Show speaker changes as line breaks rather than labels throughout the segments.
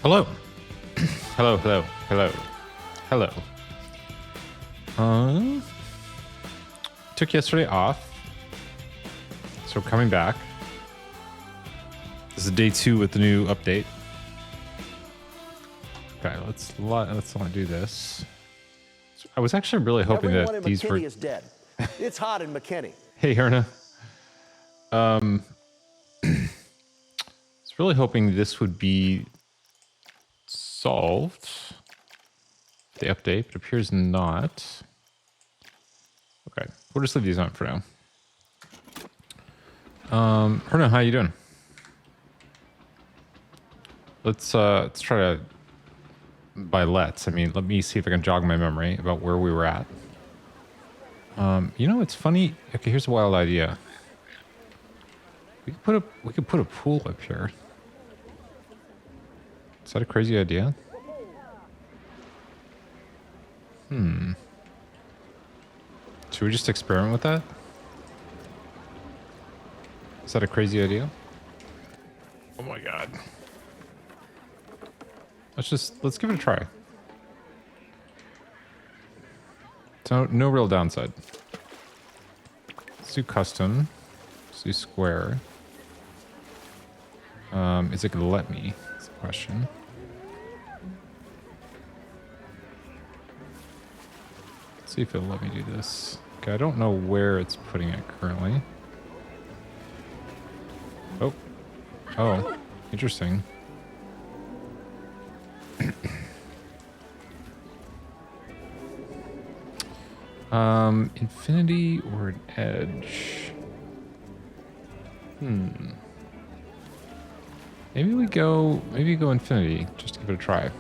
Hello. Hello, hello, hello, hello. Took yesterday off. So coming back. This is day 2 with the new update. Okay, let's not do this. I was actually really hoping that these were...
is dead. It's hot in McKinney.
Hey, Herna. I was really hoping this would be solved. The update, but appears not. Okay, we'll just leave these on for now. Herna, how you doing? Let's try to... let me see if I can jog my memory about where we were at. You know, it's funny. Okay, here's a wild idea. We could put a pool up here. Is that a crazy idea? Should we just experiment with that? Is that a crazy idea? Oh my god. Let's give it a try. So no real downside. Let's do custom. Let's do square. Is it gonna let me? That's the question. Let's see if it'll let me do this. Okay, I don't know where it's putting it currently. Oh, interesting. Infinity or an edge? Maybe go infinity, just to give it a try.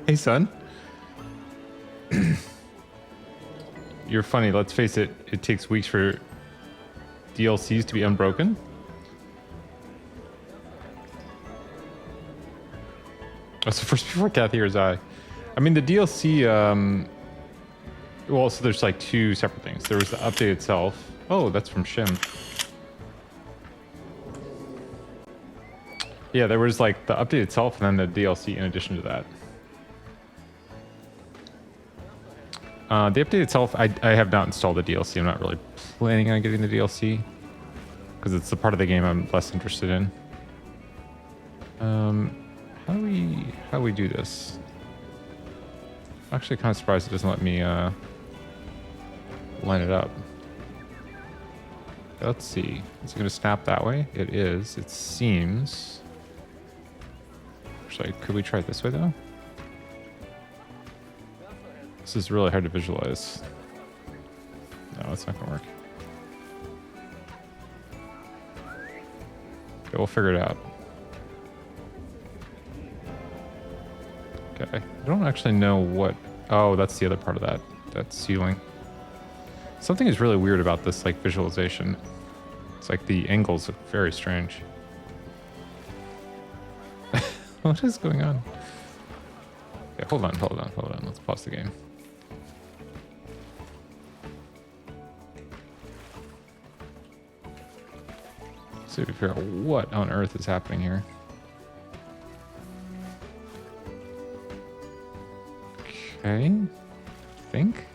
Hey, son. You're funny. Let's face it. It takes weeks for DLCs to be unbroken. That's the first before Kathy or Zai. I mean, the DLC, well, so there's like 2 separate things. There was the update itself. Oh, that's from Shim. Yeah, there was like the update itself and then the DLC in addition to that. The update itself, I have not installed the DLC. I'm not really planning on getting the DLC because it's the part of the game I'm less interested in. How do we do this? I'm actually kind of surprised it doesn't let me line it up. Let's see. Is it going to snap that way? It is. It seems. Actually, could we try it this way though? This is really hard to visualize. No, it's not going to work. Okay, we'll figure it out. Okay, I don't actually know what... Oh, that's the other part of that ceiling. Something is really weird about this, like, visualization. It's like the angles look very strange. What is going on? Okay, hold on. Let's pause the game. See if we figure out what on earth is happening here. Okay, I think.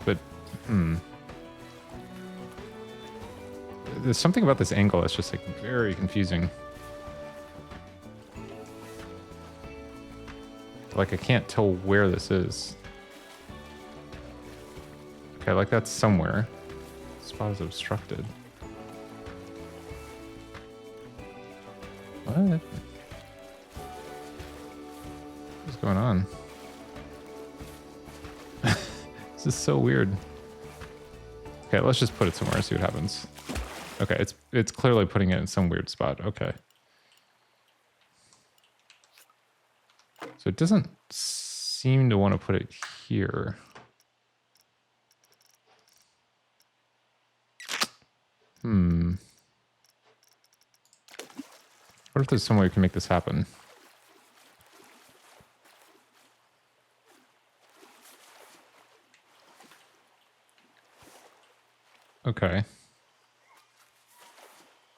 But, there's something about this angle that's just like very confusing. Like I can't tell where this is. Okay, like that's somewhere. This spot is obstructed. What? What's going on? This is so weird. Okay, let's just put it somewhere and see what happens. Okay, it's clearly putting it in some weird spot. Okay. So it doesn't seem to want to put it here. What if there's some way we can make this happen? Okay.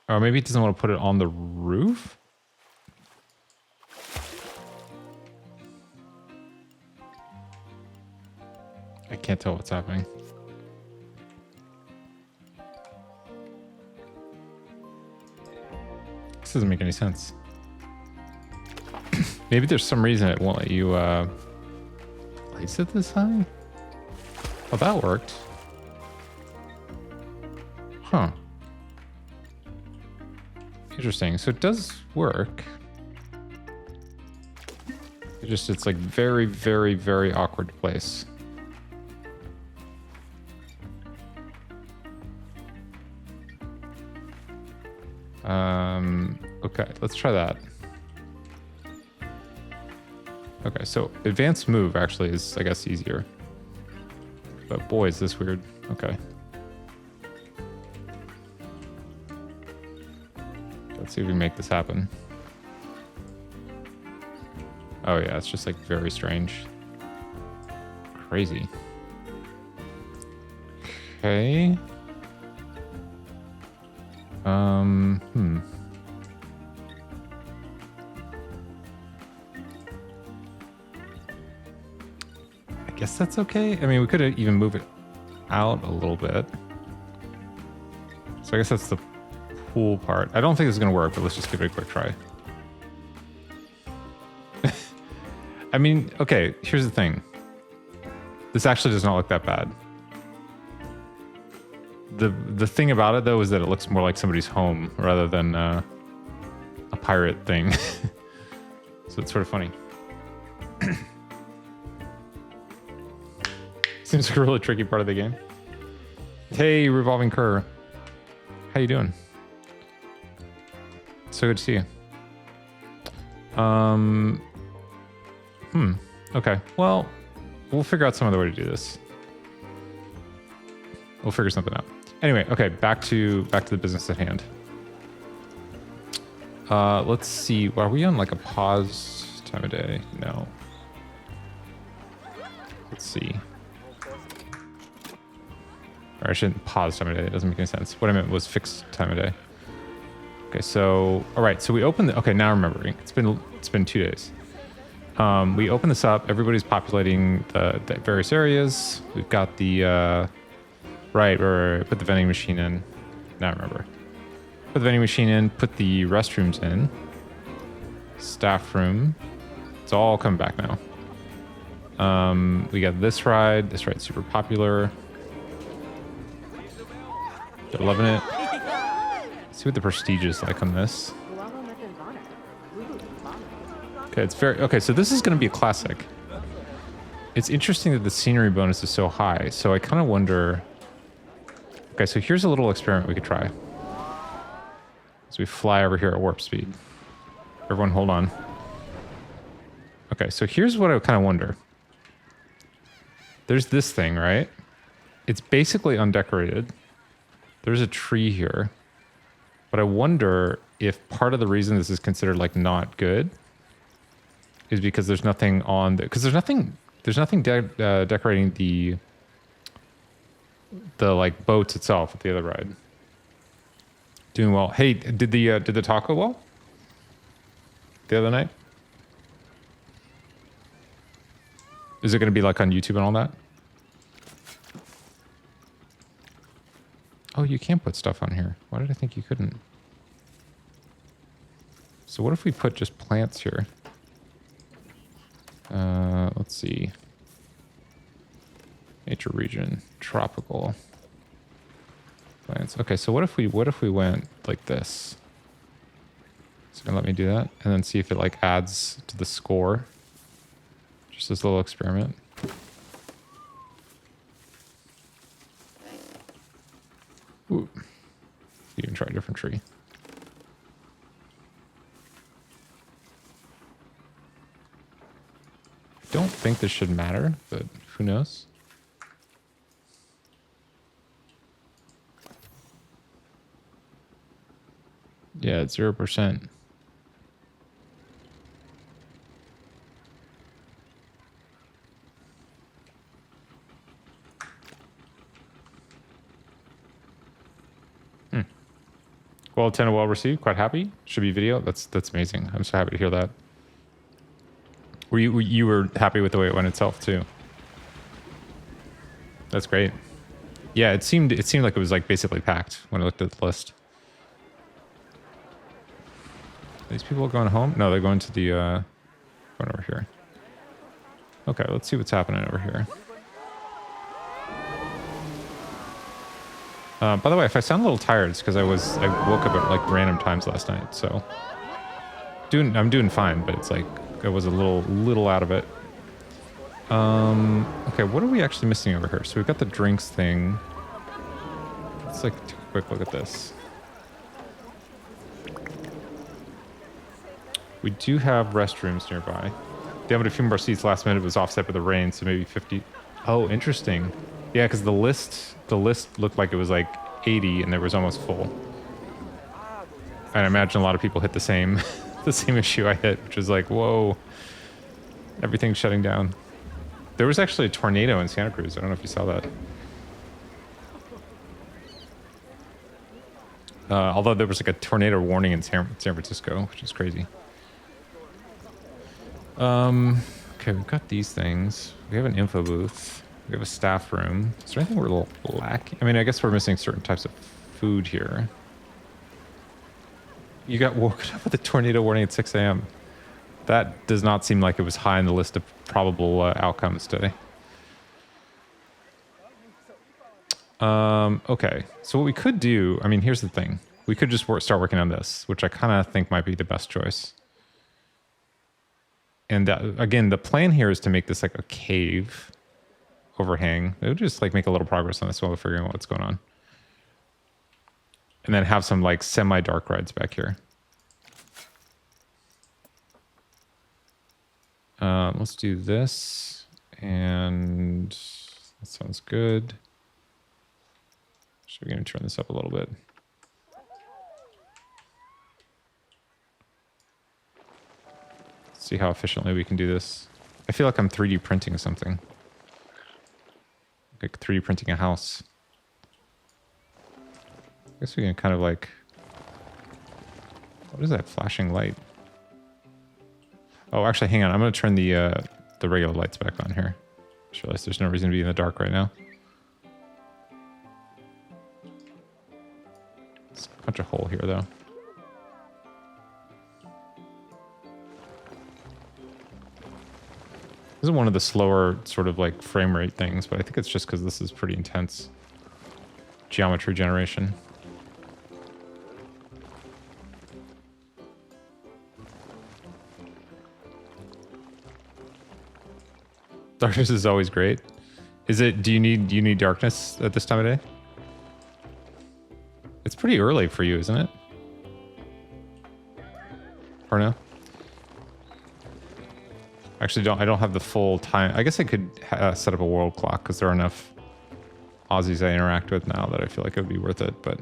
Or maybe it doesn't want to put it on the roof? I can't tell what's happening. This doesn't make any sense. Maybe there's some reason it won't let you place it this high? Oh, that worked. Huh. Interesting. So it does work. It's like very, very, very awkward to place. Okay, let's try that. Okay, so advanced move actually is, I guess, easier. But boy, is this weird. Okay. Let's see if we can make this happen. Oh yeah, it's just like very strange. Crazy. Okay. I guess that's okay. I mean, we could even move it out a little bit. So I guess that's the pool part. I don't think this is going to work, but let's just give it a quick try. I mean, okay, here's the thing. This actually does not look that bad. The thing about it, though, is that it looks more like somebody's home rather than a pirate thing. So it's sort of funny. Seems like a really tricky part of the game. Hey, Revolving Cur. How you doing? So good to see you. Okay. Well, we'll figure out some other way to do this. We'll figure something out. Anyway, okay, back to the business at hand. Let's see. Are we on like a pause time of day? No. Let's see. Or I shouldn't pause time of day. It doesn't make any sense. What I meant was fixed time of day. Okay, so all right. So we opened the. Okay, now I'm remembering. It's been 2 days. We open this up. Everybody's populating the various areas. We've got the right. Put the vending machine in. Now I remember. Put the vending machine in. Put the restrooms in. Staff room. It's all coming back now. We got this ride. This ride's super popular. They're loving it. Let's see what the prestige is like on this. Okay, it's very okay. So this is going to be a classic. It's interesting that the scenery bonus is so high. So I kind of wonder. Okay, so here's a little experiment we could try. As we fly over here at warp speed. Everyone, hold on. Okay, so here's what I kind of wonder. There's this thing, right? It's basically undecorated. There's a tree here. But I wonder if part of the reason this is considered like not good is because there's nothing on the, because there's nothing decorating the like boats itself at the other ride. Doing well. Hey, did the taco well the other night? Is it going to be like on YouTube and all that? Oh, you can put stuff on here. Why did I think you couldn't? So what if we put just plants here? Let's see. Nature region, tropical plants. Okay, so what if we went like this? It's gonna let me do that, and then see if it like adds to the score. Just this little experiment. Ooh. You can try a different tree. I don't think this should matter, but who knows? Yeah, it's 0%. Well attended, well received. Quite happy. Should be video. That's amazing. I'm so happy to hear that. You were happy with the way it went itself too? That's great. Yeah, it seemed like it was like basically packed when I looked at the list. Are these people going home? No, they're going to the going over here. Okay, let's see what's happening over here. By the way, if I sound a little tired, it's because I woke up at like random times last night. So I'm doing fine, but it's like I was a little out of it. Okay, what are we actually missing over here? So we've got the drinks thing. Let's like take a quick look at this. We do have restrooms nearby. They have a few more seats last minute. It was offset by the rain, so maybe 50. Oh, interesting. Yeah, because the list looked like it was like 80 and there was almost full. And I imagine a lot of people hit the same the same issue I hit, which is like, whoa, everything's shutting down. There was actually a tornado in Santa Cruz. I don't know if you saw that. Although there was like a tornado warning in San Francisco, which is crazy. Okay, we've got these things. We have an info booth. We have a staff room. Is there anything we're lacking? I mean, I guess we're missing certain types of food here. You got woken up with a tornado warning at 6 a.m. That does not seem like it was high on the list of probable outcomes today. Okay, so what we could do, I mean, here's the thing. We could just start working on this, which I kind of think might be the best choice. And again, the plan here is to make this like a cave overhang. It would just like make a little progress on this while we're figuring out what's going on. And then have some like semi-dark rides back here. Let's do this. And that sounds good. So we're going to turn this up a little bit. See how efficiently we can do this. I feel like I'm 3D printing something. Like 3D printing a house. I guess we can kind of like... What is that flashing light? Oh, actually, hang on. I'm going to turn the regular lights back on here. Just realized there's no reason to be in the dark right now. Let's punch a hole here, though. This is one of the slower sort of like frame rate things, but I think it's just because this is pretty intense geometry generation. Darkness is always great. Is it? Do you need darkness at this time of day? It's pretty early for you, isn't it? Or no? Actually, I don't have the full time. I guess I could set up a world clock because there are enough Aussies I interact with now that I feel like it would be worth it. But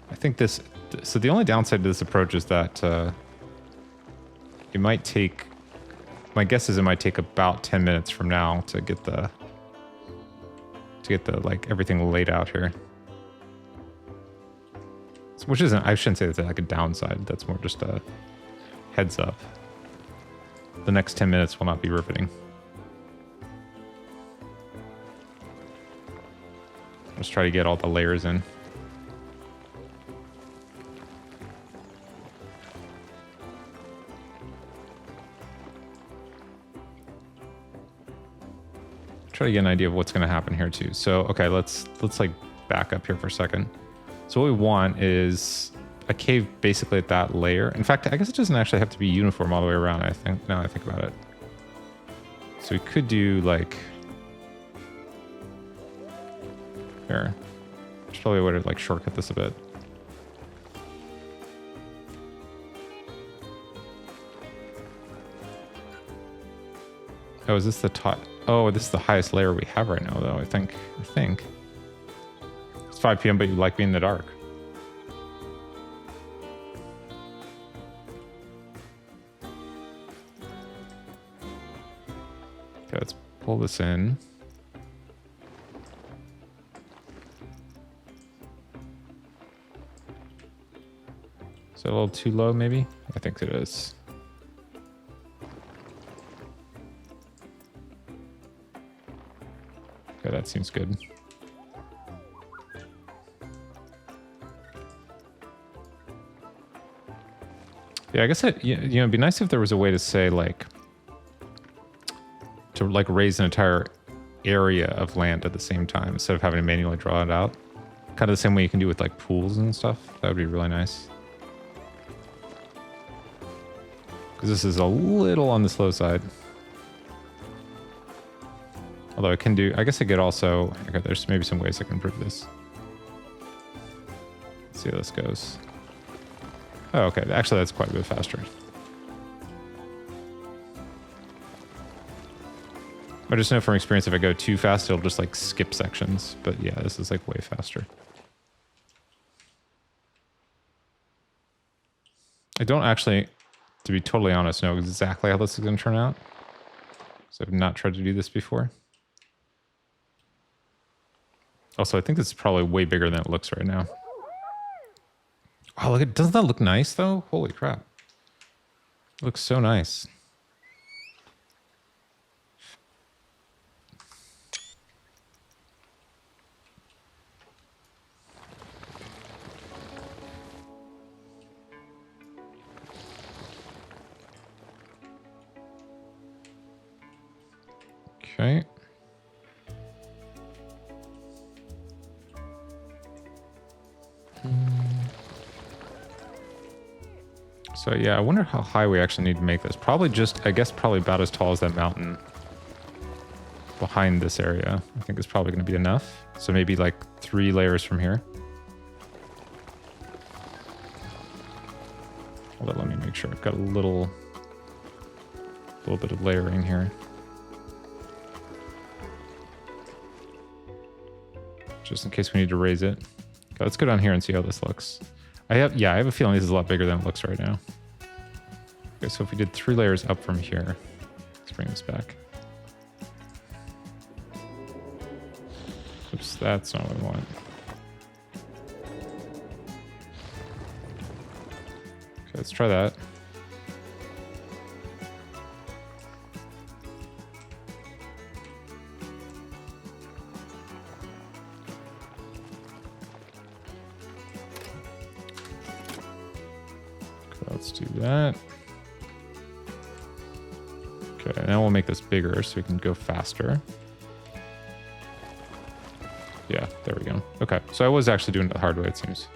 I think this. So the only downside to this approach is that it might take. My guess is it might take about 10 minutes from now to get the like everything laid out here. Which isn't, I shouldn't say that's like a downside. That's more just a heads up. The next 10 minutes will not be riveting. Let's try to get all the layers in. Try to get an idea of what's going to happen here too. So, okay, let's like back up here for a second. So what we want is a cave basically at that layer. In fact, I guess it doesn't actually have to be uniform all the way around, I think, now I think about it. So we could do like... There. There's probably a way to like shortcut this a bit. Oh, is this the top? Oh, this is the highest layer we have right now, though, I think. It's 5 p.m., but you like being in the dark. Okay, let's pull this in. Is that a little too low, maybe? I think it is. Okay, that seems good. Yeah, I guess it'd be nice if there was a way to say like to like raise an entire area of land at the same time instead of having to manually draw it out. Kind of the same way you can do with like pools and stuff. That would be really nice. Because this is a little on the slow side. Although I can do, I guess I could also, okay, there's maybe some ways I can improve this. Let's see how this goes. Oh, okay. Actually, that's quite a bit faster. I just know from experience if I go too fast, it'll just like skip sections. But yeah, this is like way faster. I don't actually, to be totally honest, know exactly how this is going to turn out. So I've not tried to do this before. Also, I think this is probably way bigger than it looks right now. Oh, look! Doesn't that look nice though? Holy crap! It looks so nice. Okay. So yeah, I wonder how high we actually need to make this. Probably just, I guess probably about as tall as that mountain behind this area. I think it's probably going to be enough. So maybe like 3 layers from here. Hold on, let me make sure I've got a little bit of layering here. Just in case we need to raise it. Okay, let's go down here and see how this looks. I have a feeling this is a lot bigger than it looks right now. Okay, so if we did 3 layers up from here, let's bring this back. Oops, that's not what I want. Okay, let's try that. Let's do that. Okay, now we'll make this bigger so we can go faster. Yeah, there we go. Okay, so I was actually doing it the hard way, it seems.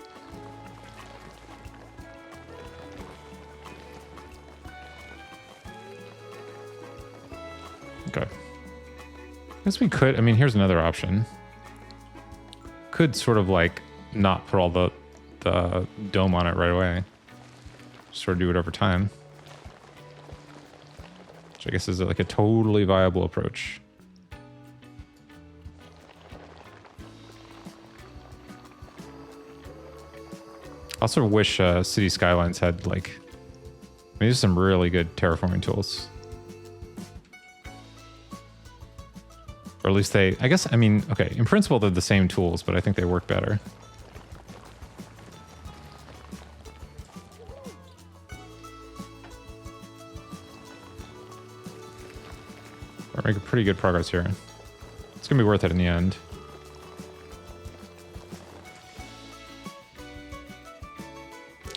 Okay. I guess we could, I mean, here's another option. Could sort of like not put all the dome on it right away. Sort of do it over time, which I guess is like a totally viable approach. I also wish City Skylines had like, I mean, there's some really good terraforming tools. Or at least they, I guess, I mean, okay, in principle they're the same tools, but I think they work better. We're making pretty good progress here. It's gonna be worth it in the end.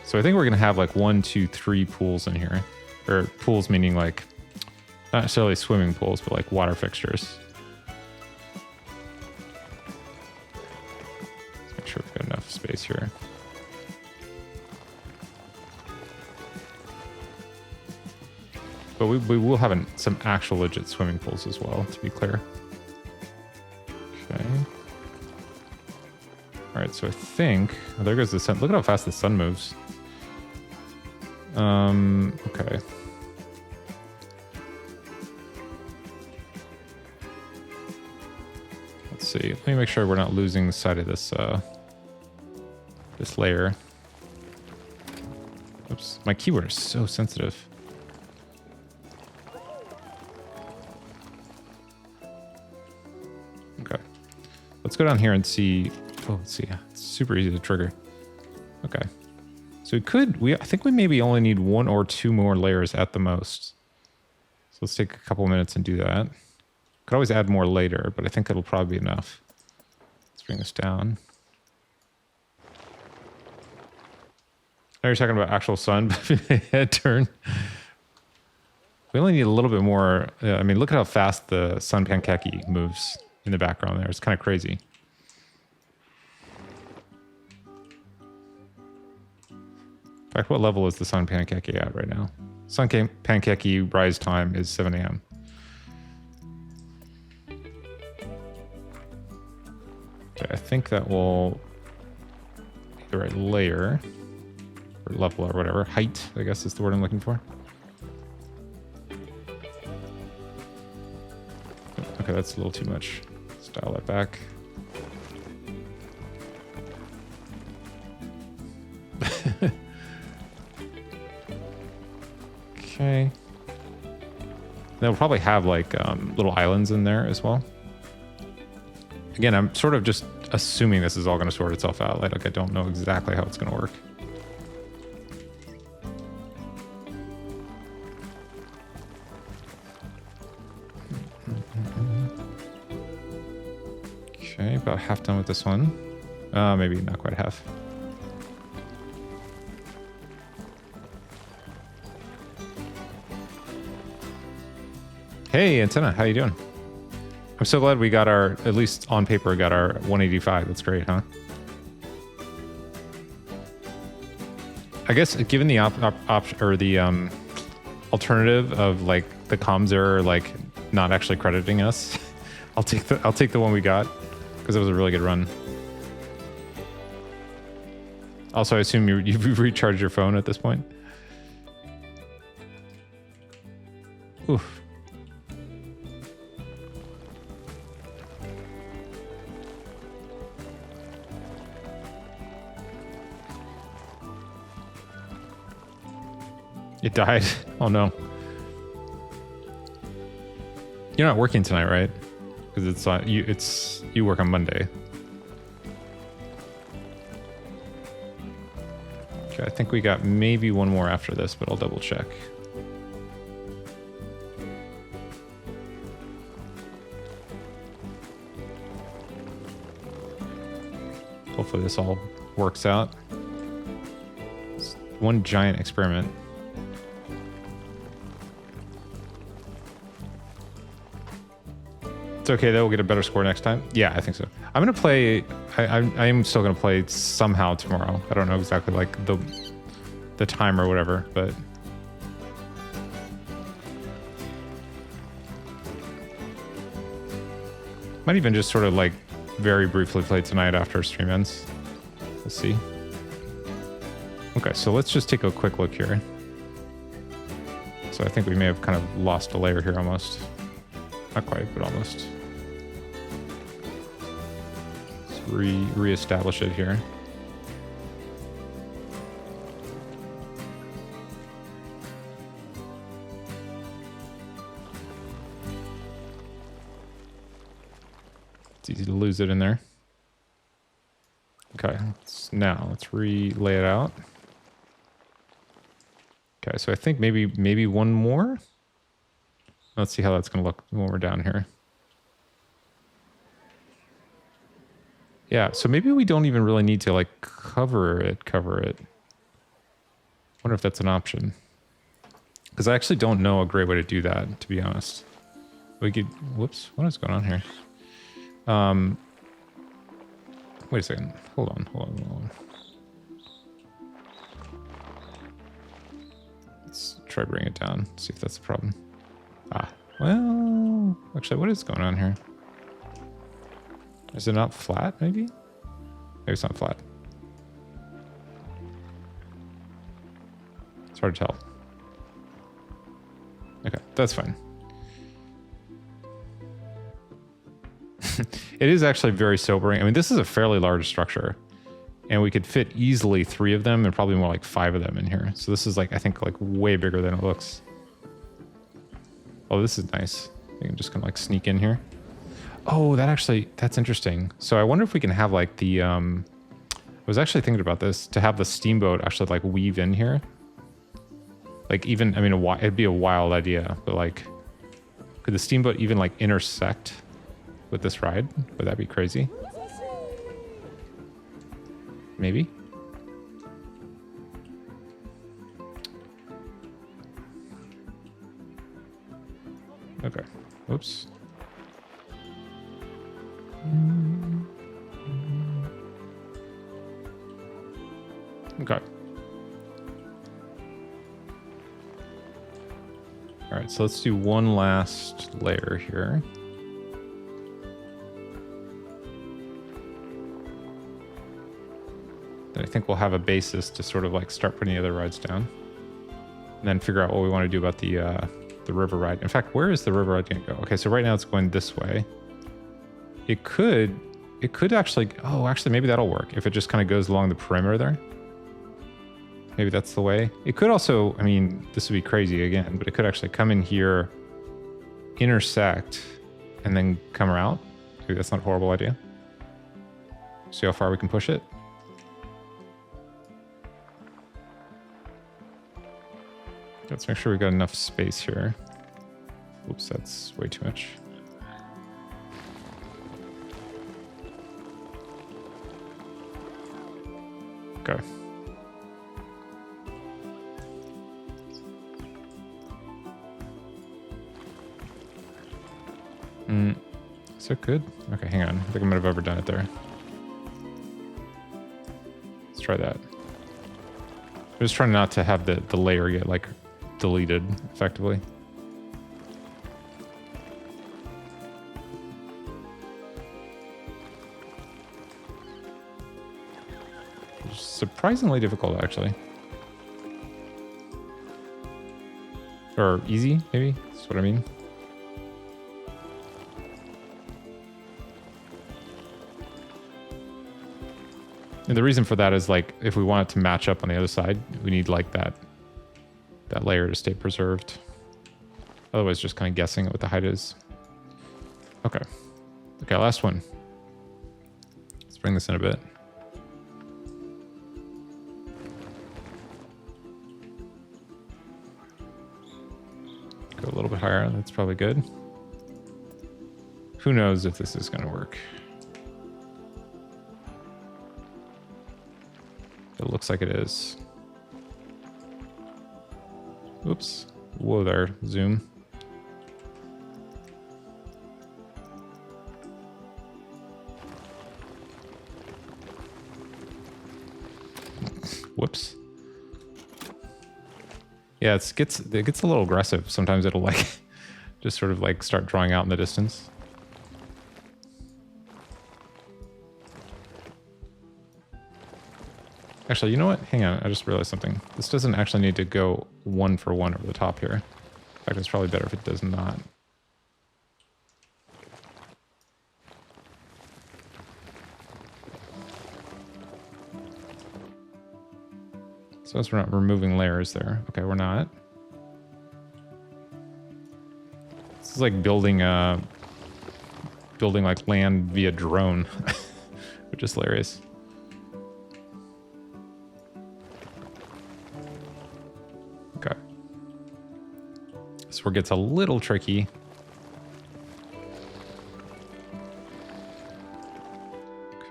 So I think we're gonna have like 1, 2, 3 pools in here. Or pools meaning like, not necessarily swimming pools, but like water fixtures. Let's make sure we've got enough space here. But we will have some actual legit swimming pools as well, to be clear. Okay. All right, so I think, oh, there goes the sun. Look at how fast the sun moves. Okay. Let's see. Let me make sure we're not losing sight of this this layer. Oops, my keyboard is so sensitive. Okay. Let's go down here and see. Oh, let's see. It's super easy to trigger. Okay. So I think we maybe only need 1 or 2 more layers at the most. So let's take a couple minutes and do that. Could always add more later, but I think it'll probably be enough. Let's bring this down. Now you're talking about actual sun head turn. We only need a little bit more. I mean, look at how fast the sun pancake moves in the background there. It's kind of crazy. In fact, what level is the sun pancake at right now? Sun pancake rise time is 7 a.m. Okay, I think that will be the right layer or level or whatever. Height, I guess is the word I'm looking for. Okay, that's a little too much. Let's dial that back. Okay. They'll probably have like little islands in there as well. Again, I'm sort of just assuming this is all going to sort itself out. Like I don't know exactly how it's going to work. Okay, about half done with this one. Maybe not quite half. Hey, Antenna, how you doing? I'm so glad we got our, at least on paper, got our 185. That's great, huh? I guess given the option or the alternative of like the comms error, like not actually crediting us, I'll take the one we got because it was a really good run. Also, I assume you've recharged your phone at this point. Oof. It died. Oh no. You're not working tonight, right? Because you work on Monday. Okay, I think we got maybe one more after this, but I'll double check. Hopefully this all works out. It's one giant experiment. It's okay though, we'll get a better score next time. Yeah, I think so. I'm gonna play. I am still gonna play somehow tomorrow. I don't know exactly like the time or whatever, but might even just sort of like very briefly play tonight after stream ends. We'll see. Okay, so let's just take a quick look here. So I think we may have kind of lost a layer here almost. Not quite, but almost. Let's re-establish it here. It's easy to lose it in there. Okay, now let's lay it out. Okay, so I think maybe one more. Let's see how that's going to look when we're down here. Yeah, so maybe we don't even really need to like cover it. Wonder if that's an option. Because I actually don't know a great way to do that, to be honest. We could, whoops, what is going on here? Wait a second. Hold on. Let's try bring it down, see if that's the problem. Ah, well, actually, what is going on here? Is it not flat, maybe? Maybe it's not flat. It's hard to tell. Okay, that's fine. It is actually very sobering. I mean, this is a fairly large structure. And we could fit easily 3 of them and probably more like 5 of them in here. So this is like, I think like way bigger than it looks. Oh, this is nice. You can just kind of like sneak in here. Oh, that's interesting. So I wonder if we can have like the, was actually thinking about this, to have the steamboat actually like weave in here. Like even, I mean, it'd be a wild idea, but like, could the steamboat even like intersect with this ride? Would that be crazy? Maybe. Okay. Oops. Okay. All right, so let's do one last layer here. Then I think we'll have a basis to sort of like start putting the other rides down. And then figure out what we want to do about the river ride. In fact, where is the river ride going to go? Okay, so right now it's going this way. It could actually, oh, actually maybe that'll work if it just kind of goes along the perimeter there. Maybe that's the way. It could also, I mean, this would be crazy again, but it could actually come in here, intersect, and then come out. Maybe that's not a horrible idea. See how far we can push it. Let's make sure we got enough space here. Oops, that's way too much. Okay. Is that good? Okay, hang on. I think I might have overdone it there. Let's try that. I'm just trying not to have the layer get like deleted effectively. It's surprisingly difficult, actually. Or easy, maybe? That's what I mean. And the reason for that is like, if we want it to match up on the other side, we need like that layer to stay preserved. Otherwise, just kind of guessing at what the height is. Okay. Okay, last one. Let's bring this in a bit. Go a little bit higher. That's probably good. Who knows if this is going to work? It looks like it is. Oops. Whoa there, zoom. Whoops. Yeah, it gets a little aggressive. Sometimes it'll like just sort of like start drawing out in the distance. Actually, you know what? Hang on, I just realized something. This doesn't actually need to go 1 for 1 over the top here. In fact, it's probably better if it does not. So as we're not removing layers there. Okay, we're not. This is like building like land via drone, which is hilarious. Okay. This is where it gets a little tricky.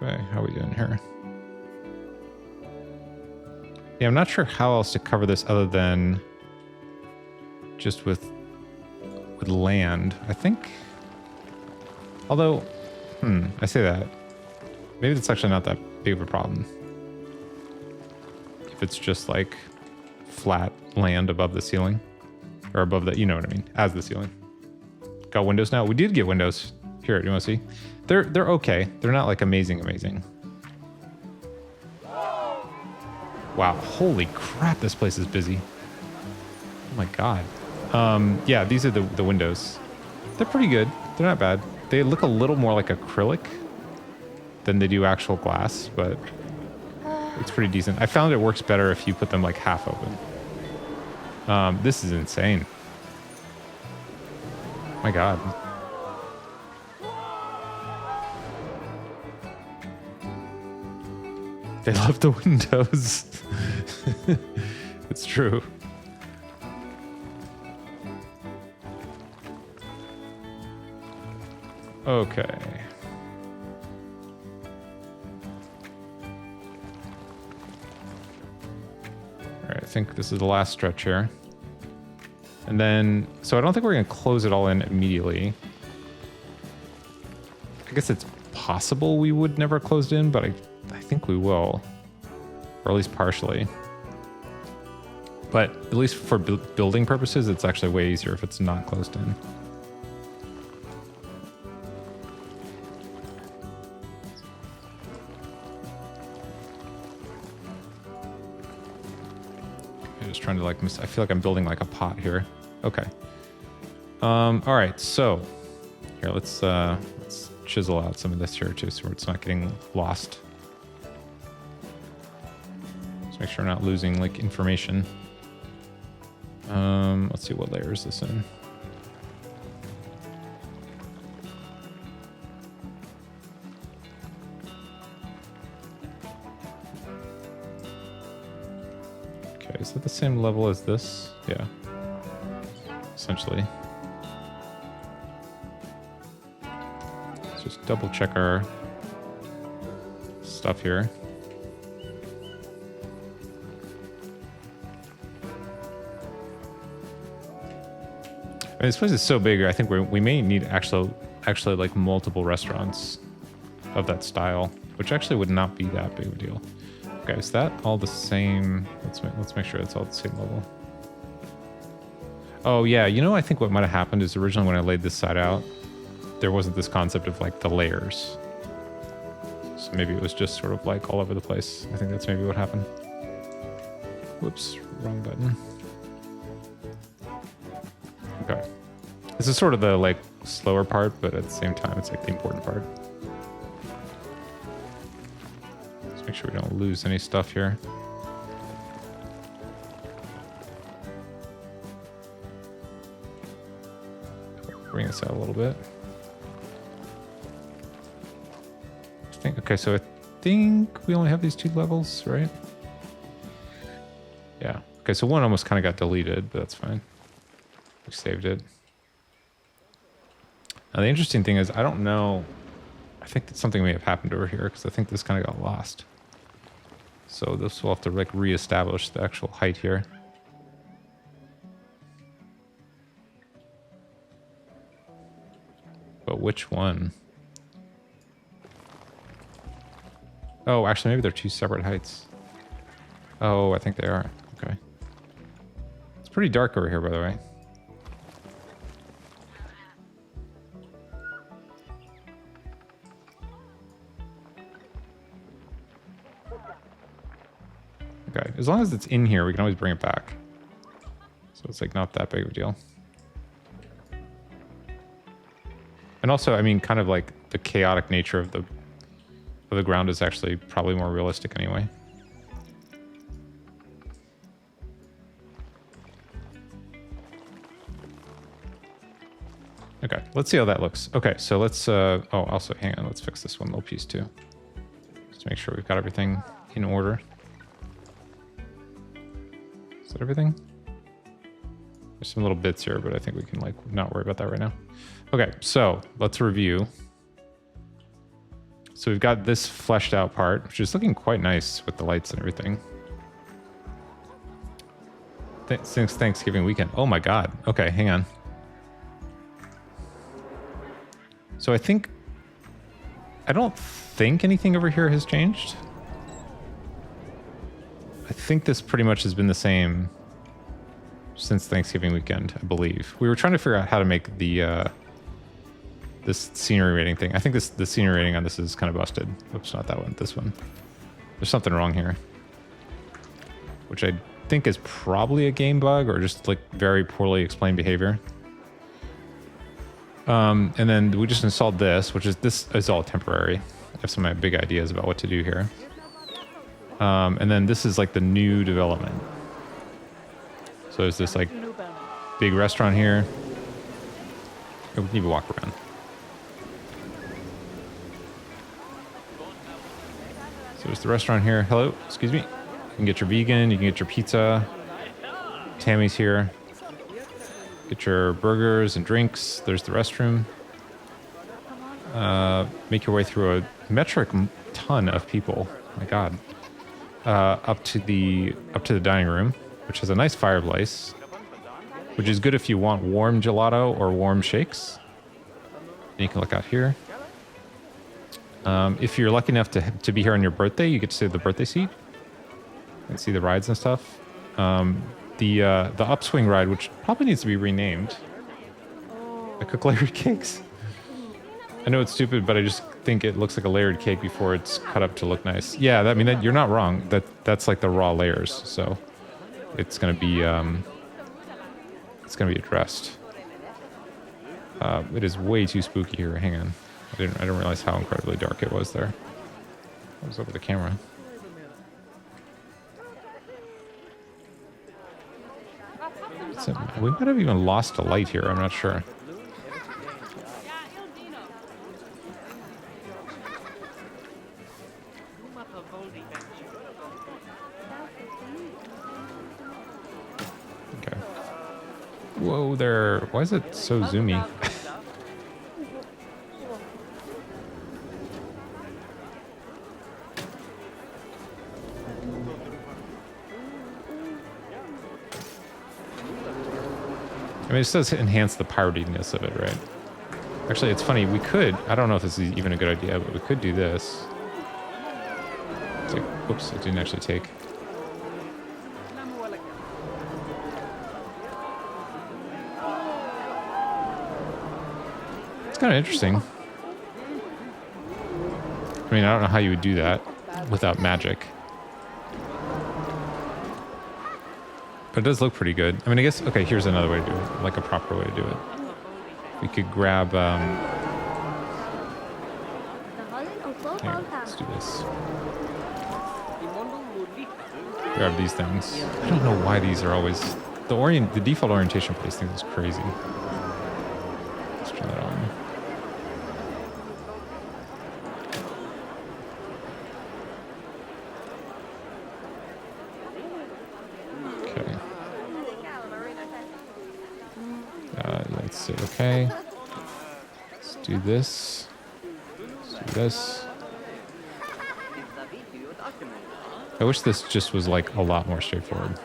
Okay, how are we doing here? Yeah, I'm not sure how else to cover this other than just with land, I think. Although, I say that. Maybe that's actually not that big of a problem. If it's just like flat land above the ceiling. Or above the, you know what I mean, as the ceiling. Got windows now? We did get windows. Here, do you want to see? They're okay. They're not like amazing. Wow, holy crap, this place is busy. Oh my god. Yeah, these are the windows. They're pretty good. They're not bad. They look a little more like acrylic than they do actual glass, but it's pretty decent. I found it works better if you put them like half open. This is insane. My god. They love the windows. It's true. Okay. All right, I think this is the last stretch here. And then, so I don't think we're going to close it all in immediately. I guess it's possible we would never close it in, but I think we will. Or at least partially. But at least for building purposes, it's actually way easier if it's not closed in. I'm just trying to like, I feel like I'm building like a pot here. Okay. All right, so here, let's chisel out some of this here too, so it's not getting lost. Let's make sure we're not losing like information. Let's see, what layer is this in? Okay, is that the same level as this? Yeah. Essentially. Let's just double check our stuff here. I mean, this place is so big, I think we may need actually like multiple restaurants of that style, which actually would not be that big of a deal. Okay, is that all the same? Let's make sure it's all the same level. Oh yeah, you know, I think what might have happened is originally when I laid this side out, there wasn't this concept of like the layers. So maybe it was just sort of like all over the place. I think that's maybe what happened. Whoops, wrong button. Okay. This is sort of the like slower part, but at the same time, it's like the important part. Let's make sure we don't lose any stuff here. Bring this out a little bit. Okay, so I think we only have these 2 levels, right? Yeah. Okay, so one almost kind of got deleted, but that's fine. We saved it. Now the interesting thing is, I don't know. I think that something may have happened over here because I think this kind of got lost. So this will have to like reestablish the actual height here. But which one? Oh, actually, maybe they're 2 separate heights. Oh, I think they are. Okay. It's pretty dark over here, by the way. Okay, as long as it's in here, we can always bring it back. So it's like not that big of a deal. And also, I mean, kind of like the chaotic nature of the ground is actually probably more realistic anyway. Okay, let's see how that looks. Okay, so let's, oh, also, hang on, let's fix this one little piece too. Just to make sure we've got everything in order. Is that everything? There's some little bits here, but I think we can like not worry about that right now. Okay, so let's review. So we've got this fleshed out part, which is looking quite nice with the lights and everything. Since Thanksgiving weekend. Oh my God. Okay, hang on. So I don't think anything over here has changed. I think this pretty much has been the same since Thanksgiving weekend, I believe. We were trying to figure out how to make the this scenery rating thing. I think the scenery rating on this is kind of busted. Oops, not that one, this one. There's something wrong here. Which I think is probably a game bug or just like very poorly explained behavior. And then we just installed this, this is all temporary. I have some big ideas about what to do here. And then this is like the new development. So there's this like big restaurant here. Oh, we can even walk around. So there's the restaurant here. Hello, excuse me. You can get your vegan, you can get your pizza. Tammy's here. Get your burgers and drinks. There's the restroom. Make your way through a metric ton of people. My God. Up to the dining room, which has a nice fireplace, which is good if you want warm gelato or warm shakes. And you can look out here. If you're lucky enough to be here on your birthday, you get to see the birthday seat and see the rides and stuff. The upswing ride, which probably needs to be renamed. I cook layered cakes. I know it's stupid, but I just think it looks like a layered cake before it's cut up to look nice. Yeah, I mean, you're not wrong. That's like the raw layers, so it's gonna be addressed. It is way too spooky here. Hang on, I didn't realize how incredibly dark it was there. I was over the camera. We might have even lost a light here. I'm not sure. Okay. Whoa there. Why is it so zoomy? I mean, it does enhance the powderiness of it, right? Actually, it's funny. We could... I don't know if this is even a good idea, but we could do this. Take, whoops, it didn't actually take. It's kind of interesting. I mean, I don't know how you would do that without magic. But it does look pretty good. I mean, I guess... Okay, here's another way to do it. Like a proper way to do it. We could grab... Here, let's do this. Grab these things. I don't know why these are always... The default orientation for these things is crazy. Let's turn that on. Let's say okay. Let's do this. Let's do this. I wish this just was like a lot more straightforward.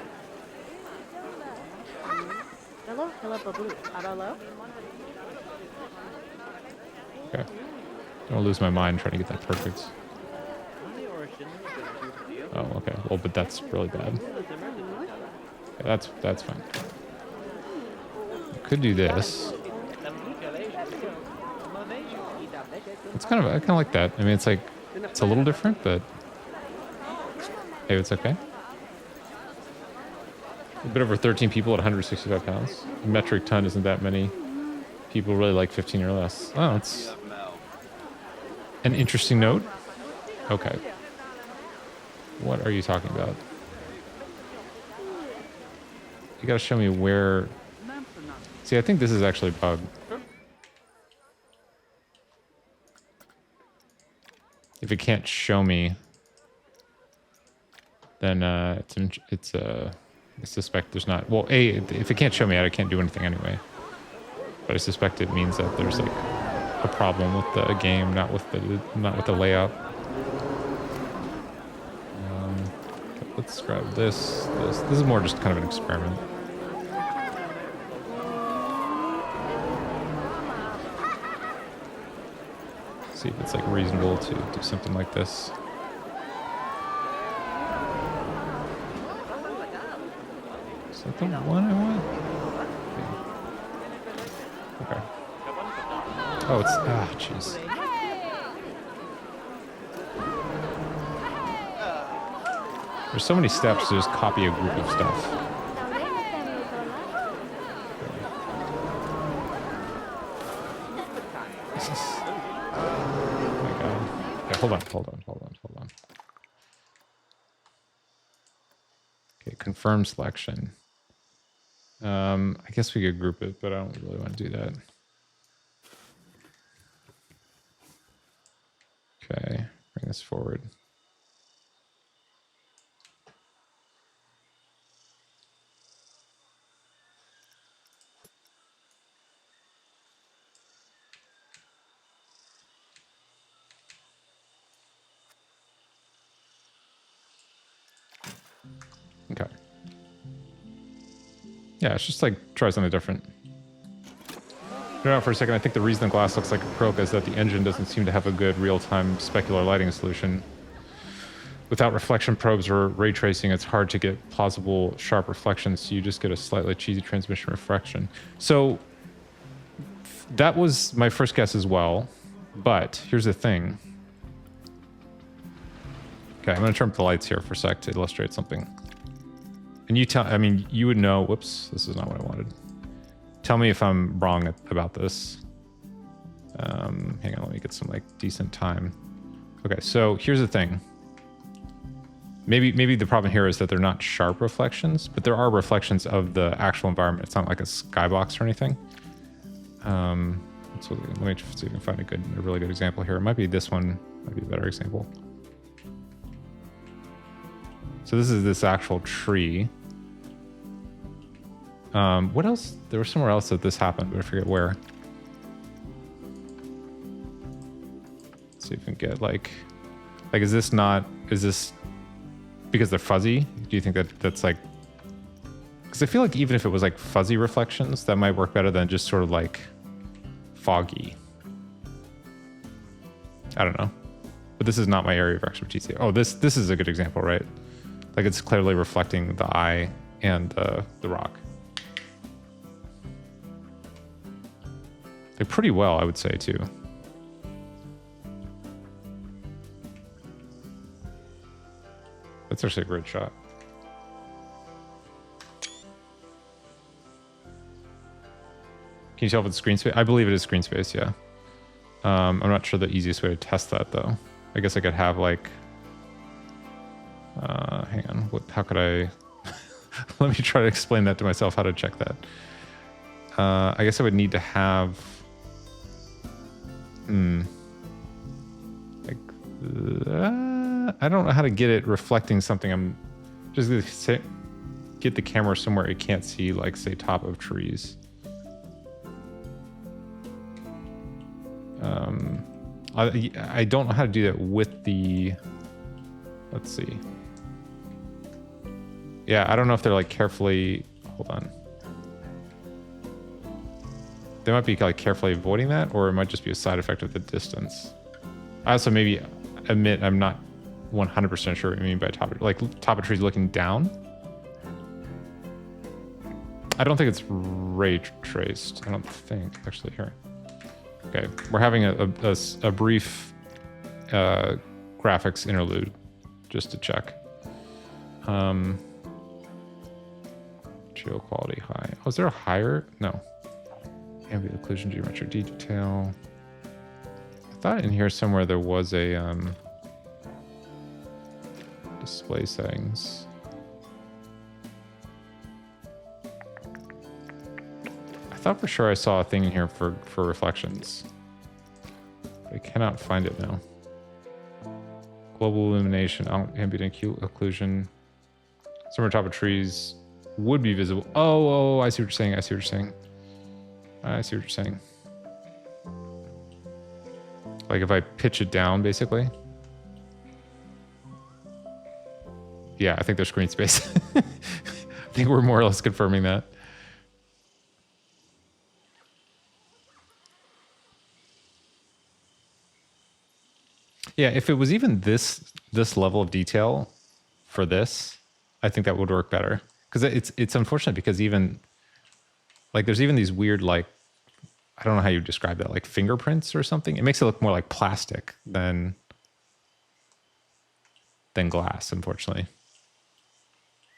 Okay. Don't lose my mind trying to get that perfect. Oh, okay. Well, but that's really bad. Okay, that's fine. Could do this. It's I kind of like that. I mean, it's like, it's a little different, but hey, it's okay. A bit over 13 people at 165 pounds. A metric ton isn't that many. People really like 15 or less. Oh, it's an interesting note. Okay. What are you talking about? You gotta show me where... See, I think this is actually a bug. If it can't show me, then I suspect there's not... Well, if it can't show me, I can't do anything anyway. But I suspect it means that there's like a problem with the game, not with the layout. Okay, let's grab this. This is more just kind of an experiment. See if it's like reasonable to do something like this. Is that the one I want? Okay. Oh, it's... Ah, jeez. There's so many steps to just copy a group of stuff. Oh my god. Okay, hold on. Okay, confirm selection. I guess we could group it, but I don't really want to do that. Okay, bring this forward. Okay. Yeah, it's just like try something different. No, for a second, I think the reason the glass looks like a croak is that the engine doesn't seem to have a good real-time specular lighting solution. Without reflection probes or ray tracing, it's hard to get plausible, sharp reflections, so you just get a slightly cheesy transmission refraction. So that was my first guess as well, but here's the thing. Okay, I'm going to turn up the lights here for a sec to illustrate something. And you tell, I mean, you would know, whoops, this is not what I wanted. Tell me if I'm wrong about this. Hang on, let me get some like decent time. Okay, so here's the thing. Maybe the problem here is that they're not sharp reflections, but there are reflections of the actual environment. It's not like a skybox or anything. So let me see if I can find a really good example here. It might be this one, might be a better example. So this is this actual tree. What else? There was somewhere else that this happened, but I forget where. Let's see if we can get like is this because they're fuzzy? Do you think that that's like, because I feel like even if it was like fuzzy reflections, that might work better than just sort of like foggy. I don't know, but this is not my area of expertise here. Oh, this is a good example, right? Like it's clearly reflecting the eye and the rock. Like pretty well, I would say too. That's actually a great shot. Can you tell if it's screen space? I believe it is screen space, yeah. I'm not sure the easiest way to test that though. I guess I could have like, hang on, how could I, let me try to explain that to myself, how to check that. I guess I would need to have, I don't know how to get it reflecting something. I'm just gonna get the camera somewhere it can't see, like say top of trees. I don't know how to do that with the, let's see. Yeah, I don't know if they're like carefully, hold on. They might be like carefully avoiding that, or it might just be a side effect of the distance. I also maybe admit I'm not 100% sure what you mean by top of trees looking down. I don't think it's ray traced. I don't think, actually, here. Okay, we're having a brief graphics interlude just to check. Geo quality high. Oh, is there a higher? No. Ambient occlusion, geometric detail. I thought in here somewhere there was a display settings. I thought for sure I saw a thing in here for reflections. But I cannot find it now. Global illumination, ambient occlusion. Somewhere top of trees would be visible. Oh, I see what you're saying. I see what you're saying. I see what you're saying. Like if I pitch it down, basically. Yeah, I think there's screen space. I think we're more or less confirming that. Yeah, if it was even this level of detail for this, I think that would work better. Because it's unfortunate because even like there's even these weird like, I don't know how you describe that, like fingerprints or something. It makes it look more like plastic than glass, unfortunately.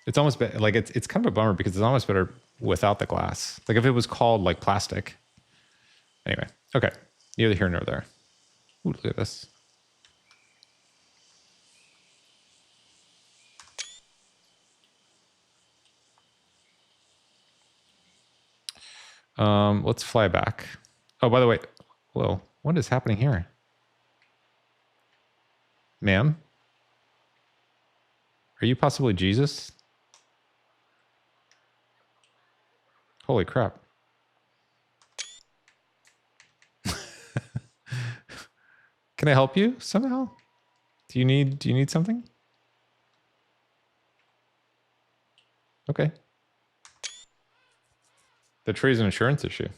It's almost like it's kind of a bummer because it's almost better without the glass. Like if it was called like plastic. Anyway, okay. Neither here nor there. Ooh, look at this. Let's fly back. Oh, by the way, whoa, what is happening here? Ma'am? Are you possibly Jesus? Holy crap. Can I help you somehow? Do you need something? Okay. The tree's an insurance issue.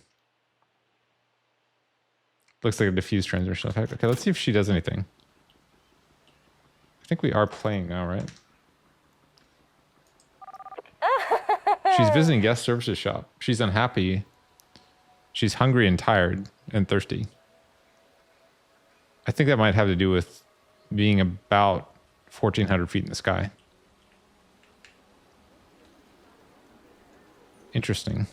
Looks like a diffused transmission effect. Okay, let's see if she does anything. I think we are playing now, right? She's visiting guest services shop. She's unhappy. She's hungry and tired and thirsty. I think that might have to do with being about 1,400 feet in the sky. Interesting.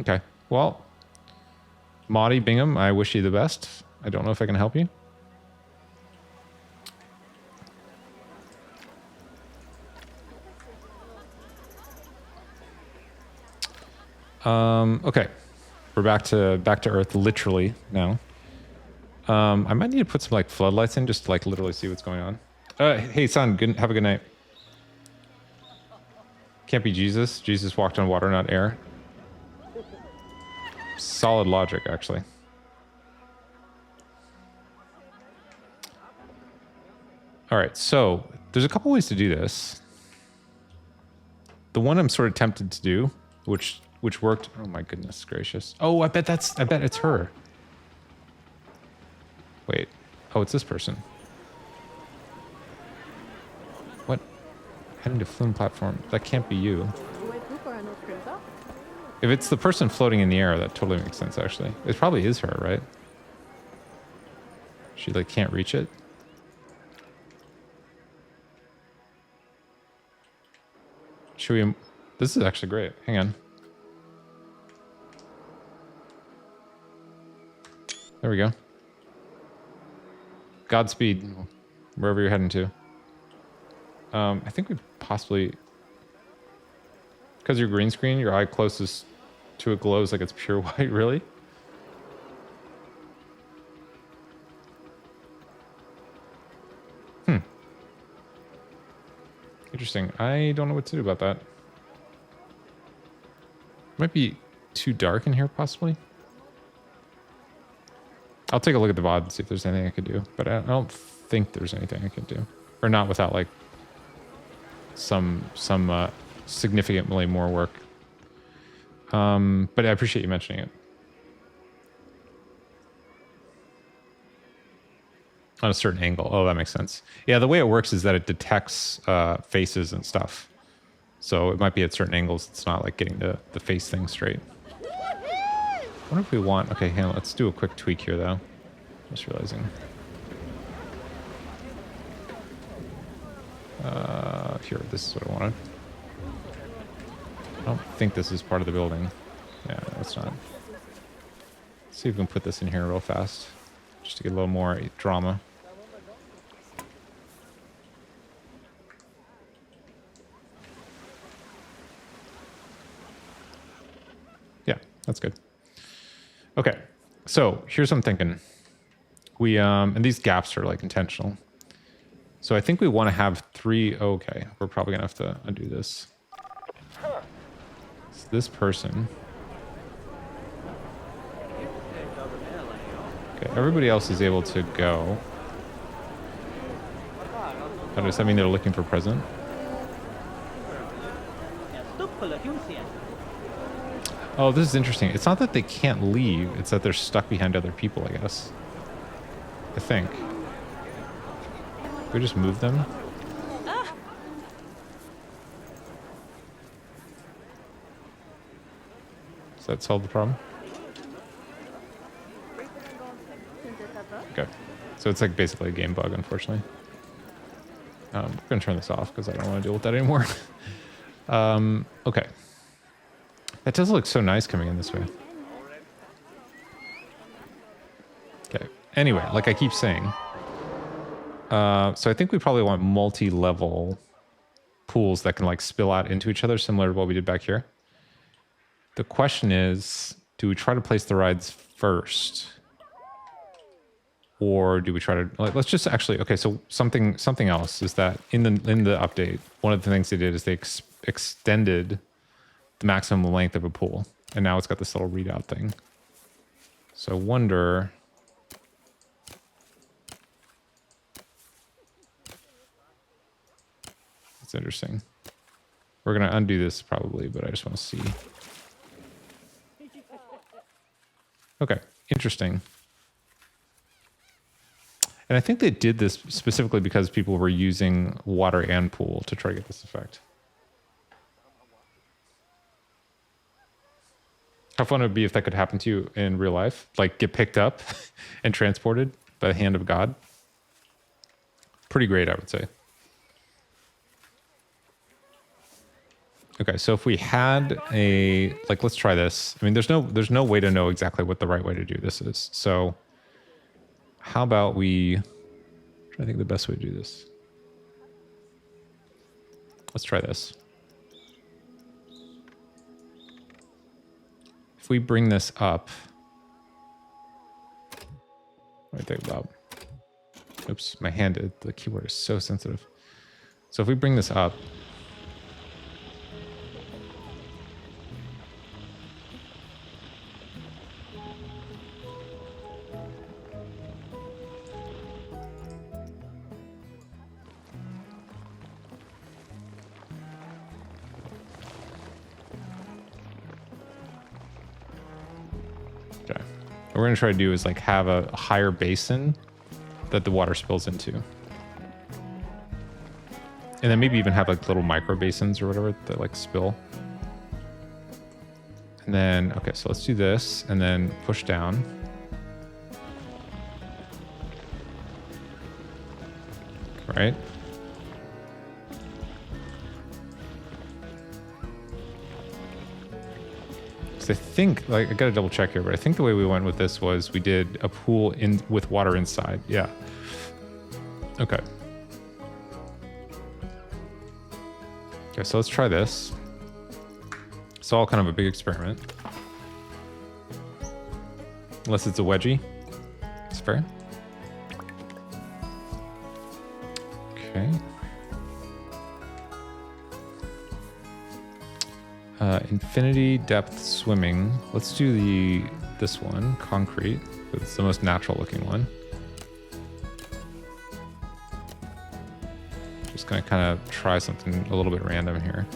Okay. Well, Maudie Bingham, I wish you the best. I don't know if I can help you. Okay. We're back to Earth literally now. I might need to put some like floodlights in just to like literally see what's going on. Hey son, have a good night. Can't be Jesus. Jesus walked on water, not air. Solid logic, actually. All right, so there's a couple ways to do this. The one I'm sort of tempted to do, which worked. Oh my goodness gracious! Oh, I bet it's her. Wait. Oh, it's this person. What? Heading to flume platform. That can't be you. If it's the person floating in the air, that totally makes sense, actually. It probably is her, right? She, like, can't reach it. Should we... This is actually great. Hang on. There we go. Godspeed, wherever you're heading to. I think we possibly... Because you're green screen, your eye closest to it glows like it's pure white, really? Interesting. I don't know what to do about that. Might be too dark in here, possibly. I'll take a look at the VOD and see if there's anything I could do. But I don't think there's anything I could do. Or not without, like, some significantly more work. But I appreciate you mentioning it. On a certain angle. Oh, that makes sense. Yeah, the way it works is that it detects faces and stuff. So it might be at certain angles. It's not like getting the face thing straight. I wonder if we want... Okay, hang on. Let's do a quick tweak here, though. Just realizing. Here, this is what I wanted. I don't think this is part of the building. Yeah, no, it's not. Let's see if we can put this in here real fast. Just to get a little more drama. Yeah, that's good. Okay, so here's what I'm thinking. We, and these gaps are like intentional. So I think we want to have three, okay, we're probably gonna have to undo this. It's this person. Okay, everybody else is able to go. Oh, does that mean they're looking for present? Oh, this is interesting. It's not that they can't leave, it's that they're stuck behind other people, I guess. I think. We just move them? Does that solve the problem? Okay. So it's like basically a game bug, unfortunately. I'm going to turn this off because I don't want to deal with that anymore. Okay. That does look so nice coming in this way. Okay. Anyway, like I keep saying. So I think we probably want multi-level pools that can like spill out into each other, similar to what we did back here. The question is, do we try to place the rides first? Or do we try to, like, let's just actually, okay, so something else is that in the update, one of the things they did is they extended the maximum length of a pool. And now it's got this little readout thing. So I wonder... That's interesting. We're going to undo this probably, but I just want to see. Okay, interesting. And I think they did this specifically because people were using water and pool to try to get this effect. How fun it would be if that could happen to you in real life, like get picked up and transported by the hand of God. Pretty great, I would say. Okay, so if we had a, like, let's try this. I mean, there's no way to know exactly what the right way to do this is. So how about we, I'm trying to think the best way to do this. Let's try this. If we bring this up, what do I think about? Oops, my hand, the keyboard is so sensitive. So if we bring this up, okay. What we're gonna try to do is like have a higher basin that the water spills into. And then maybe even have like little micro basins or whatever that like spill. And then, okay, so let's do this and then push down. Right? So I think, like, I gotta double check here, but I think the way we went with this was we did a pool in with water inside. Yeah. Okay. Okay, so let's try this. It's all kind of a big experiment. Unless it's a wedgie. It's fair. Okay. Infinity depth swimming. Let's do this one, concrete. It's the most natural looking one. Just gonna kind of try something a little bit random here.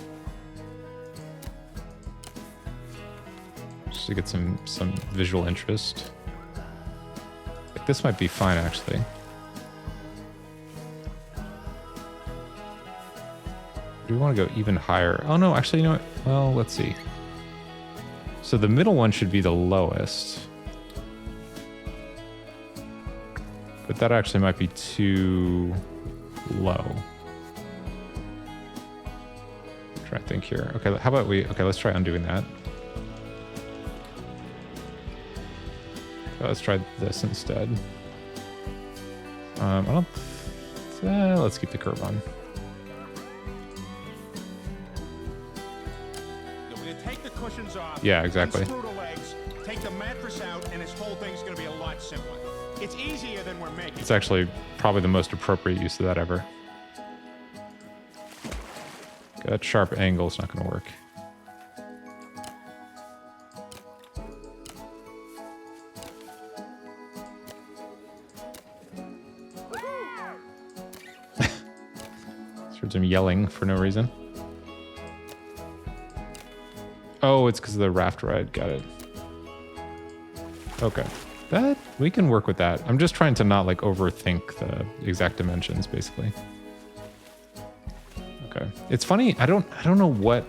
Just to get some visual interest. Like this might be fine actually. Do we want to go even higher? Oh no, actually, you know what? Well, let's see. So the middle one should be the lowest. But that actually might be too low. I'm trying to think here. Okay, how about let's try undoing that. Let's try this instead. Let's keep the curve on.
Off,
yeah, exactly.
unscrew the legs, take the mattress out, and this whole thing's going to be a lot simpler. It's easier than we're making.
It's actually probably the most appropriate use of that ever. That sharp angle is not going to work. Heard some yelling for no reason. Oh, it's because of the raft ride. Got it. Okay. That, we can work with that. I'm just trying to not like overthink the exact dimensions, basically. Okay. It's funny. I don't know what,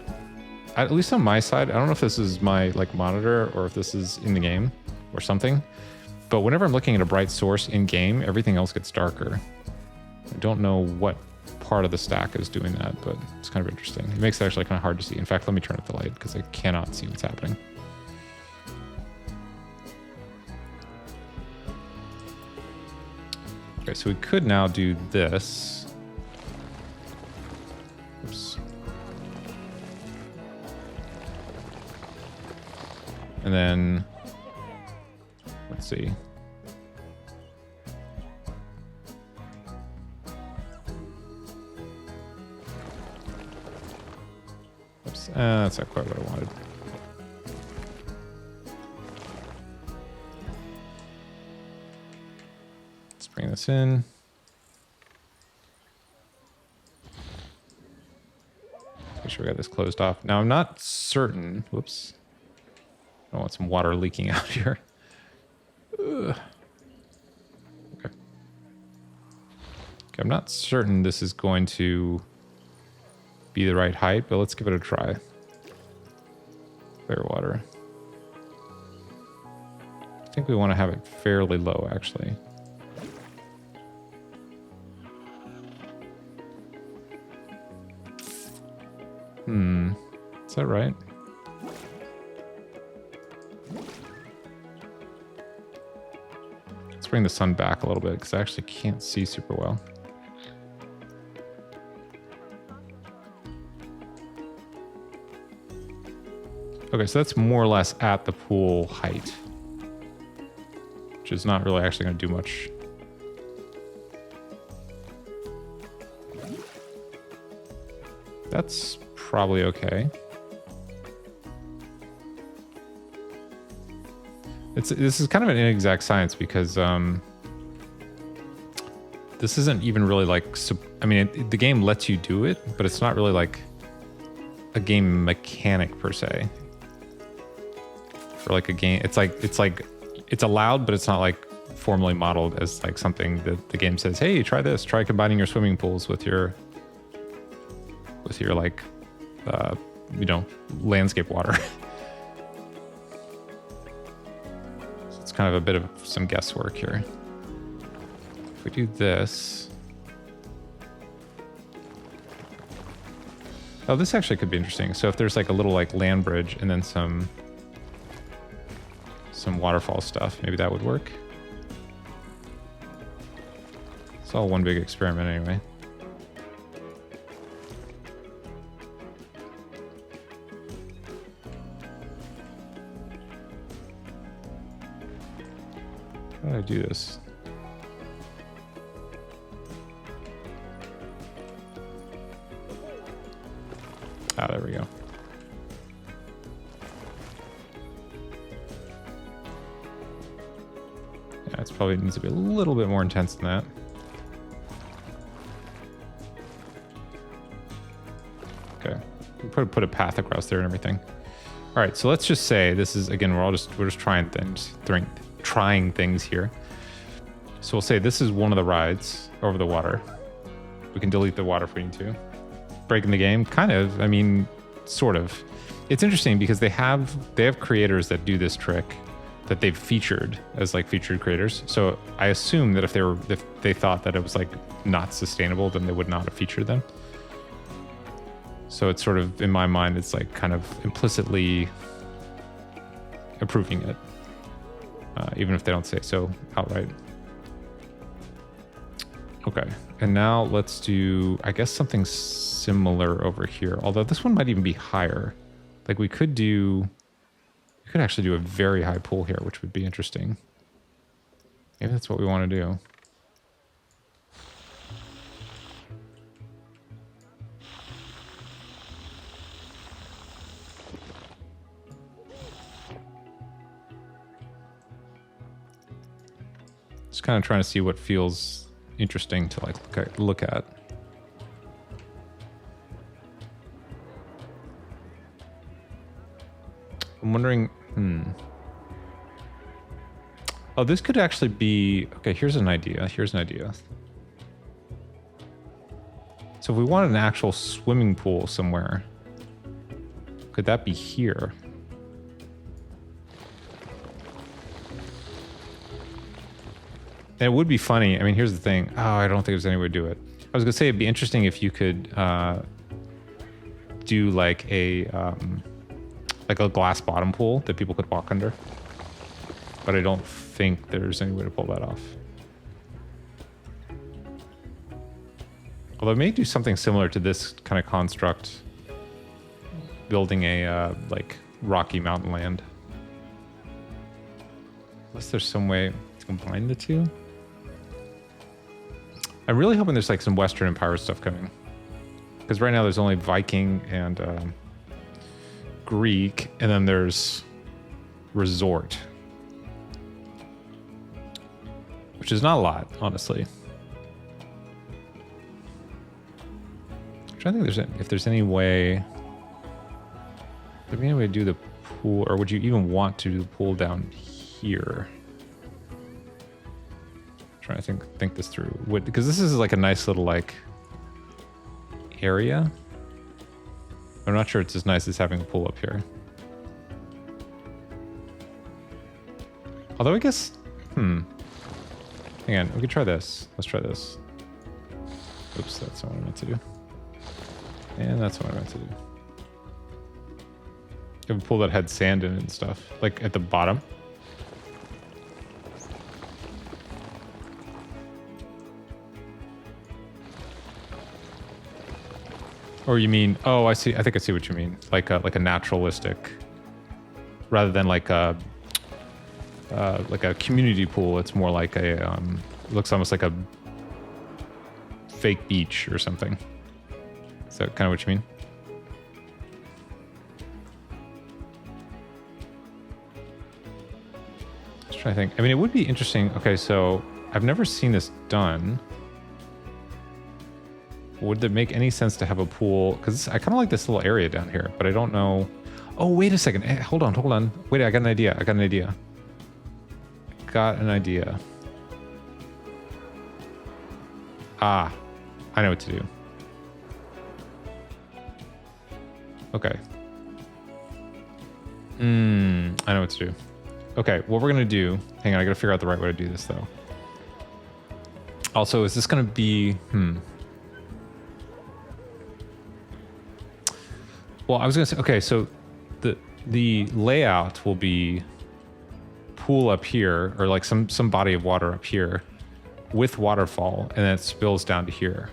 at least on my side, I don't know if this is my like monitor or if this is in the game or something. But whenever I'm looking at a bright source in game, everything else gets darker. I don't know what part of the stack is doing that, but it's kind of interesting. It makes it actually kind of hard to see. In fact, let me turn up the light because I cannot see what's happening. Okay, so we could now do this. Oops. And then, let's see. That's not quite what I wanted. Let's bring this in. sure we got this closed off. Now I'm not certain. Whoops. I don't want some water leaking out here. Ugh. Okay. I'm not certain this is going to be the right height, but let's give it a try. Clear water. I think we want to have it fairly low, actually. Is that right? Let's bring the sun back a little bit because I actually can't see super well. Okay, so that's more or less at the pool height, which is not really actually going to do much. That's probably okay. This is kind of an inexact science because this isn't even really like, I mean, the game lets you do it, but it's not really like a game mechanic per se. Or like a game, it's allowed, but it's not like formally modeled as like something that the game says, hey, try this, try combining your swimming pools with your like, you know, landscape water. So it's kind of a bit of some guesswork here. If we do this, oh, this actually could be interesting. So if there's like a little like land bridge and then some waterfall stuff, maybe that would work. It's all one big experiment anyway. How do I do this? Ah, there we go. Yeah, it probably needs to be a little bit more intense than that. Okay, we put a path across there and everything. All right, so let's just say this is, again, we're just trying things here. So we'll say this is one of the rides over the water. We can delete the water if we need to. Breaking the game, kind of. I mean, sort of. It's interesting because they have creators that do this trick that they've featured as like featured creators. So I assume that if they thought that it was like not sustainable, then they would not have featured them. So it's sort of, in my mind, it's like kind of implicitly approving it, even if they don't say so outright. Okay, and now let's do, I guess, something similar over here. Although this one might even be higher. Like we could actually do a very high pool here, which would be interesting. Maybe that's what we want to do. Just kind of trying to see what feels interesting to like look at. I'm wondering, oh, this could actually be, okay, here's an idea. So if we want an actual swimming pool somewhere, could that be here? And it would be funny. I mean, here's the thing. Oh, I don't think there's any way to do it. I was gonna say it'd be interesting if you could do like a glass bottom pool that people could walk under. But I don't think there's any way to pull that off. Although I may do something similar to this kind of construct, building a like rocky mountain land. Unless there's some way to combine the two. I'm really hoping there's like some Western Empire stuff coming. Because right now there's only Viking and Greek, and then there's Resort. Which is not a lot, honestly. I'm trying to think if there's any way. Would there be any way to do the pool, or would you even want to do the pool down here? Trying to think this through. Because this is like a nice little like area. I'm not sure it's as nice as having a pool up here. Although I guess, hang on, we could try this. Let's try this. Oops, that's not what I meant to do. And that's what I meant to do. You have a pool that had sand in it and stuff, like at the bottom. Or you mean? Oh, I see. I think I see what you mean. Like a naturalistic, rather than like a community pool. It's more like a it looks almost like a fake beach or something. Is that kind of what you mean? Just trying to think. I mean, it would be interesting. Okay, so I've never seen this done. Would it make any sense to have a pool? Because I kind of like this little area down here, but I don't know. Oh, wait a second. Hey, hold on. Wait, I got an idea. Ah, I know what to do. Okay. I know what to do. Okay, what we're going to do... Hang on, I got to figure out the right way to do this, though. Also, is this going to be... Well, I was going to say... Okay, so the layout will be pool up here, or like some body of water up here with waterfall, and then it spills down to here.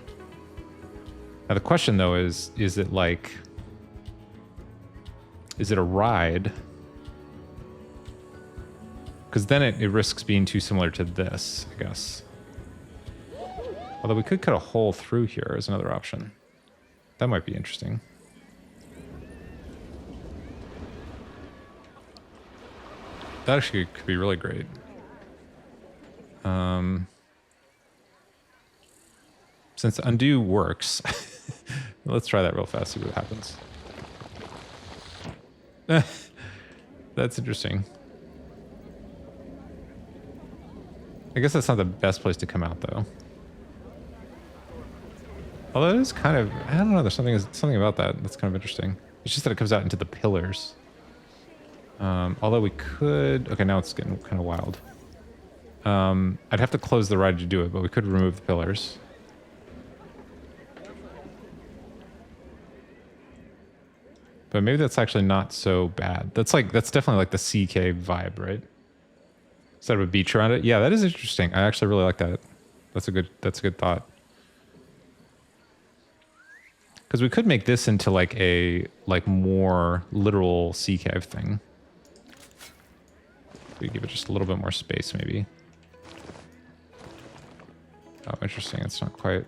Now, the question, though, is it like... Is it a ride? Because then it risks being too similar to this, I guess. Although we could cut a hole through here as another option. That might be interesting. That actually could be really great. Since undo works, let's try that real fast, see what happens. That's interesting. I guess that's not the best place to come out, though. Although it is kind of, I don't know, there's something about that that's kind of interesting. It's just that it comes out into the pillars. Although we could... Okay, now it's getting kind of wild. I'd have to close the ride to do it, but we could remove the pillars. But maybe that's actually not so bad. That's definitely like the CK vibe, right? Instead of a beach around it. Yeah, that is interesting. I actually really like that. That's a good thought. Because we could make this into like a more literal sea cave thing. We give it just a little bit more space, maybe. Oh, interesting. It's not quite.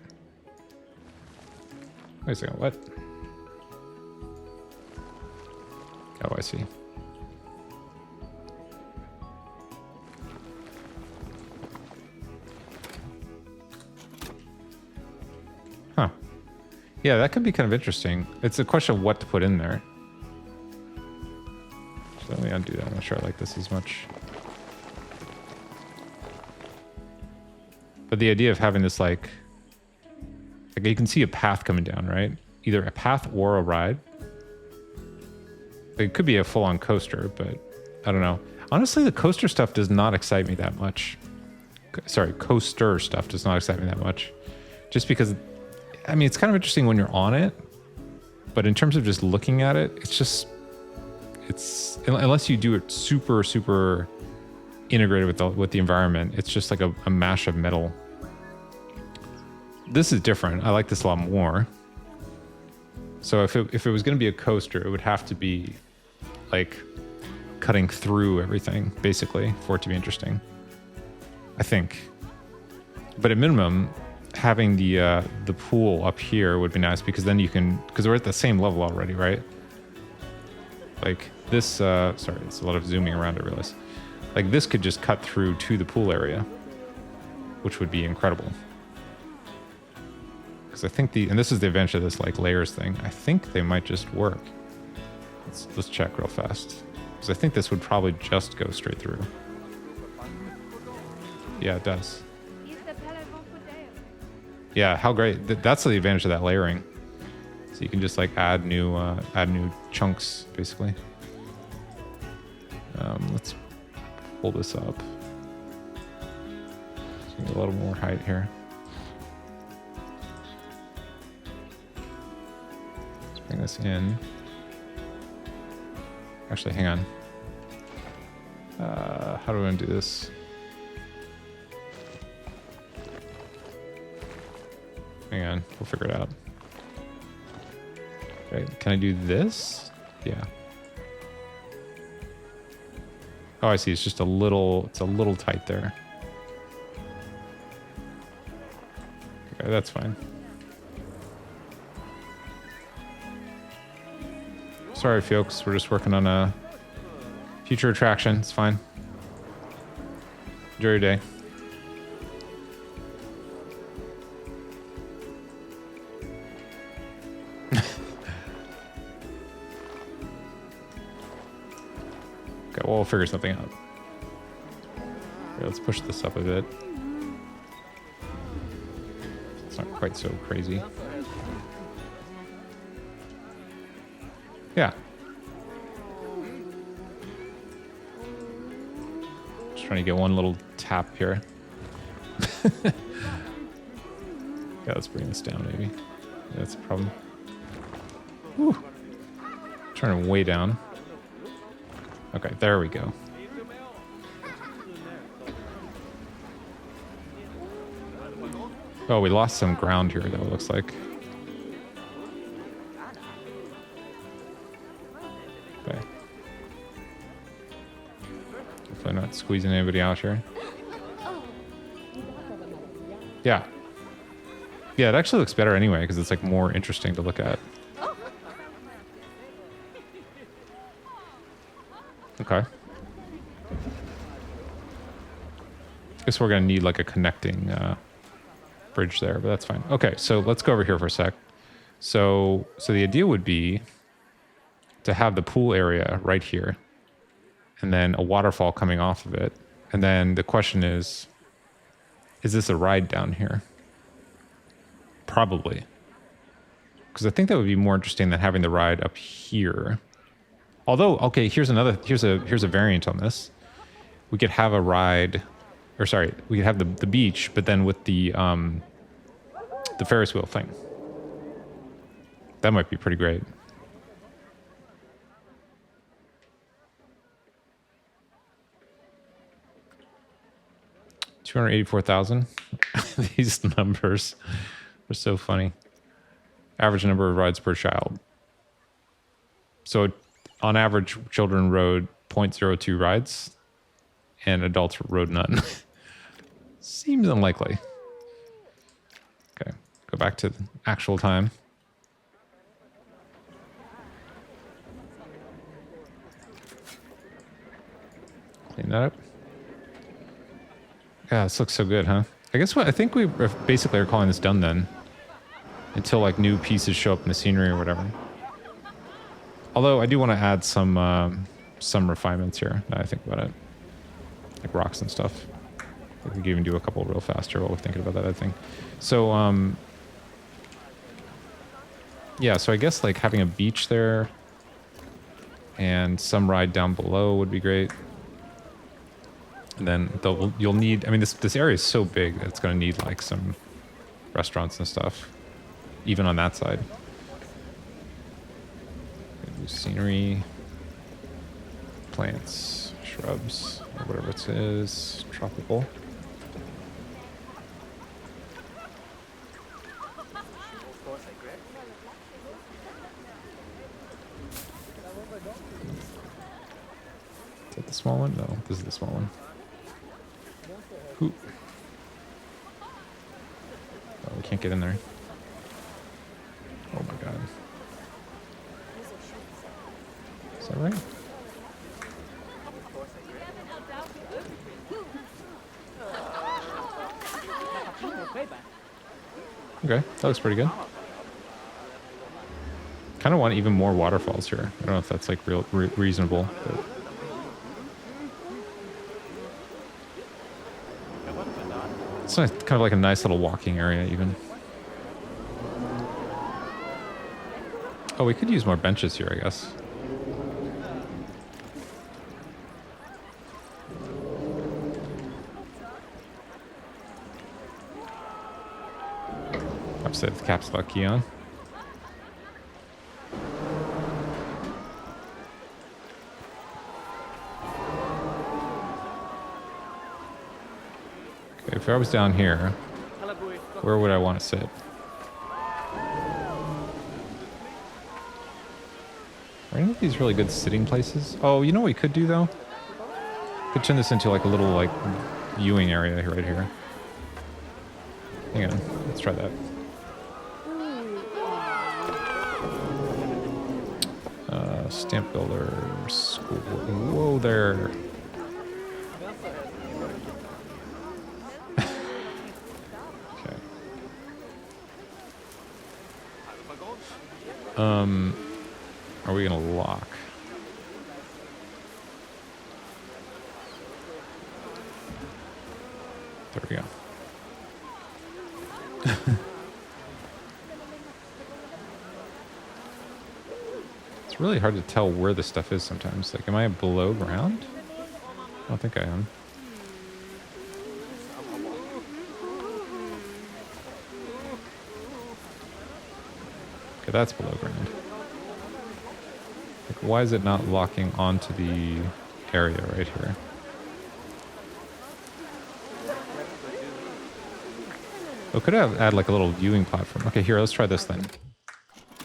Wait a second. What? Oh, I see. Huh. Yeah, that could be kind of interesting. It's a question of what to put in there. So let me undo that. I'm not sure I like this as much. But the idea of having this like you can see a path coming down, right? Either a path or a ride. It could be a full-on coaster, but I don't know. Honestly, the coaster stuff does not excite me that much. Sorry, coaster stuff does not excite me that much. Just because, I mean, it's kind of interesting when you're on it, but in terms of just looking at it, it's unless you do it super, super integrated with the environment, it's just like a mash of metal. This is different. I like this a lot more. So if it was going to be a coaster, it would have to be like cutting through everything, basically, for it to be interesting. I think. But at minimum, having the pool up here would be nice, because then you can, because we're at the same level already, right? Like this, sorry, it's a lot of zooming around, I realize. Like this could just cut through to the pool area, which would be incredible. Because I think and this is the advantage of this like layers thing. I think they might just work. Let's check real fast. Because I think this would probably just go straight through. Yeah, it does. Yeah, how great. That's the advantage of that layering. So you can just like add new chunks, basically. Let's pull this up. So get a little more height here. Let's bring this in. Actually, hang on. How do I do this? Hang on, we'll figure it out. Okay, can I do this? Yeah. Oh, I see. It's just a little tight there. Okay, that's fine. Sorry, folks. We're just working on a future attraction. It's fine. Enjoy your day. Okay, well, we'll figure something out. Okay, let's push this up a bit. It's not quite so crazy. Yeah. Just trying to get one little tap here. Yeah, let's bring this down maybe. Yeah, that's a problem. Whew. Turn it way down. Okay, there we go. Oh, we lost some ground here, though, it looks like. Okay. Hopefully not squeezing anybody out here. Yeah. Yeah, it actually looks better anyway, because it's like more interesting to look at. Okay. Guess we're gonna need like a connecting bridge there, but that's fine. Okay, so let's go over here for a sec. So the idea would be to have the pool area right here, and then a waterfall coming off of it. And then the question is this a ride down here? Probably. Because I think that would be more interesting than having the ride up here. Although, okay, here's a variant on this. We could have a ride, or sorry, we could have the beach, but then with the Ferris wheel thing. That might be pretty great. $284,000. These numbers are so funny. Average number of rides per child. So on average, children rode 0.02 rides and adults rode none. Seems unlikely. Okay, go back to actual time. Clean that up. Yeah, this looks so good, huh? I guess I think we basically are calling this done then. Until like new pieces show up in the scenery or whatever. Although I do want to add some refinements here. Now I think about it, like rocks and stuff. We could even do a couple real fast here while we're thinking about that other thing. So yeah. So I guess like having a beach there and some ride down below would be great. And then you'll need. I mean, this area is so big that it's going to need like some restaurants and stuff, even on that side. Scenery, plants, shrubs, or whatever it is, tropical. Is that the small one? No, this is the small one. Ooh. Oh, we can't get in there. Oh my god. Is that right? Okay, that looks pretty good. kind of want even more waterfalls here. I don't know if that's like reasonable. But... It's nice, kind of like a nice little walking area even. Oh, we could use more benches here, I guess. Upset the caps lock key on. Okay, if I was down here, where would I want to sit? Are any of these really good sitting places? Oh, you know what we could do though? Could turn this into like a little like viewing area here, right here. Hang on, let's try that. Stamp builder school. Whoa there. Okay. Are we gonna lock? There we go. It's really hard to tell where the stuff is sometimes. Like, am I below ground? I don't think I am. Okay, that's below ground. Like, why is it not locking onto the area right here? Oh, could I add like a little viewing platform? Okay, here, let's try this then.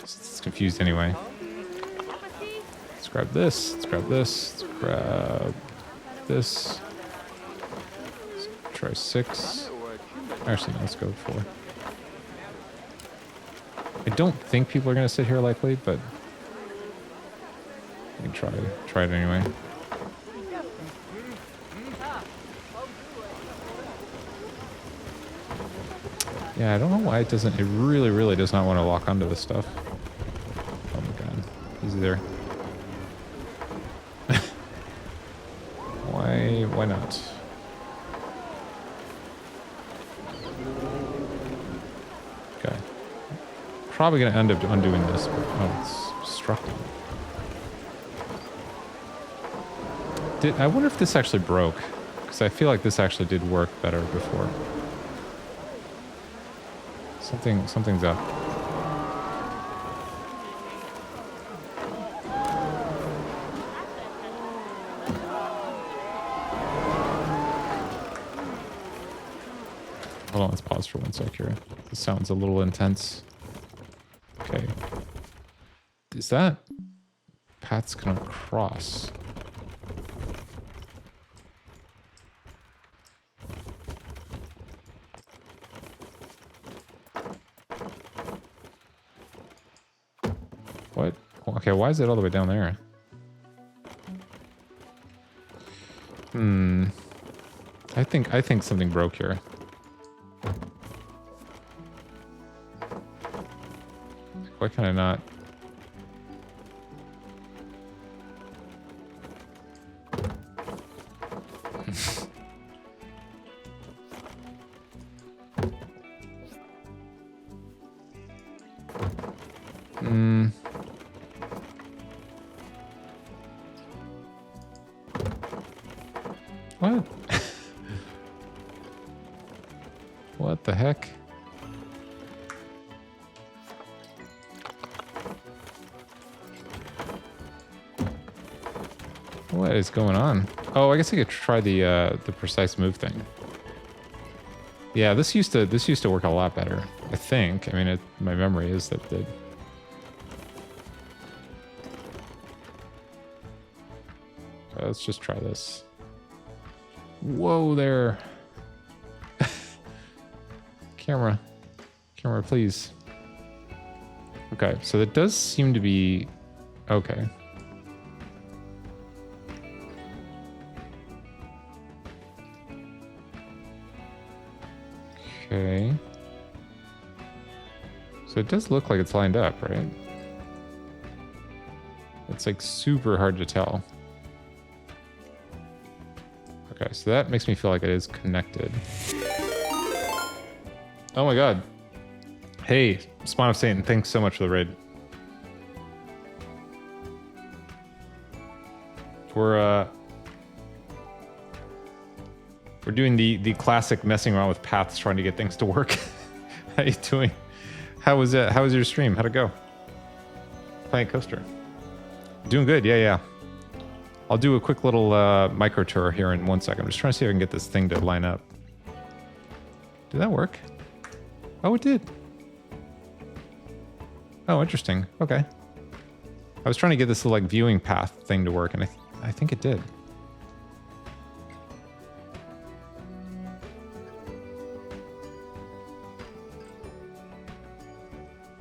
It's confused anyway. Let's grab this, let's grab this, let's grab this. Let's try 6. Actually, no, let's go 4. I don't think people are going to sit here likely, but we can try it anyway. Yeah, I don't know why it doesn't, it really does not want to lock onto this stuff. Oh my god, easy there. Why not? Okay. Probably gonna end up undoing this, but oh, it's obstructing. I wonder if this actually broke, because I feel like this actually did work better before. Something's up. Hold on, let's pause for 1 sec here. This sounds a little intense. Okay. Is that path's gonna cross? What? Okay, why is it all the way down there? I think something broke here. Why can I not? What? What the heck? What is going on? Oh, I guess I could try the precise move thing. Yeah, this used to work a lot better. I think. I mean, my memory is that it did. Let's just try this. Whoa there. Camera, please. Okay, so that does seem to be okay. Okay. So it does look like it's lined up, right? It's like super hard to tell. Okay, so that makes me feel like it is connected. Oh my god. Hey, Spawn of Satan, thanks so much for the raid. We're doing the classic messing around with paths, trying to get things to work. How you doing? How was it? How was your stream? How'd it go? Playing Coaster. Doing good, yeah. I'll do a quick little micro tour here in 1 second. I'm just trying to see if I can get this thing to line up. Did that work? Oh, it did. Oh, interesting. Okay. I was trying to get this little, like, viewing path thing to work, and I think it did.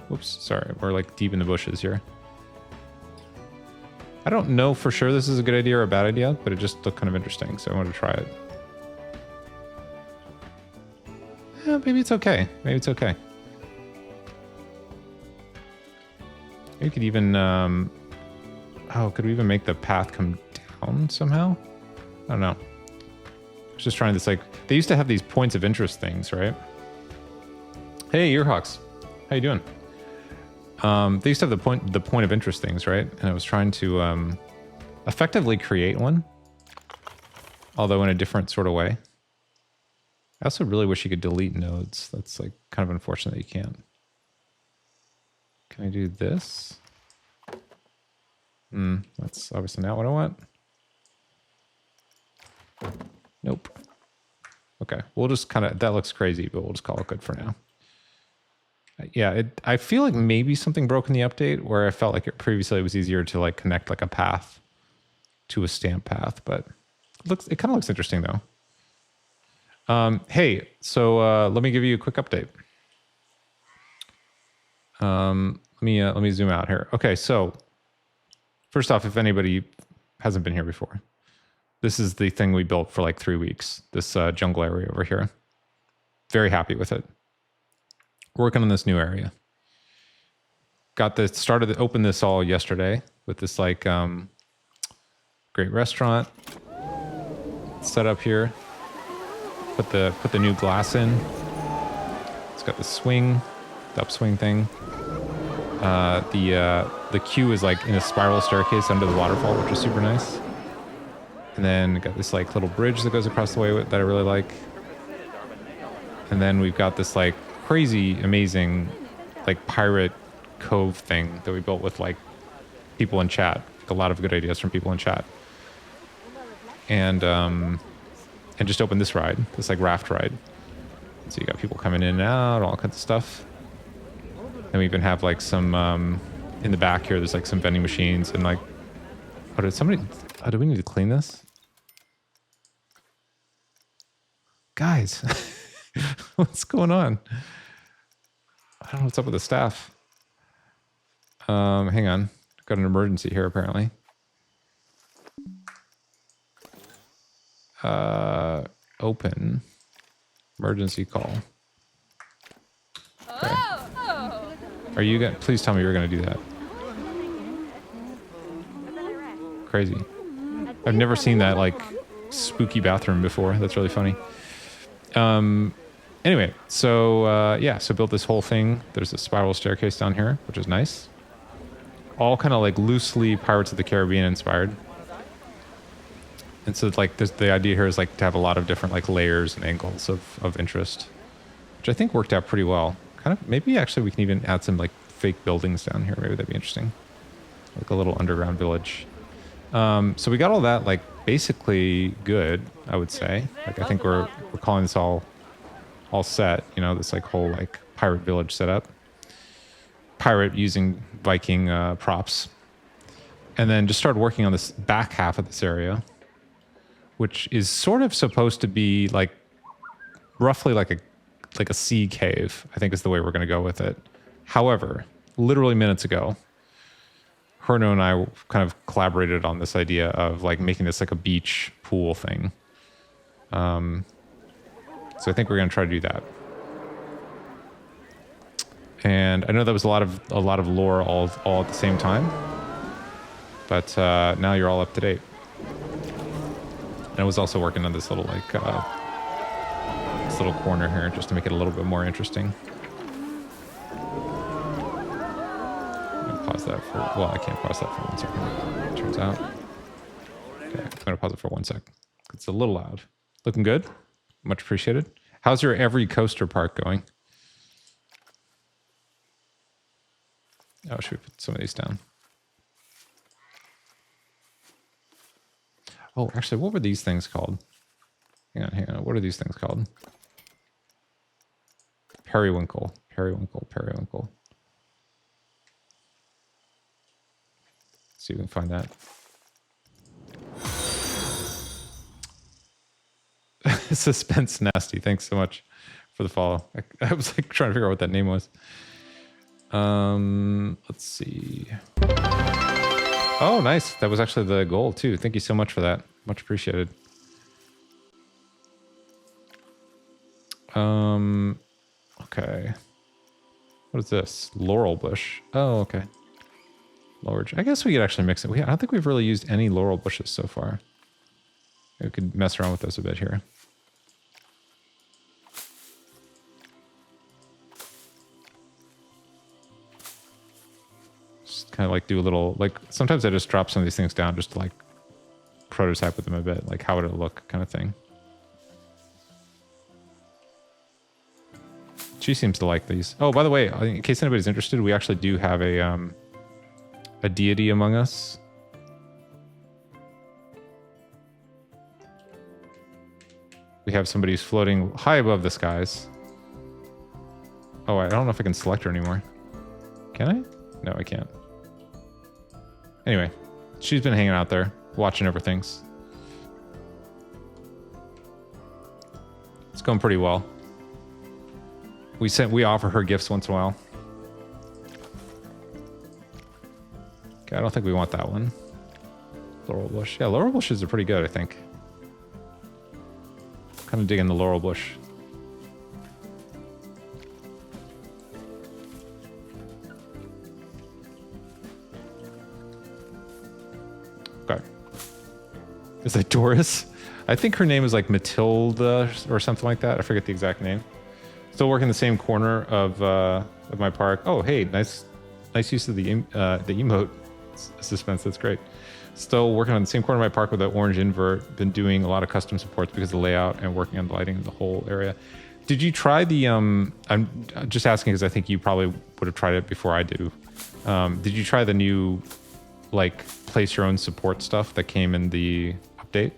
Whoops, sorry. We're, like, deep in the bushes here. I don't know for sure this is a good idea or a bad idea, but it just looked kind of interesting, so I wanted to try it. Yeah, maybe it's okay. Maybe it's okay. Maybe we could even, oh, could we even make the path come down somehow? I don't know. I was just trying this, like, they used to have these points of interest things, right? Hey, Earhawks. How you doing? They used to have the point of interest things, right? And I was trying to effectively create one, although in a different sort of way. I also really wish you could delete nodes. That's like kind of unfortunate that you can't. Can I do this? That's obviously not what I want. Nope. Okay, we'll just kind of, that looks crazy, but we'll just call it good for now. Yeah, I feel like maybe something broke in the update where I felt like previously it was easier to like connect like a path to a stamp path, but it kind of looks interesting though. Hey, so let me give you a quick update. Let me zoom out here. Okay, so first off, if anybody hasn't been here before, this is the thing we built for like 3 weeks. This jungle area over here. Very happy with it. Working on this new area. Opened this all yesterday with this like great restaurant set up here. Put the new glass in. It's got the swing, the upswing thing. The queue is like in a spiral staircase under the waterfall, which is super nice. And then got this like little bridge that goes across the way that I really like. And then we've got this like crazy, amazing, like pirate cove thing that we built with like people in chat. Like, a lot of good ideas from people in chat. And just opened this ride, this like raft ride. So you got people coming in and out, all kinds of stuff. And we even have like some in the back here. There's like some vending machines and like. Oh, do we need to clean this? Guys, what's going on? I don't know what's up with the staff. Hang on. Got an emergency here, apparently. Open. Emergency call. Okay. Are you gonna... Please tell me you're going to do that. Crazy. I've never seen that, like, spooky bathroom before. That's really funny. Anyway, so yeah, so built this whole thing. There's a spiral staircase down here, which is nice. All kind of like loosely Pirates of the Caribbean inspired. And so like the idea here is like to have a lot of different like layers and angles of interest, which I think worked out pretty well. Kind of maybe actually we can even add some like fake buildings down here. Maybe that'd be interesting. Like a little underground village. So we got all that like basically good, I would say. Like I think we're calling this all set, you know, this like whole like pirate village setup. Pirate using Viking props. And then just started working on this back half of this area, which is sort of supposed to be like roughly like a sea cave, I think is the way we're going to go with it. However, literally minutes ago, Herno and I kind of collaborated on this idea of like making this like a beach pool thing. So I think we're going to try to do that. And I know that was a lot of lore all at the same time. But now you're all up to date. And I was also working on this little like this little corner here just to make it a little bit more interesting. I'm gonna pause that for, well, I can't pause that for 1 second. It turns out. Okay, I'm gonna pause it for 1 sec. It's a little loud. Looking good. Much appreciated. How's your every coaster park going? Oh, should we put some of these down? Oh, actually, what were these things called? Hang on. What are these things called? Periwinkle. Periwinkle. Periwinkle. Let's see if we can find that. Suspense Nasty. Thanks so much for the follow. I was like trying to figure out what that name was. Let's see. Oh, nice. That was actually the goal too. Thank you so much for that. Much appreciated. Okay. What is this? Laurel bush. Oh, okay. Lower. I guess we could actually mix it. I don't think we've really used any laurel bushes so far. We could mess around with those a bit here. Just kind of like do a little, like sometimes I just drop some of these things down just to like prototype with them a bit, like how would it look kind of thing. She seems to like these. Oh, by the way, in case anybody's interested, we actually do have a deity among us. We have somebody who's floating high above the skies. Oh, I don't know if I can select her anymore. Can I? No, I can't. Anyway, she's been hanging out there, watching over things. It's going pretty well. We offer her gifts once in a while. Okay, I don't think we want that one. Laurel bush. Yeah, laurel bushes are pretty good, I think. Kind of digging the laurel bush. Okay. Is that Doris? I think her name is like Matilda or something like that. I forget the exact name. Still working the same corner of my park. Oh, hey, nice use of the emote suspense. That's great. Still working on the same corner of my park with the orange invert. Been doing a lot of custom supports because of the layout and working on the lighting of the whole area. Did you try the I'm just asking because I think you probably would have tried it before I do. Did you try the new like place your own support stuff that came in the update?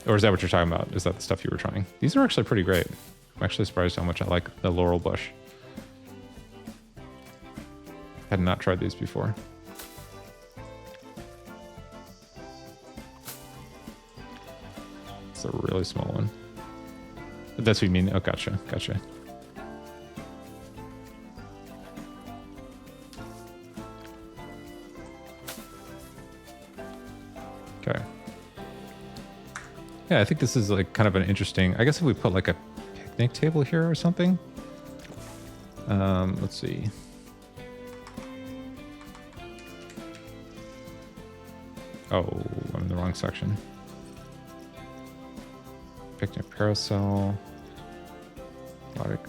Or is that what you're talking about? Is that the stuff you were trying? These are actually pretty great. I'm actually surprised how much I like the laurel bush. Had not tried these before. It's a really small one. That's what you mean? Oh, gotcha. Gotcha. Okay. Yeah, I think this is like kind of an interesting... I guess if we put like a picnic table here or something. Let's see. Oh, I'm in the wrong section. Picnic carousel. Aquatic.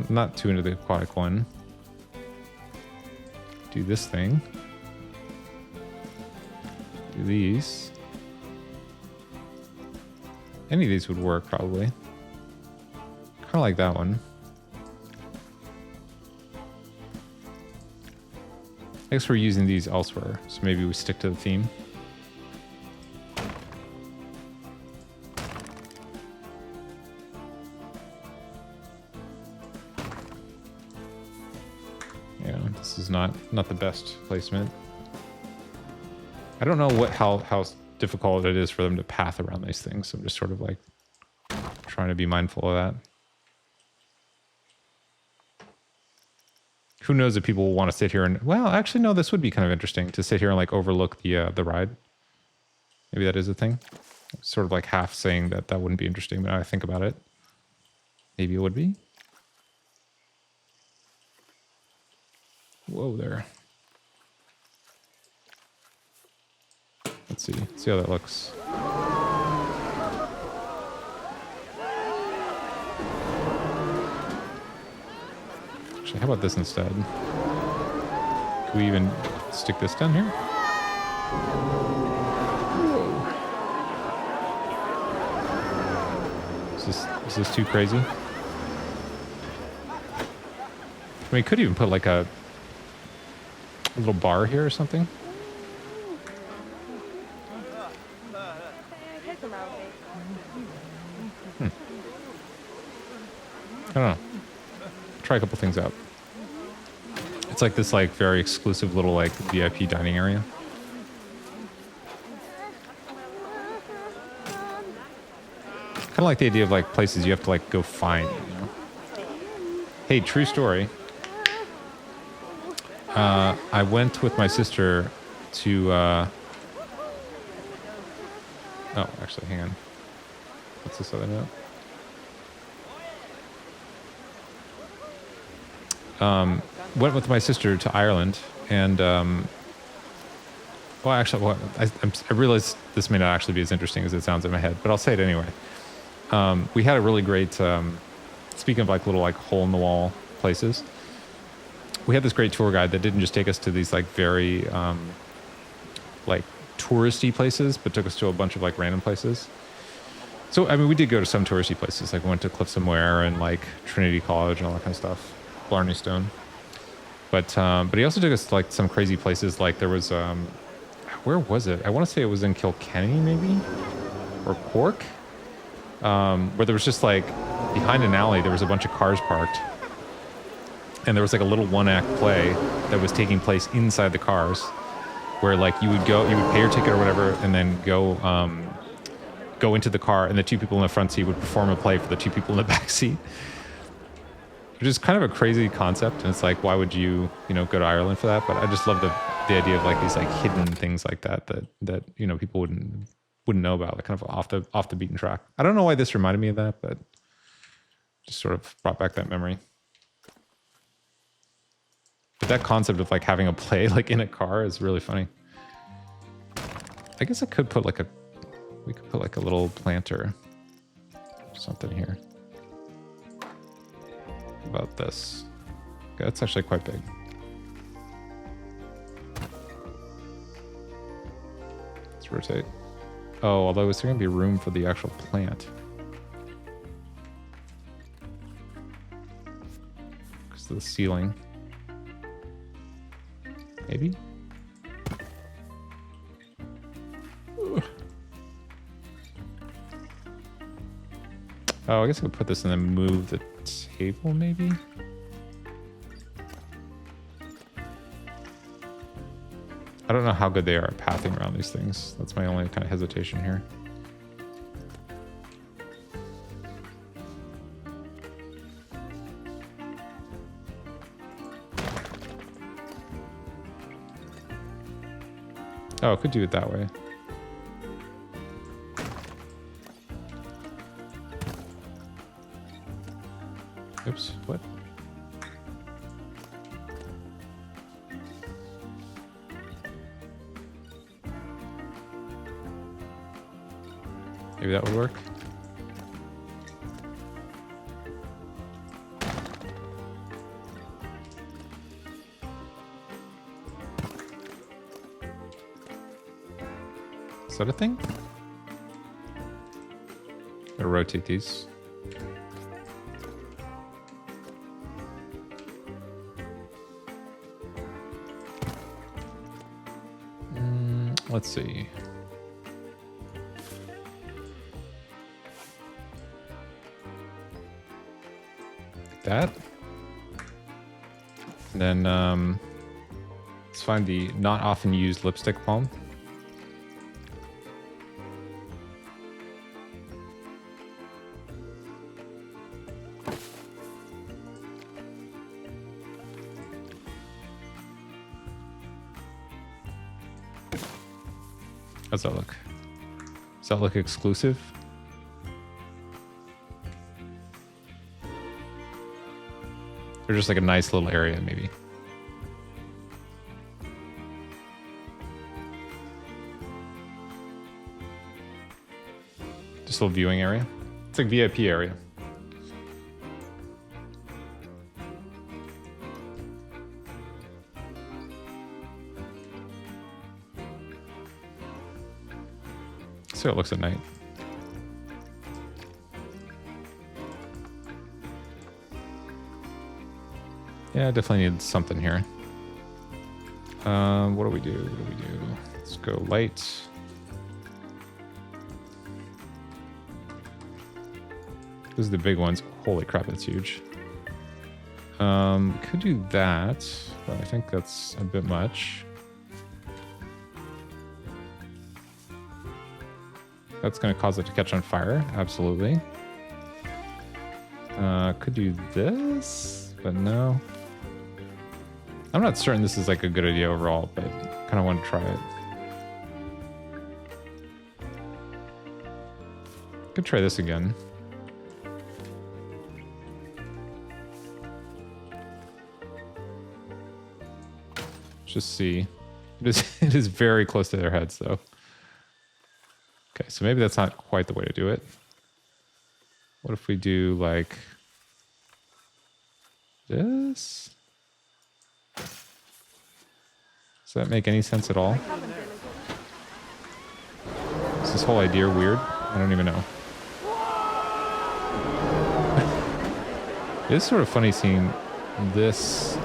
Not too into the aquatic one. Do this thing. Do these. Any of these would work, probably. Kind of like that one. I guess we're using these elsewhere, so maybe we stick to the theme. Yeah, this is not the best placement. I don't know how difficult it is for them to path around these things. So I'm just sort of like trying to be mindful of that. Who knows if people will want to sit here and, well, actually, no, this would be kind of interesting to sit here and like overlook the ride. Maybe that is a thing. Sort of like half saying that that wouldn't be interesting, but now I think about it. Maybe it would be. Whoa there. Let's see. Let's see how that looks. Actually, how about this instead? Can we even stick this down here? Is this too crazy? I mean, could even put like a little bar here or something. I don't know. Try a couple things out. It's like this like very exclusive little like VIP dining area. Kind of like the idea of like places you have to like go find, you know? Hey, true story. I went with my sister to oh, actually, hang on. What's this other note? Went with my sister to Ireland, and well, actually, well, I realize this may not actually be as interesting as it sounds in my head, but I'll say it anyway. We had a really great, speaking of like little like hole in the wall places, we had this great tour guide that didn't just take us to these like very like touristy places, but took us to a bunch of like random places. So I mean, we did go to some touristy places, like we went to Cliffs of Moher and like Trinity College and all that kind of stuff, Blarney Stone. But he also took us to like some crazy places. Like there was where was it? I want to say it was in Kilkenny maybe, or Cork, where there was just like behind an alley there was a bunch of cars parked, and there was like a little one-act play that was taking place inside the cars, where like you would pay your ticket or whatever, and then go into the car, and the two people in the front seat would perform a play for the two people in the back seat. Which is kind of a crazy concept, and it's like, why would you go to Ireland for that? But I just love the idea of like these like hidden things like that people wouldn't know about, like kind of off the beaten track. I don't know why this reminded me of that, but just sort of brought back that memory. But that concept of like having a play like in a car is really funny. I guess we could put like a little planter or something here. About this. Okay, that's actually quite big. Let's rotate. Oh, although is there gonna be room for the actual plant? Because of the ceiling. Maybe? Ugh. Oh, I guess I could put this and then move the table, maybe? I don't know how good they are at pathing around these things. That's my only kind of hesitation here. Oh, I could do it that way. Oops, what? Maybe that would work. Is that a thing? Gotta rotate these. Let's see. Like that. And then let's find the not often used lipstick palm. How's that look? Does that look exclusive? Or just like a nice little area, maybe? this little viewing area. It's like VIP area. See how it looks at night. Yeah, definitely need something here. What do we do? What do we do? Let's go light. Those are the big ones. Holy crap, that's huge. Could do that, but I think that's a bit much. That's going to cause it to catch on fire. Absolutely. Could do this, but no. I'm not certain this is like a good idea overall, but kind of want to try it. Could try this again. Just see. It is very close to their heads, though. Okay, so maybe that's not quite the way to do it. What if we do like this? Does that make any sense at all? Is this whole idea weird? I don't even know. It's sort of funny seeing this.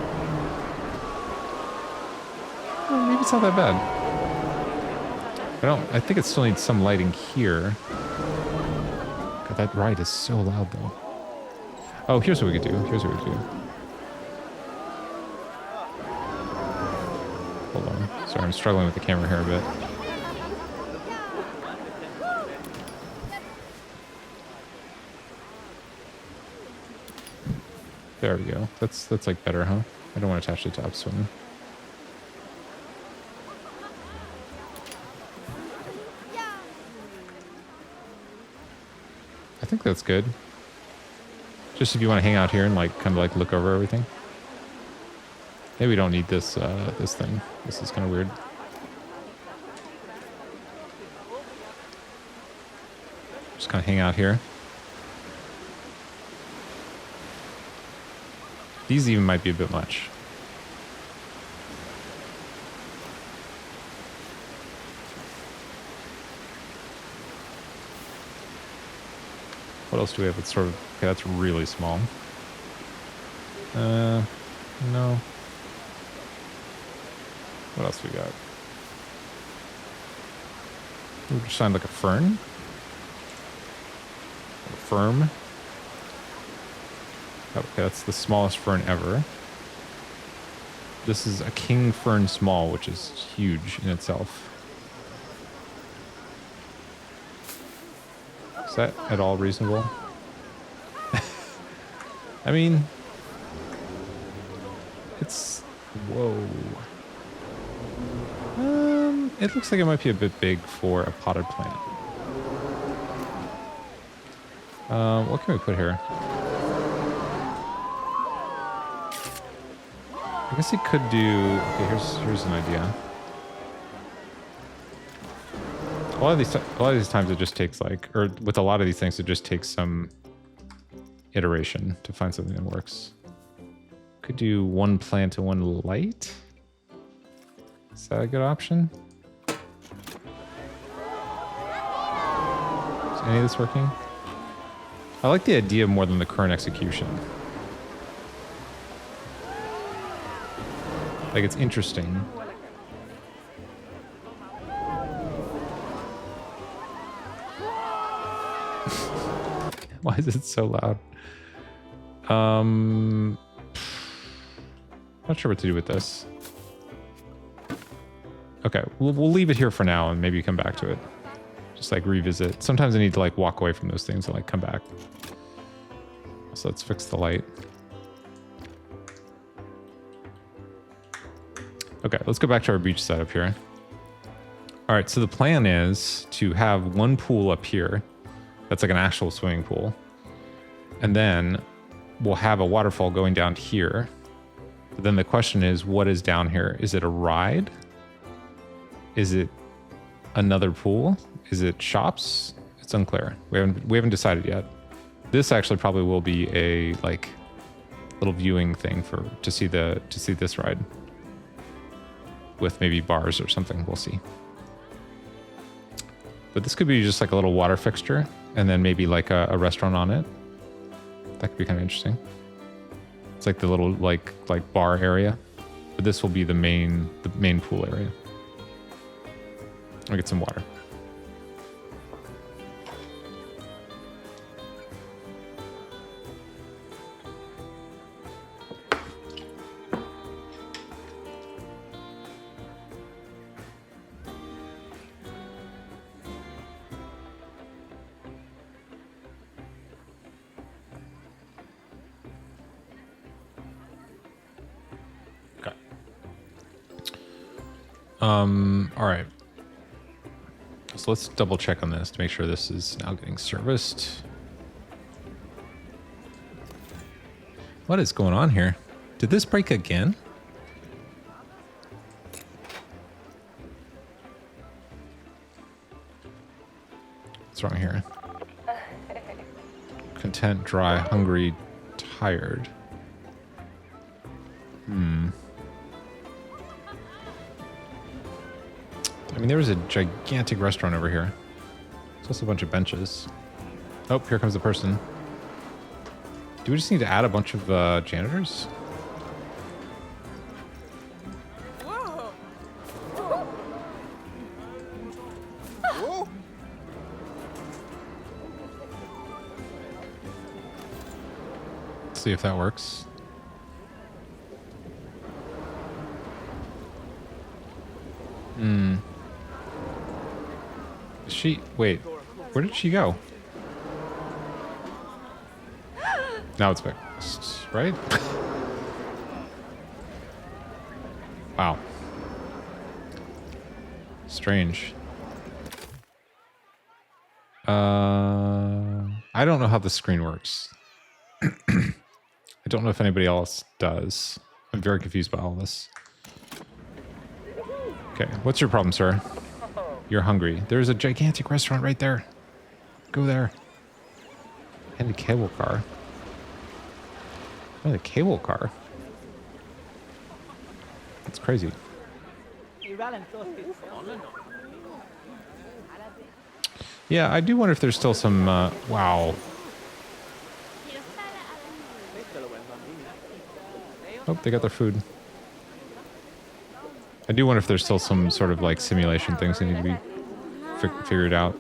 Well, maybe it's not that bad. I think it still needs some lighting here. God, that ride is so loud though. Oh, here's what we could do. Here's what we could do. Hold on. Sorry, I'm struggling with the camera here a bit. There we go. That's like better, huh? I don't want to attach the top swing. I think that's good. Just if you want to hang out here and like kind of like look over everything. Maybe we don't need this this thing. This is kind of weird. Just kind of hang out here. These even might be a bit much. What else do we have? It's sort of... Okay, that's really small. No. What else we got? We just signed like a fern. A firm. Okay, that's the smallest fern ever. This is a king fern small, which is huge in itself. Is that at all reasonable? I mean, it's... Whoa. It looks like it might be a bit big for a potted plant. What can we put here? I guess he could do... Okay, here's an idea. A lot of these times it just takes like... Or with a lot of these things, it just takes some iteration to find something that works. Could do one plant and one light. Is that a good option? Is any of this working? I like the idea more than the current execution. Like, it's interesting. Why is it so loud? Not sure what to do with this. Okay, we'll leave it here for now and maybe come back to it. Just like revisit. Sometimes I need to like walk away from those things and like come back. So let's fix the light. Okay, let's go back to our beach setup here. All right, so the plan is to have one pool up here. That's like an actual swimming pool. And then we'll have a waterfall going down here. But then the question is, what is down here? Is it a ride? Is it another pool? Is it shops? It's unclear. We haven't decided yet. This actually probably will be a like little viewing thing to see this ride with maybe bars or something. We'll see. But this could be just like a little water fixture and then maybe like a restaurant on it. That could be kind of interesting. It's like the little like bar area, but this will be the main pool area. I'll get some water. All right. So let's double check on this to make sure this is now getting serviced. What is going on here? Did this break again? What's wrong here? Content, dry, hungry, tired. I mean, there was a gigantic restaurant over here. There's also a bunch of benches. Oh, here comes the person. Do we just need to add a bunch of janitors?
Whoa.
Let's see if that works. Wait, where did she go? Now it's fixed, right? Wow. Strange. I don't know how the screen works. I don't know if anybody else does. I'm very confused by all this. Okay, what's your problem, sir? You're hungry. There's a gigantic restaurant right there. Go there. And a cable car. Oh, the cable car. That's crazy. Yeah, I do wonder if there's still some... wow. Oh, they got their food. I do wonder if there's still some sort of like simulation things that need to be figured out.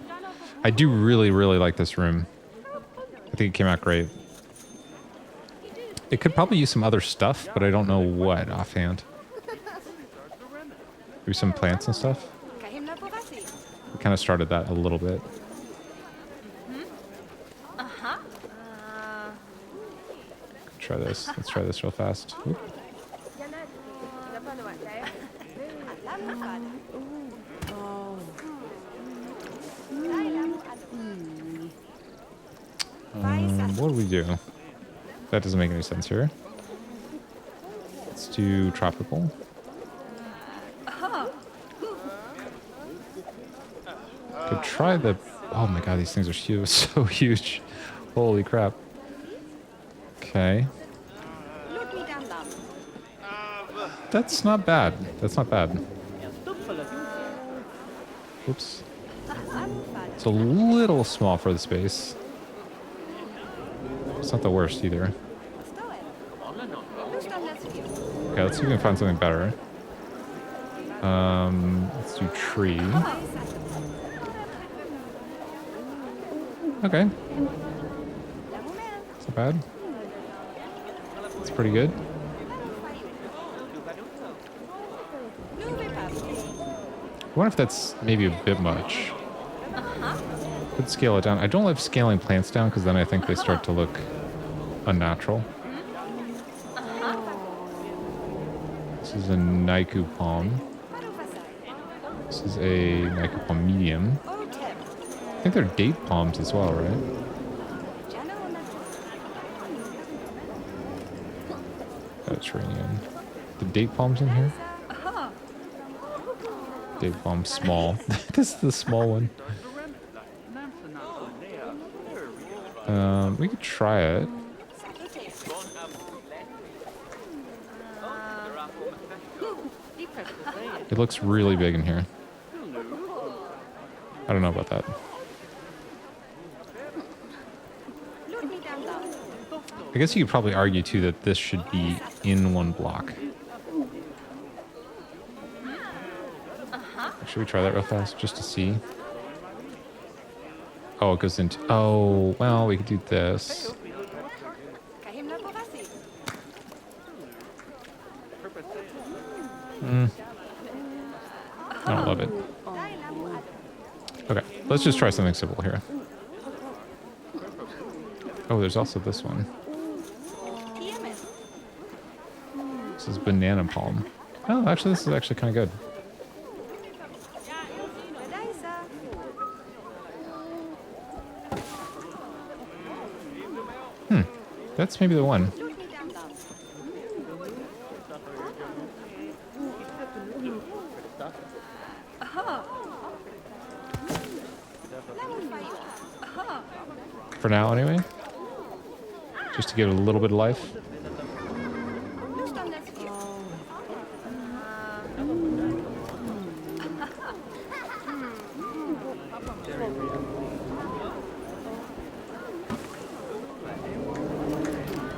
I do really, really like this room. I think it came out great. It could probably use some other stuff, but I don't know what offhand. Maybe some plants and stuff. We kind of started that a little bit. Try this. Let's try this real fast. Oop. What do we do? That doesn't make any sense here. Let's do tropical. Could try the... Oh my god, these things are huge, so huge. Holy crap. Okay. That's not bad. That's not bad. Oops. It's a little small for the space. It's not the worst either. Okay, let's see if we can find something better. Let's do tree. Okay. It's not bad. It's pretty good. I wonder if that's maybe a bit much. Could scale it down. I don't love scaling plants down because then I think they start to look unnatural. This is a Naiku palm. This is a Naiku palm medium. I think they're date palms as well, right? Mediterranean. The date palms in here? Date palm small. This is the small one. We could try it. It looks really big in here. I don't know about that. I guess you could probably argue too that this should be in one block. Should we try that real fast just to see? Oh, it goes into... Oh, well, we could do this. I don't love it. Okay, let's just try something simple here. Oh, there's also this one. This is banana palm. Oh, actually, this is actually kind of good. That's maybe the one. For now, anyway. Just to give it a little bit of life.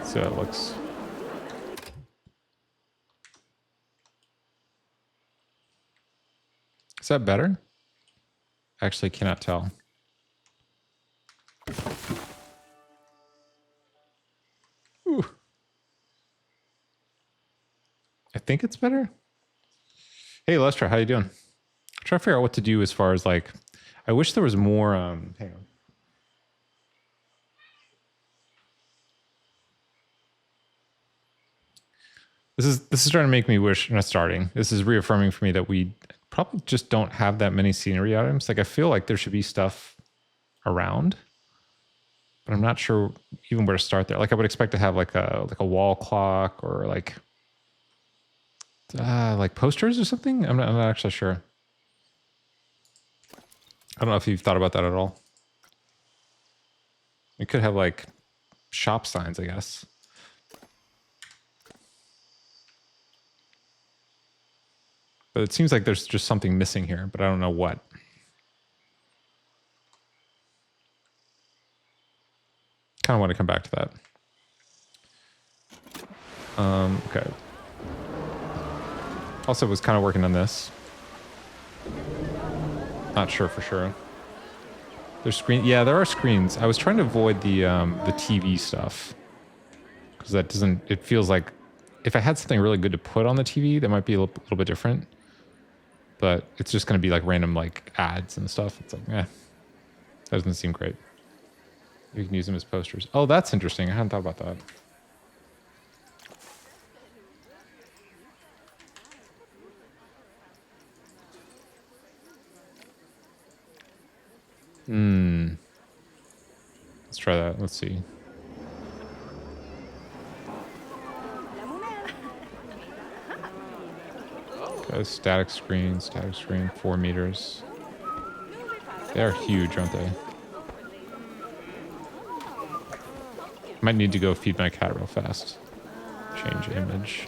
See how it looks. Is that better? Actually, cannot tell. Ooh. I think it's better. Hey, Lester, how you doing? Trying to figure out what to do as far as like, I wish there was more. Hang on. This is starting to make me wish. Not starting. This is reaffirming for me that we probably just don't have that many scenery items. Like I feel like there should be stuff around, but I'm not sure even where to start there. Like I would expect to have like a wall clock or like posters or something. I'm not actually sure. I don't know if you've thought about that at all. We could have like shop signs, I guess. But it seems like there's just something missing here, but I don't know what. Kind of want to come back to that. Okay. Also was kind of working on this. Not sure for sure. There's screen. Yeah, there are screens. I was trying to avoid the TV stuff because that doesn't. It feels like if I had something really good to put on the TV, that might be a little bit different. But it's just going to be like random like ads and stuff. It's like, that doesn't seem great. You can use them as posters. Oh, that's interesting. I hadn't thought about that. Let's try that. Let's see. Okay, static screen, 4 meters. They are huge, aren't they? Might need to go feed my cat real fast. Change image.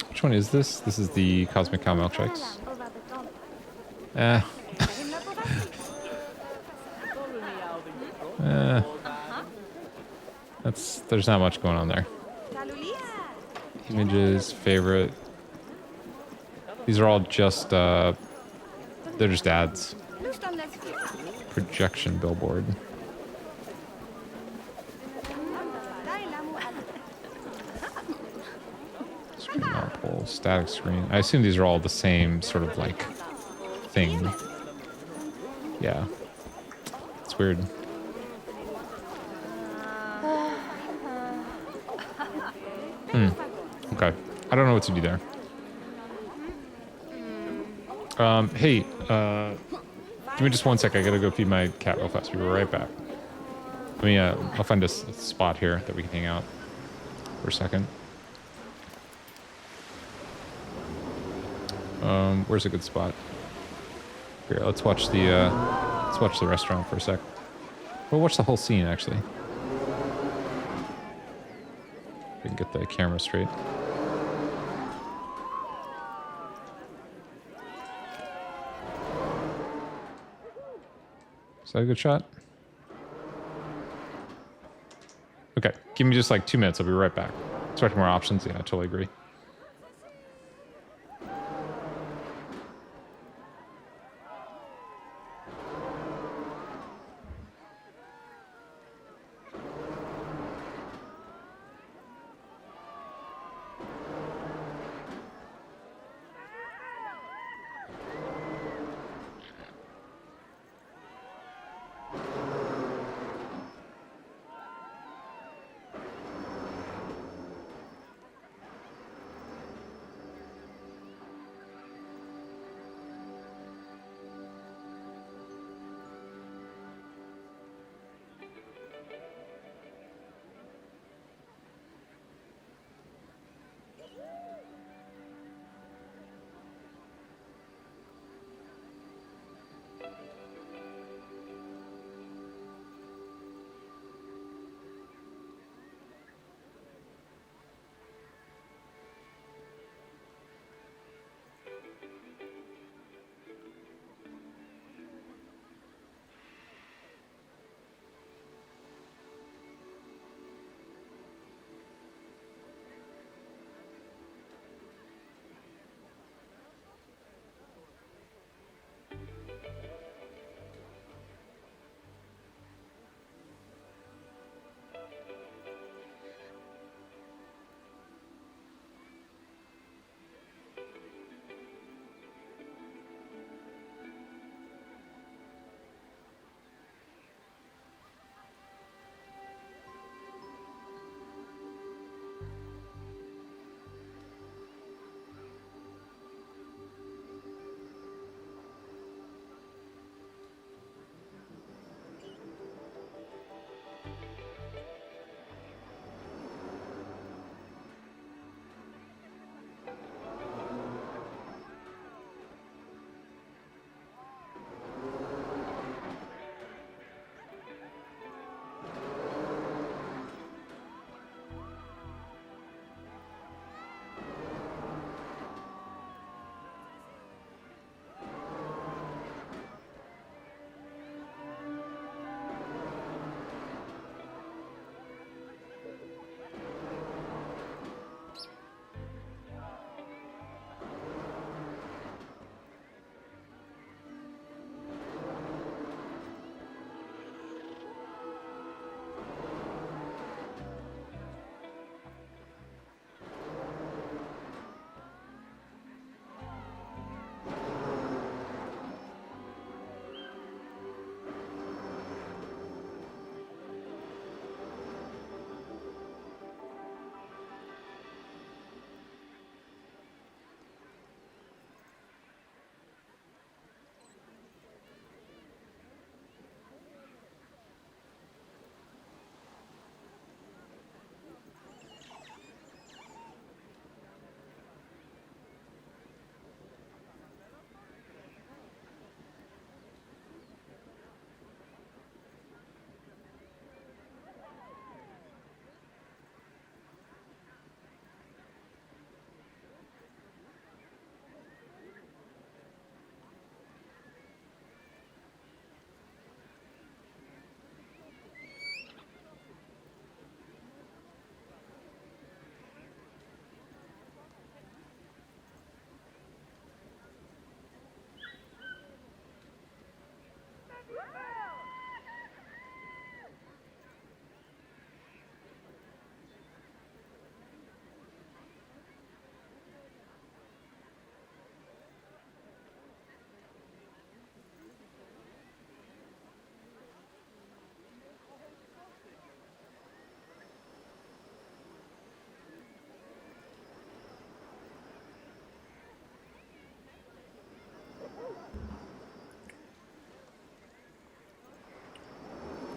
Which one is this? This is the Cosmic Cow Milkshakes. There's not much going on there. Images, favorite. These are all just, they're just ads. Projection billboard. Screen mount pole, static screen. I assume these are all the same sort of like thing. Yeah. It's weird. Okay. I don't know what to do there. Hey, give me just 1 sec. I gotta go feed my cat real fast. We'll be right back. Let me, I'll find a spot here that we can hang out for a second. Where's a good spot? Here, let's watch the restaurant for a sec. We'll watch the whole scene actually. We can get the camera straight. Is that a good shot? Okay, give me just like 2 minutes. I'll be right back. Expecting more options. Yeah, I totally agree.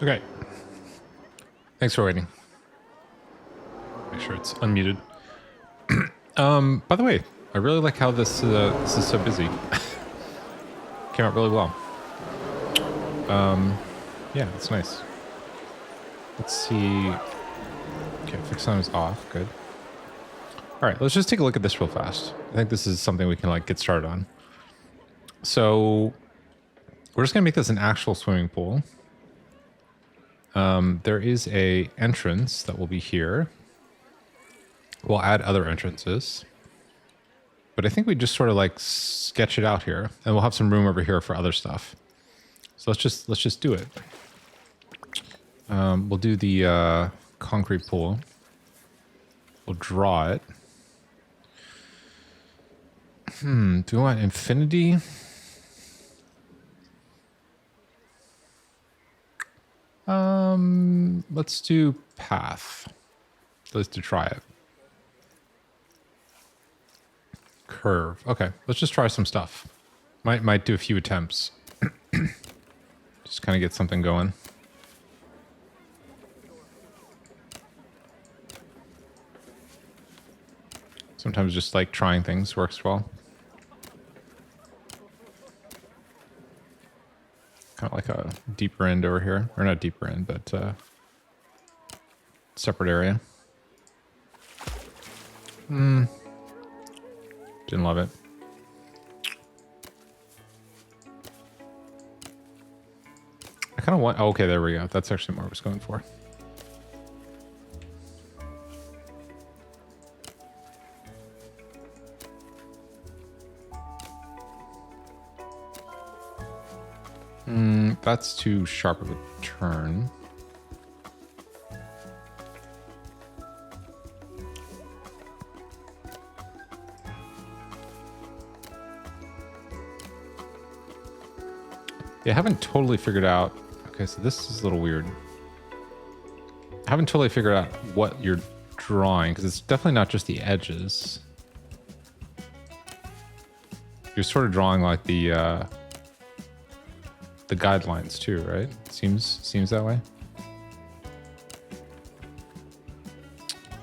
Okay. Thanks for waiting. Make sure it's unmuted. By the way, I really like how this is so busy. Came out really well. Yeah, it's nice. Let's see. Okay, fix time is off. Good. All right, let's just take a look at this real fast. I think this is something we can like get started on. So we're just gonna make this an actual swimming pool. There is a entrance that will be here. We'll add other entrances. But I think we just sort of like sketch it out here, and we'll have some room over here for other stuff. So let's just do it. We'll do the concrete pool. We'll draw it. Do we want infinity? Let's do path. Let's to try it. Curve. Okay, let's just try some stuff. Might do a few attempts. Just kind of get something going. Sometimes just like trying things works well. Kind of like a deeper end over here. Or not deeper end, but separate area. Didn't love it. I kind of want... Oh, okay, there we go. That's actually what I was going for. That's too sharp of a turn. Yeah, I haven't totally figured out... Okay, so this is a little weird. I haven't totally figured out what you're drawing, because it's definitely not just the edges. You're sort of drawing like the guidelines too, right? Seems that way.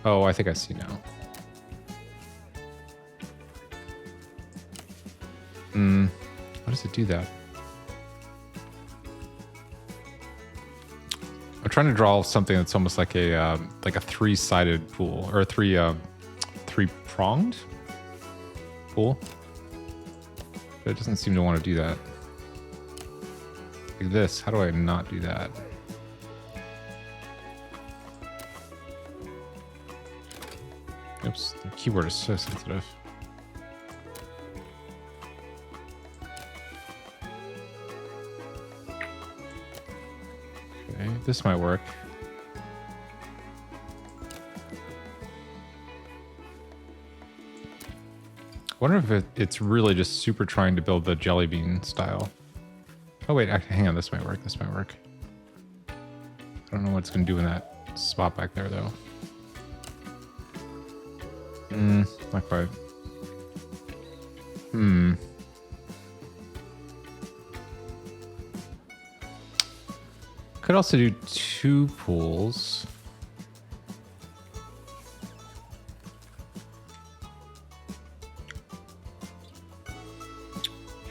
Oh, I think I see now. How does it do that? I'm trying to draw something that's almost like a three-sided pool, or a three-pronged pool. But it doesn't seem to want to do that. Like this. How do I not do that? Oops, the keyboard is so sensitive. Okay, this might work. I wonder if it's really just super trying to build the jelly bean style. Oh wait, actually, hang on, this might work, this might work. I don't know what it's going to do in that spot back there, though. Not quite. Could also do two pools.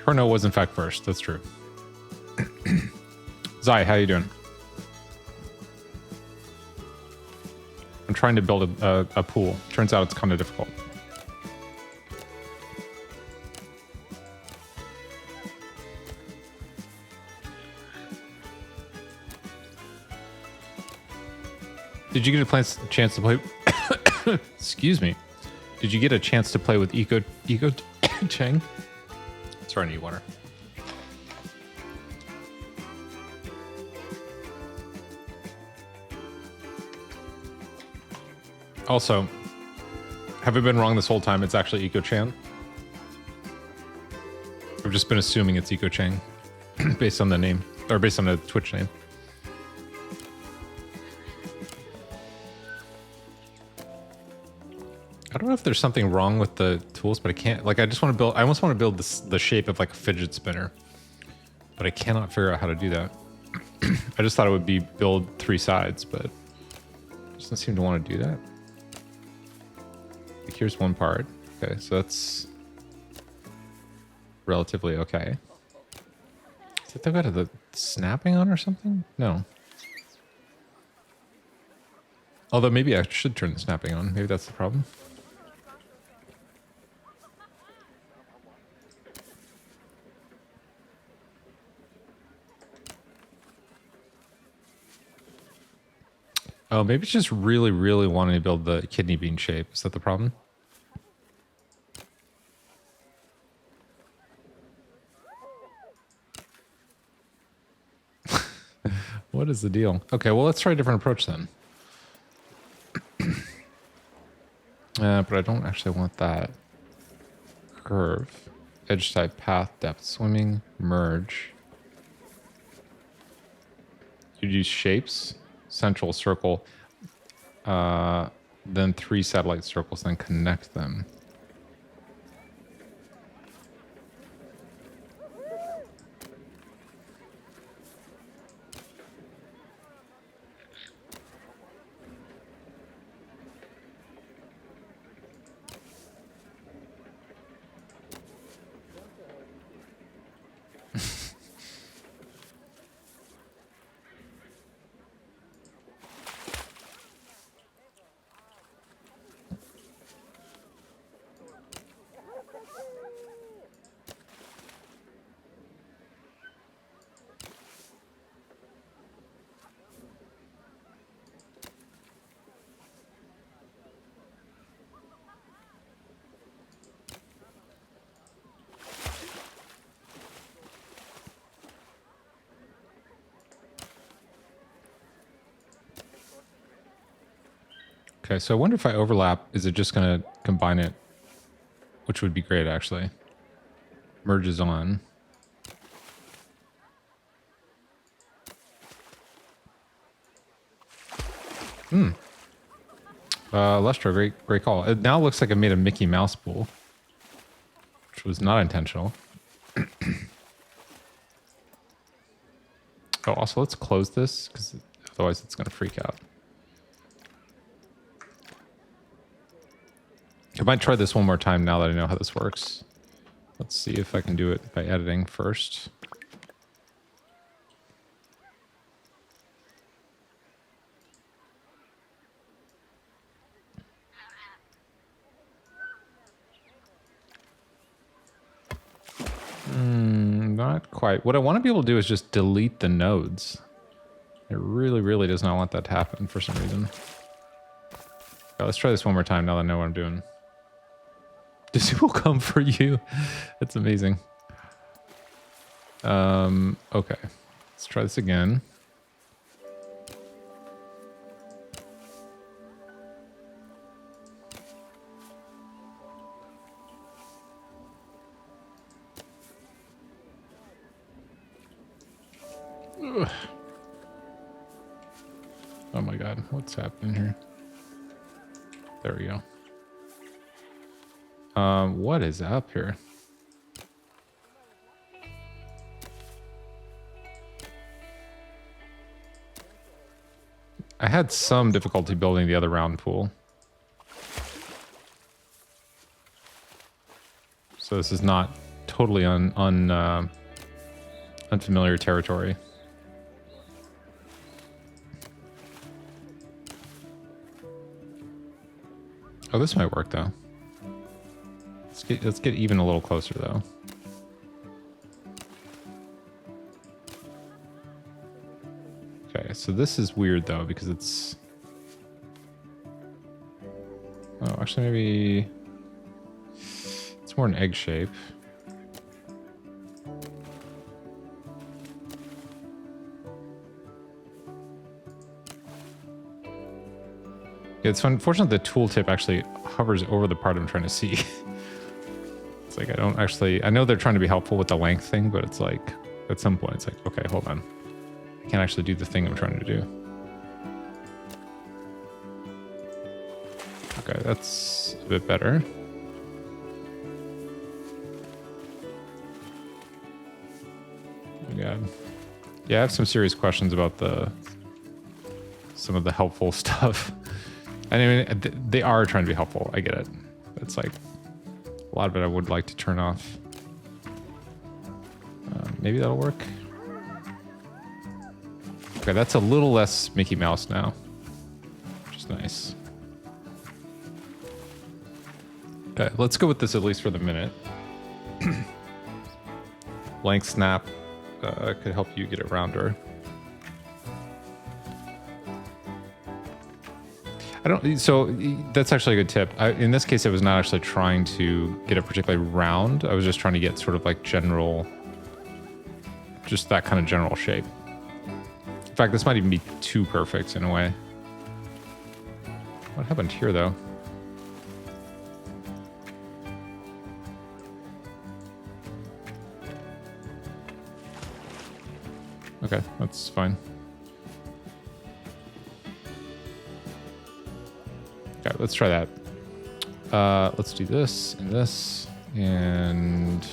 Horno was in fact first, that's true. Zai, how you doing? I'm trying to build a pool. Turns out it's kind of difficult. Did you get a chance to play? Excuse me. Did you get a chance to play with Eco Cheng? Sorry, I need water. Also, have I been wrong this whole time? It's actually Eco-chan. I've just been assuming it's Eco-chan based on the name, or based on the Twitch name. I don't know if there's something wrong with the tools, but I can't, like, I almost want to build the shape of like a fidget spinner, but I cannot figure out how to do that. I just thought it would be build three sides, but it doesn't seem to want to do that. Like, here's one part. Okay, so that's relatively okay. Did they got the snapping on or something? No. Although maybe I should turn the snapping on. Maybe that's the problem. Oh, maybe it's just really, really wanting to build the kidney bean shape. Is that the problem? What is the deal? Okay, well, let's try a different approach then. But I don't actually want that. Curve. Edge side path, depth, swimming, merge. You use shapes, central circle, then 3 satellite circles, then connect them. Okay, so I wonder if I overlap, is it just going to combine it? Which would be great, actually. Merges on. Lestro, great call. It now looks like I made a Mickey Mouse pool, which was not intentional. Oh, also, let's close this, because otherwise it's going to freak out. I might try this one more time now that I know how this works. Let's see if I can do it by editing first. Not quite. What I want to be able to do is just delete the nodes. It really, really does not want that to happen for some reason. Okay, let's try this one more time now that I know what I'm doing. Disney will come for you. That's amazing. Okay. Let's try this again. Ugh. Oh my god, what's happening here? There we go. What is up here? I had some difficulty building the other round pool. So this is not totally unfamiliar territory. Oh, this might work though. Let's get even a little closer though. Okay, so this is weird though because it's... Oh, actually maybe... It's more an egg shape. It's unfortunate the tooltip actually hovers over the part I'm trying to see. It's like I don't actually... I know they're trying to be helpful with the length thing, but it's like... At some point, it's like, okay, hold on. I can't actually do the thing I'm trying to do. Okay, that's a bit better. Oh my god. Yeah, I have some serious questions about some of the helpful stuff. I mean, they are trying to be helpful. I get it. It's like, A lot of it I would like to turn off. Maybe that'll work. Okay, that's a little less Mickey Mouse now, which is nice. Okay, let's go with this at least for the minute. Blank snap could help you get it rounder. So that's actually a good tip. In this case, I was not actually trying to get it particularly round. I was just trying to get sort of like general, just that kind of general shape. In fact, this might even be too perfect in a way. What happened here, though? Okay, that's fine. Okay, let's try that. Let's do this and this, and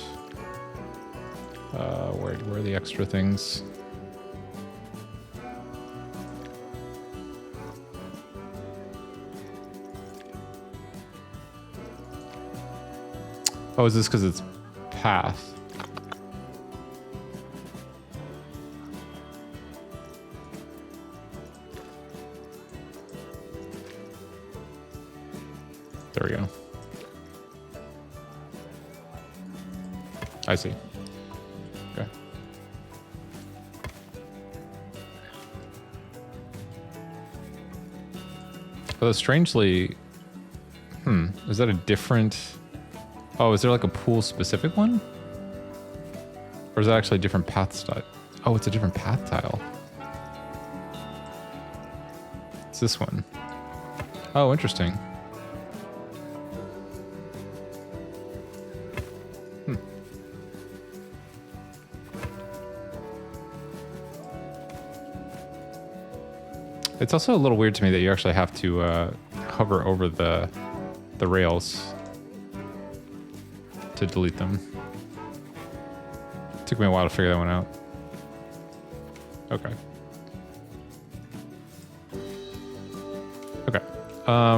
where are the extra things? Oh, is this because it's path? There we go. I see. Okay. Although strangely, is that a different... Oh, is there like a pool specific one? Or is that actually a different path style? Oh, it's a different path tile. It's this one. Oh, interesting. It's also a little weird to me that you actually have to hover over the rails to delete them. Took me a while to figure that one out. Okay. Okay.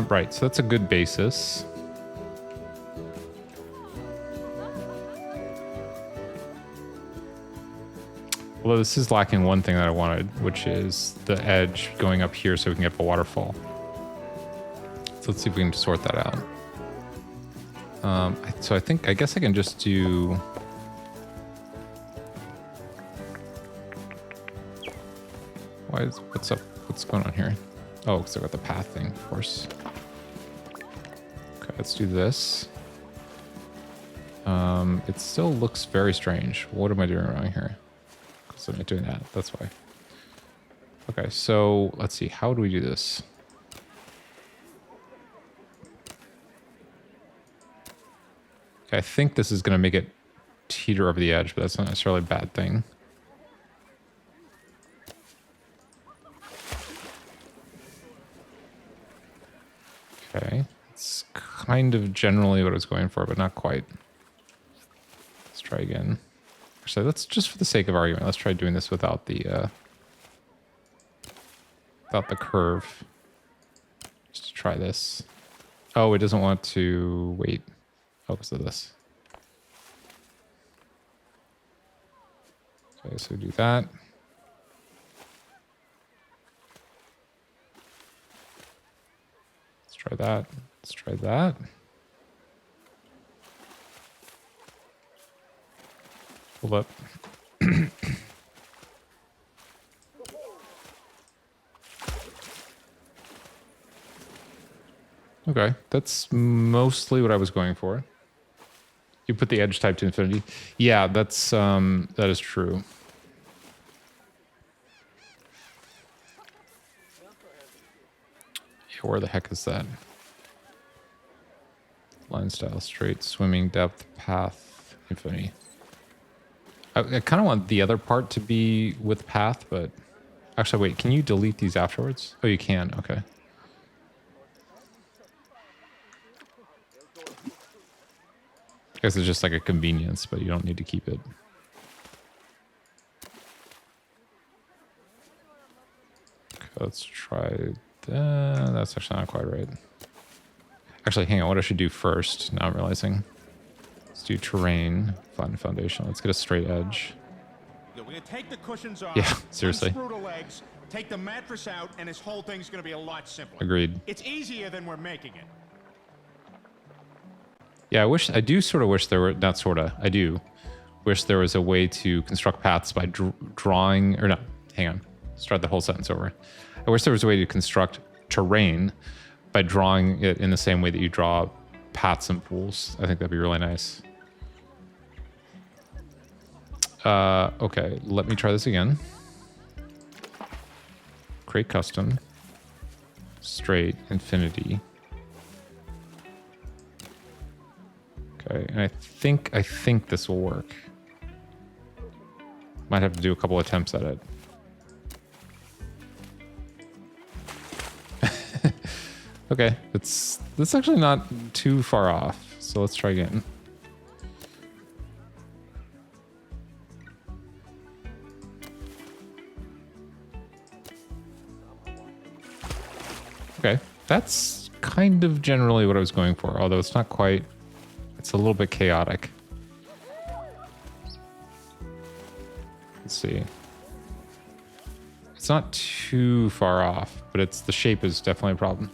Right, so that's a good basis. Although this is lacking one thing that I wanted, which is the edge going up here so we can get a waterfall. So let's see if we can sort that out. So I guess I can just do... What's up? What's going on here? Oh, because I got the path thing, of course. Okay, let's do this. It still looks very strange. What am I doing wrong here? So I'm not doing that. That's why. Okay, so let's see. How do we do this? Okay, I think this is going to make it teeter over the edge, but that's not necessarily a bad thing. Okay, it's kind of generally what I was going for, but not quite. Let's try again. Actually, let's just for the sake of argument, let's try doing this without the curve. Just to try this. Oh, it doesn't want to wait. Oh, because of this. Okay, so do that. Let's try that. Let's try that. Hold up. Okay, that's mostly what I was going for. You put the edge type to infinity. Yeah, that's that is true. Yeah, where the heck is that? Line style, straight, swimming, depth, path, infinity. I kind of want the other part to be with path, but actually, wait, can you delete these afterwards? Oh, you can. Okay. I guess it's just like a convenience, but you don't need to keep it. Okay, let's try that. That's actually not quite right. Actually, hang on. What I should do first, now I'm realizing. do terrain, flatten foundation. Let's get a straight edge.
We're gonna take the cushions off.
Yeah, seriously.
Unscrew the legs, take the mattress out, and this whole thing's gonna be a lot simpler.
Agreed.
It's easier than we're making it.
Yeah, I do sort of wish there were, not sort of, I do wish there was a way to construct paths by drawing, or no, hang on, start the whole sentence over. I wish there was a way to construct terrain by drawing it in the same way that you draw paths and pools. I think that'd be really nice. Okay, let me try this again. Create custom, straight, infinity. Okay, and I think this will work. Might have to do a couple attempts at it. Okay, that's actually not too far off. So let's try again. Okay, that's kind of generally what I was going for, although it's not quite. It's a little bit chaotic. Let's see. It's not too far off, but it's the shape is definitely a problem.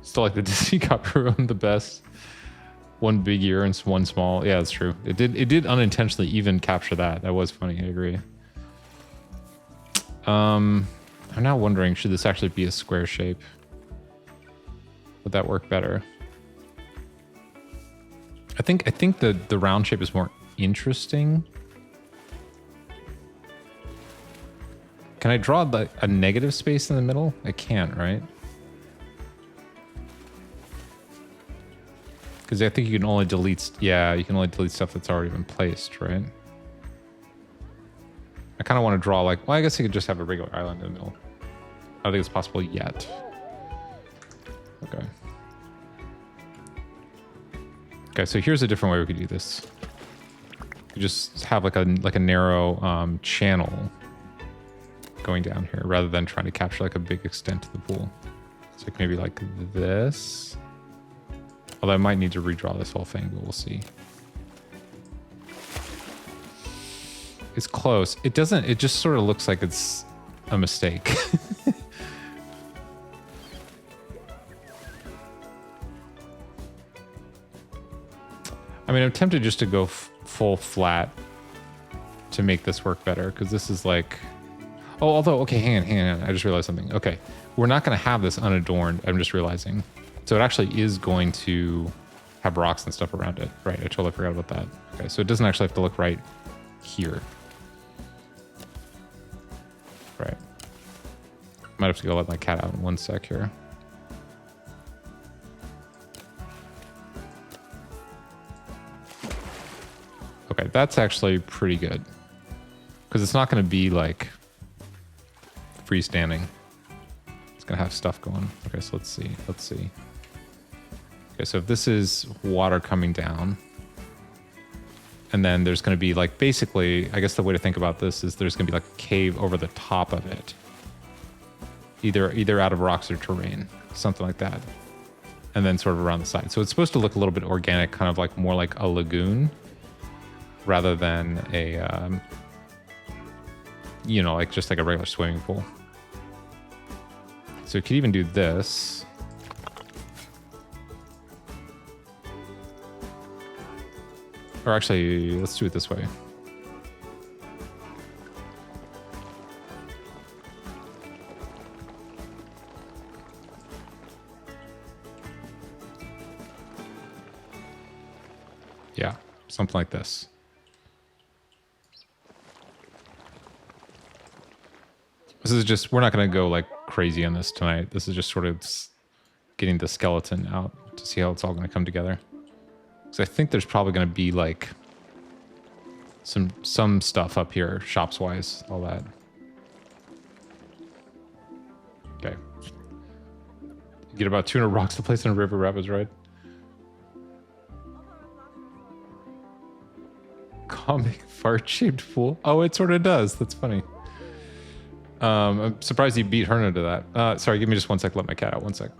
Still like the Disney copper on the best. One big ear and one small. Yeah, that's true. It did unintentionally even capture that. That was funny. I agree. I'm now wondering, should this actually be a square shape? Would that work better? I think the round shape is more interesting. Can I draw a negative space in the middle? I can't, right? Because I think you can only delete... Yeah, you can only delete stuff that's already been placed, right? I kind of want to draw like... Well, I guess you could just have a regular island in the middle. I don't think it's possible yet. Okay. Okay, so here's a different way we could do this. You just have like a narrow channel going down here rather than trying to capture like a big extent of the pool. So like maybe like this. Although I might need to redraw this whole thing, but we'll see. It's close. It doesn't, it just sort of looks like it's a mistake. I mean, I'm tempted just to go full flat to make this work better, because this is like... Oh, although, okay, hang on. I just realized something. Okay, we're not going to have this unadorned, I'm just realizing. So it actually is going to have rocks and stuff around it. Right, I totally forgot about that. Okay, so it doesn't actually have to look right here. Right. Might have to go let my cat out in one sec here. Okay, that's actually pretty good. Because it's not going to be like freestanding. It's going to have stuff going. Okay, so let's see. Okay, so if this is water coming down, and then there's going to be like, basically, I guess the way to think about this is there's going to be like a cave over the top of it. Either out of rocks or terrain, something like that. And then sort of around the side. So it's supposed to look a little bit organic, kind of like more like a lagoon, rather than a, you know, like just like a regular swimming pool. So you could even do this. Or actually, let's do it this way. Yeah, something like this. This is just, we're not going to go like crazy on this tonight. This is just sort of getting the skeleton out to see how it's all going to come together. Because I think there's probably going to be like some stuff up here, shops-wise, all that. Okay. You get about 200 rocks to place in a river rapids, right? Comic fart-shaped pool. Oh, it sort of does. That's funny. I'm surprised you beat Herna to that. Sorry, give me just 1 sec. Let my cat out. 1 sec.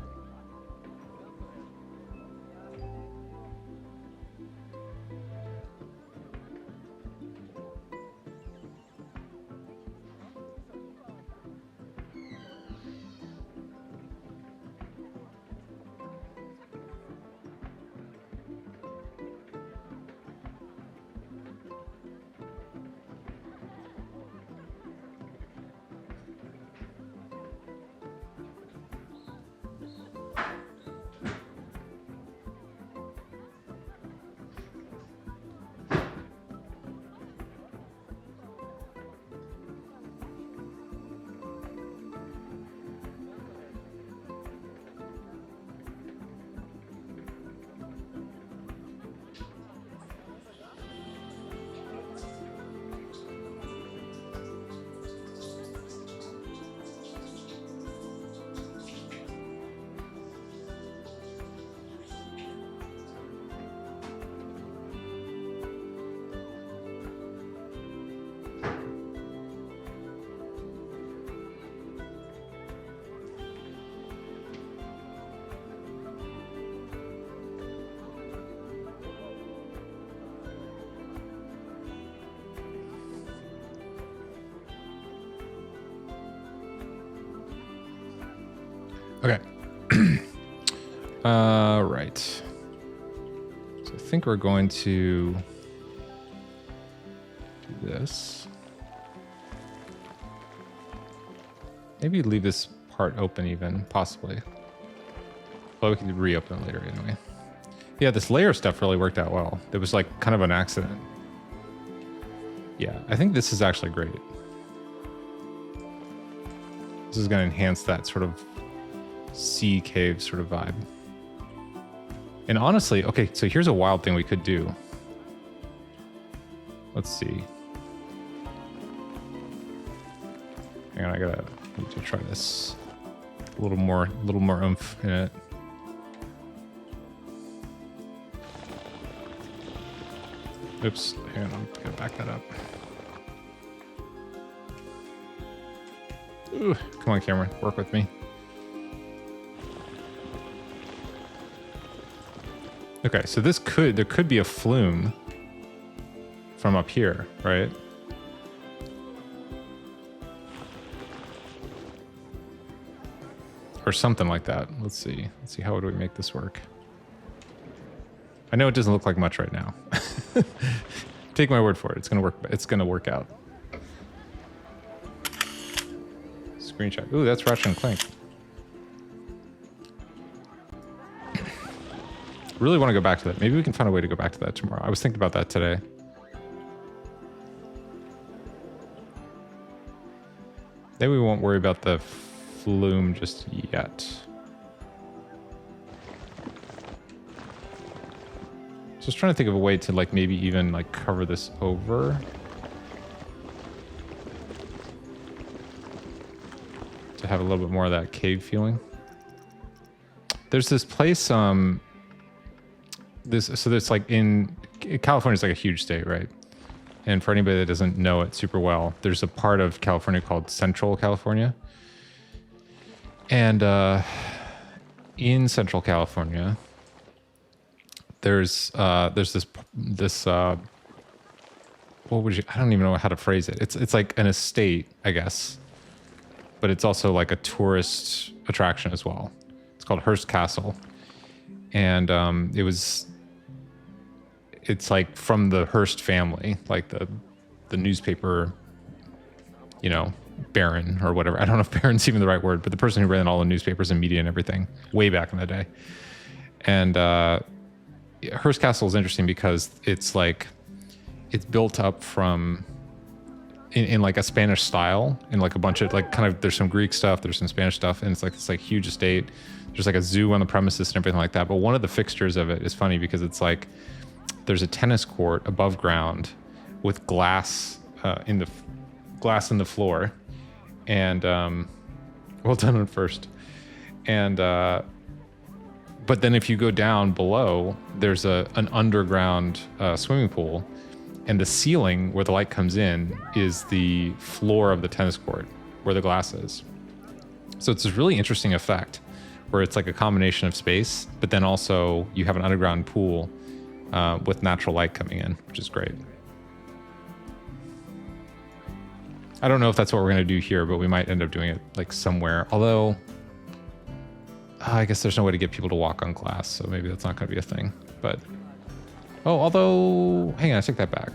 Okay. Right. So I think we're going to do this. Maybe leave this part open even, possibly. Well, we can reopen it later anyway. Yeah, this layer stuff really worked out well. It was like kind of an accident. Yeah, I think this is actually great. This is going to enhance that sort of sea cave sort of vibe. And honestly, okay, so here's a wild thing we could do. Let's see. Hang on, I need to try this. A little more oomph in it. Oops, hang on, I'm gonna back that up. Ooh, come on, camera, work with me. Okay, so there could be a flume from up here, right? Or something like that. Let's see. Let's see, how would we make this work? I know it doesn't look like much right now. Take my word for it. It's gonna work. It's gonna work out. Screenshot. Ooh, that's Ratchet and Clank. Really want to go back to that. Maybe we can find a way to go back to that tomorrow. I was thinking about that today. Maybe we won't worry about the flume just yet. Just trying to think of a way to like maybe even like cover this over. To have a little bit more of that cave feeling. There's this place, so there's like in California's like a huge state, right? And for anybody that doesn't know it super well, there's a part of California called Central California. And in Central California, there's this what would you, I don't even know how to phrase it. It's like an estate, I guess, but it's also like a tourist attraction as well. It's called Hearst Castle, and it's like from the Hearst family, like the newspaper, you know, baron or whatever. I don't know if baron's even the right word, but the person who ran all the newspapers and media and everything way back in the day. And Hearst Castle is interesting because it's built up from in like a Spanish style, in like a bunch of like kind of, there's some Greek stuff, there's some Spanish stuff, and it's like this like huge estate. There's like a zoo on the premises and everything like that. But one of the fixtures of it is funny because it's like there's a tennis court above ground with glass in the floor, and well done on first. And but then if you go down below, there's an underground swimming pool, and the ceiling where the light comes in is the floor of the tennis court where the glass is. So it's this really interesting effect where it's like a combination of space, but then also you have an underground pool with natural light coming in, which is great. I don't know if that's what we're going to do here, but we might end up doing it like somewhere. Although, I guess there's no way to get people to walk on glass, so maybe that's not going to be a thing. But, although, hang on, I take that back.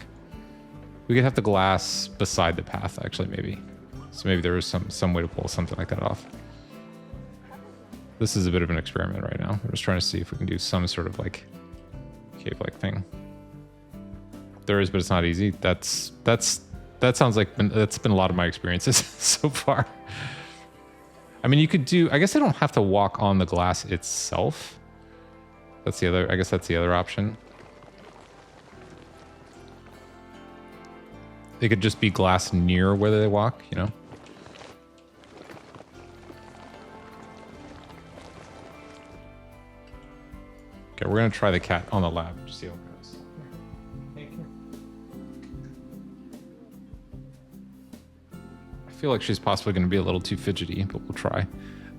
We could have the glass beside the path, actually, maybe. So maybe there is some way to pull something like that off. This is a bit of an experiment right now. We're just trying to see if we can do some sort of like cave-like thing. There is, but it's not easy. That sounds like that's been a lot of my experiences so far. I mean, you could do, I guess I don't have to walk on the glass itself. That's the other, I guess that's the other option. It could just be glass near where they walk, you know? Okay, we're gonna try the cat on the lab, just see how it goes. I feel like she's possibly gonna be a little too fidgety, but we'll try.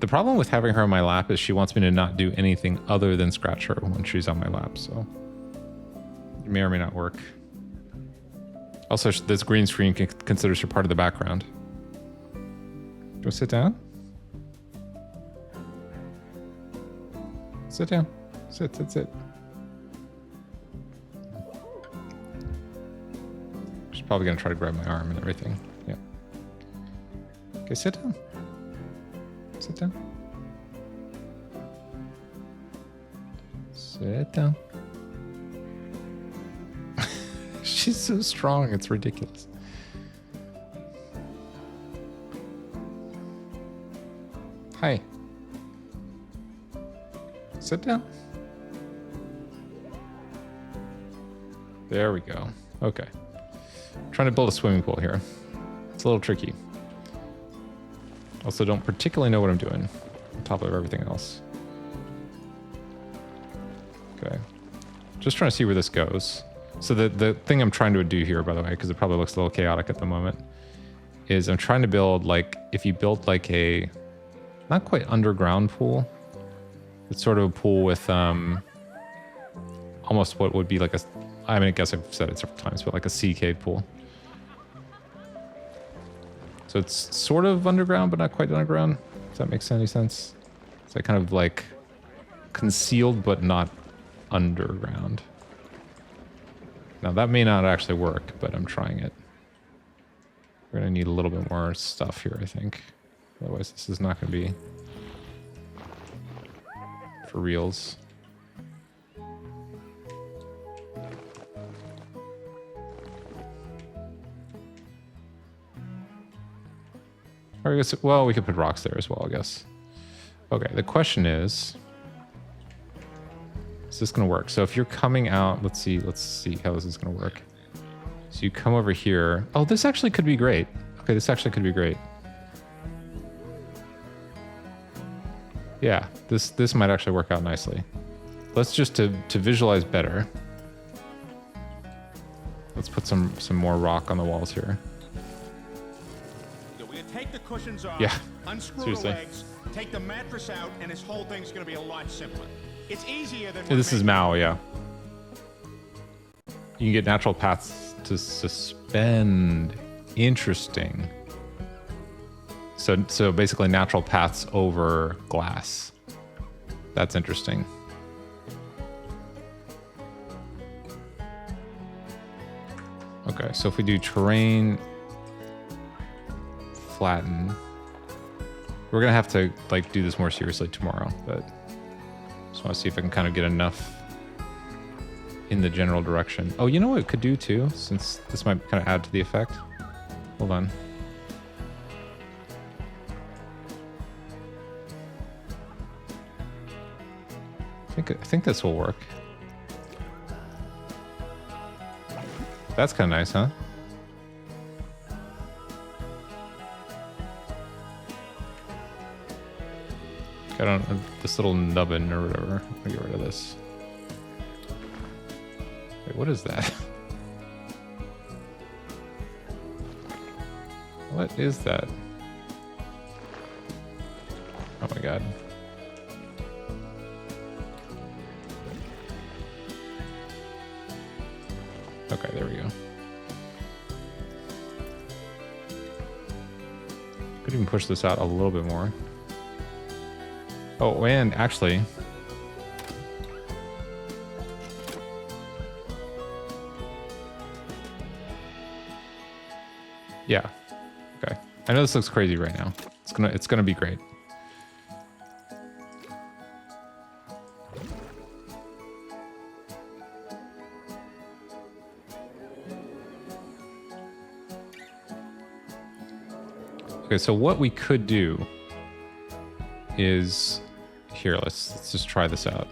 The problem with having her on my lap is she wants me to not do anything other than scratch her when she's on my lap, so it may or may not work. Also, this green screen considers her part of the background. Do you want to sit down? Sit down. Sit. She's probably gonna try to grab my arm and everything. Yeah. Okay, sit down. Sit down. Sit down. She's so strong, it's ridiculous. Hi. Sit down. There we go. Okay. Trying to build a swimming pool here. It's a little tricky. Also don't particularly know what I'm doing on top of everything else. Okay. Just trying to see where this goes. So the thing I'm trying to do here, by the way, because it probably looks a little chaotic at the moment, is I'm trying to build, like, if you build like a, not quite underground pool, it's sort of a pool with almost what would be like a, I mean, I guess I've said it several times, but like a sea cave pool. So it's sort of underground, but not quite underground. Does that make any sense? It's like kind of like concealed, but not underground. Now that may not actually work, but I'm trying it. We're gonna need a little bit more stuff here, I think. Otherwise this is not gonna be for reals. Or I guess, well, we could put rocks there as well, I guess. Okay, the question is this gonna work? So if you're coming out, let's see how this is gonna work. So you come over here. Oh, this actually could be great. Okay, this actually could be great. Yeah, this might actually work out nicely. Let's just to visualize better. Let's put some more rock on the walls here.
We're gonna take the cushions off,
Yeah,
unscrew
seriously.
the legs, take the mattress out, and this whole thing's gonna be a lot simpler. It's easier than
This is Mao, yeah. You can get natural paths to suspend. Interesting. So basically natural paths over glass. That's interesting. Okay, so if we do terrain flatten, we're gonna have to like do this more seriously tomorrow, but just want to see if I can kind of get enough in the general direction. Oh, you know what it could do too, since this might kind of add to the effect. Hold on. I think this will work. That's kind of nice, huh? I don't this little nubbin or whatever. I'm gonna get rid of this. Wait, what is that? What is that? Oh my god. Okay, there we go. Could even push this out a little bit more. Oh, and actually, yeah. Okay. I know this looks crazy right now. It's gonna be great. Okay, so what we could do is here, let's just try this out.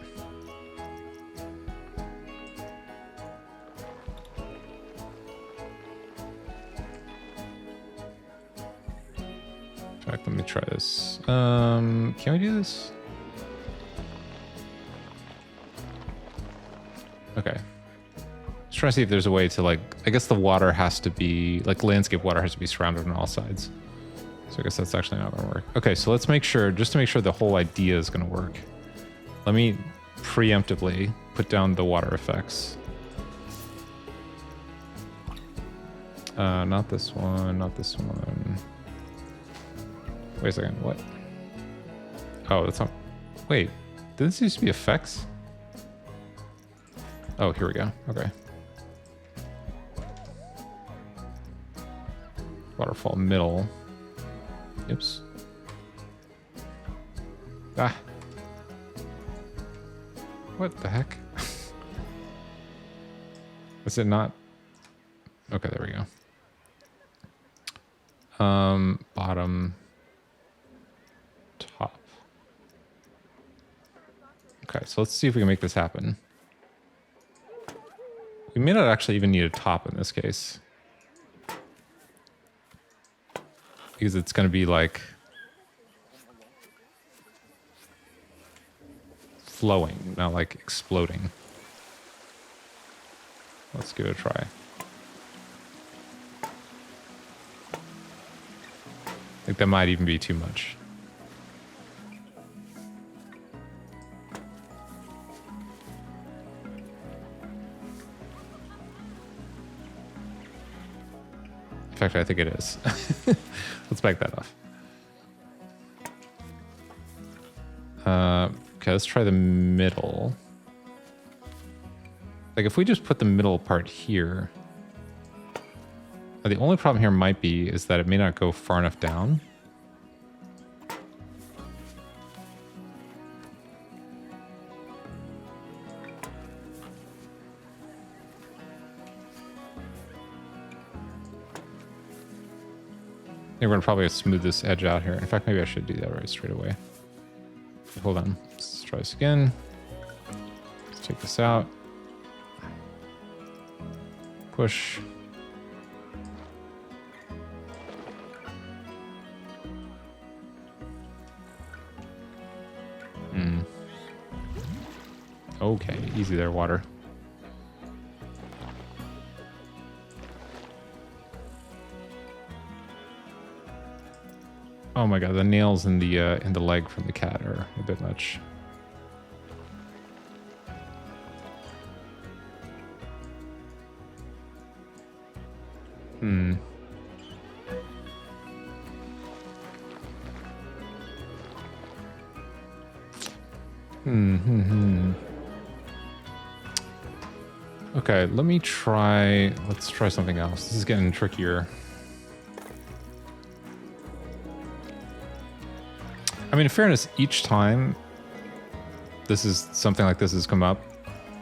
In fact, let me try this. Can we do this? Okay. Just trying to see if there's a way to, like, I guess the water has to be, like, landscape water has to be surrounded on all sides. So I guess that's actually not gonna work. Okay, so let's make sure, just to make sure the whole idea is gonna work. Let me preemptively put down the water effects. Not this one, not this one. Wait a second, what? Oh, that's not, wait. Did this used to be effects? Oh, here we go. Okay. Waterfall middle. Oops. Ah. What the heck? Is it not? Okay, there we go. Bottom, top. Okay, so let's see if we can make this happen. We may not actually even need a top in this case. Because it's going to be like flowing, not like exploding. Let's give it a try. I think that might even be too much. In fact, I think it is. Let's back that off. Okay, let's try the middle. Like if we just put the middle part here. The only problem here might be is that it may not go far enough down. I think we're gonna probably smooth this edge out here. In fact, maybe I should do that right straight away. Hold on. Let's try this again. Let's take this out. Push. Okay, easy there, water. Oh my god, the nails in the leg from the cat are a bit much. Okay, let's try something else. This is getting trickier. I mean, in fairness, each time something like this has come up,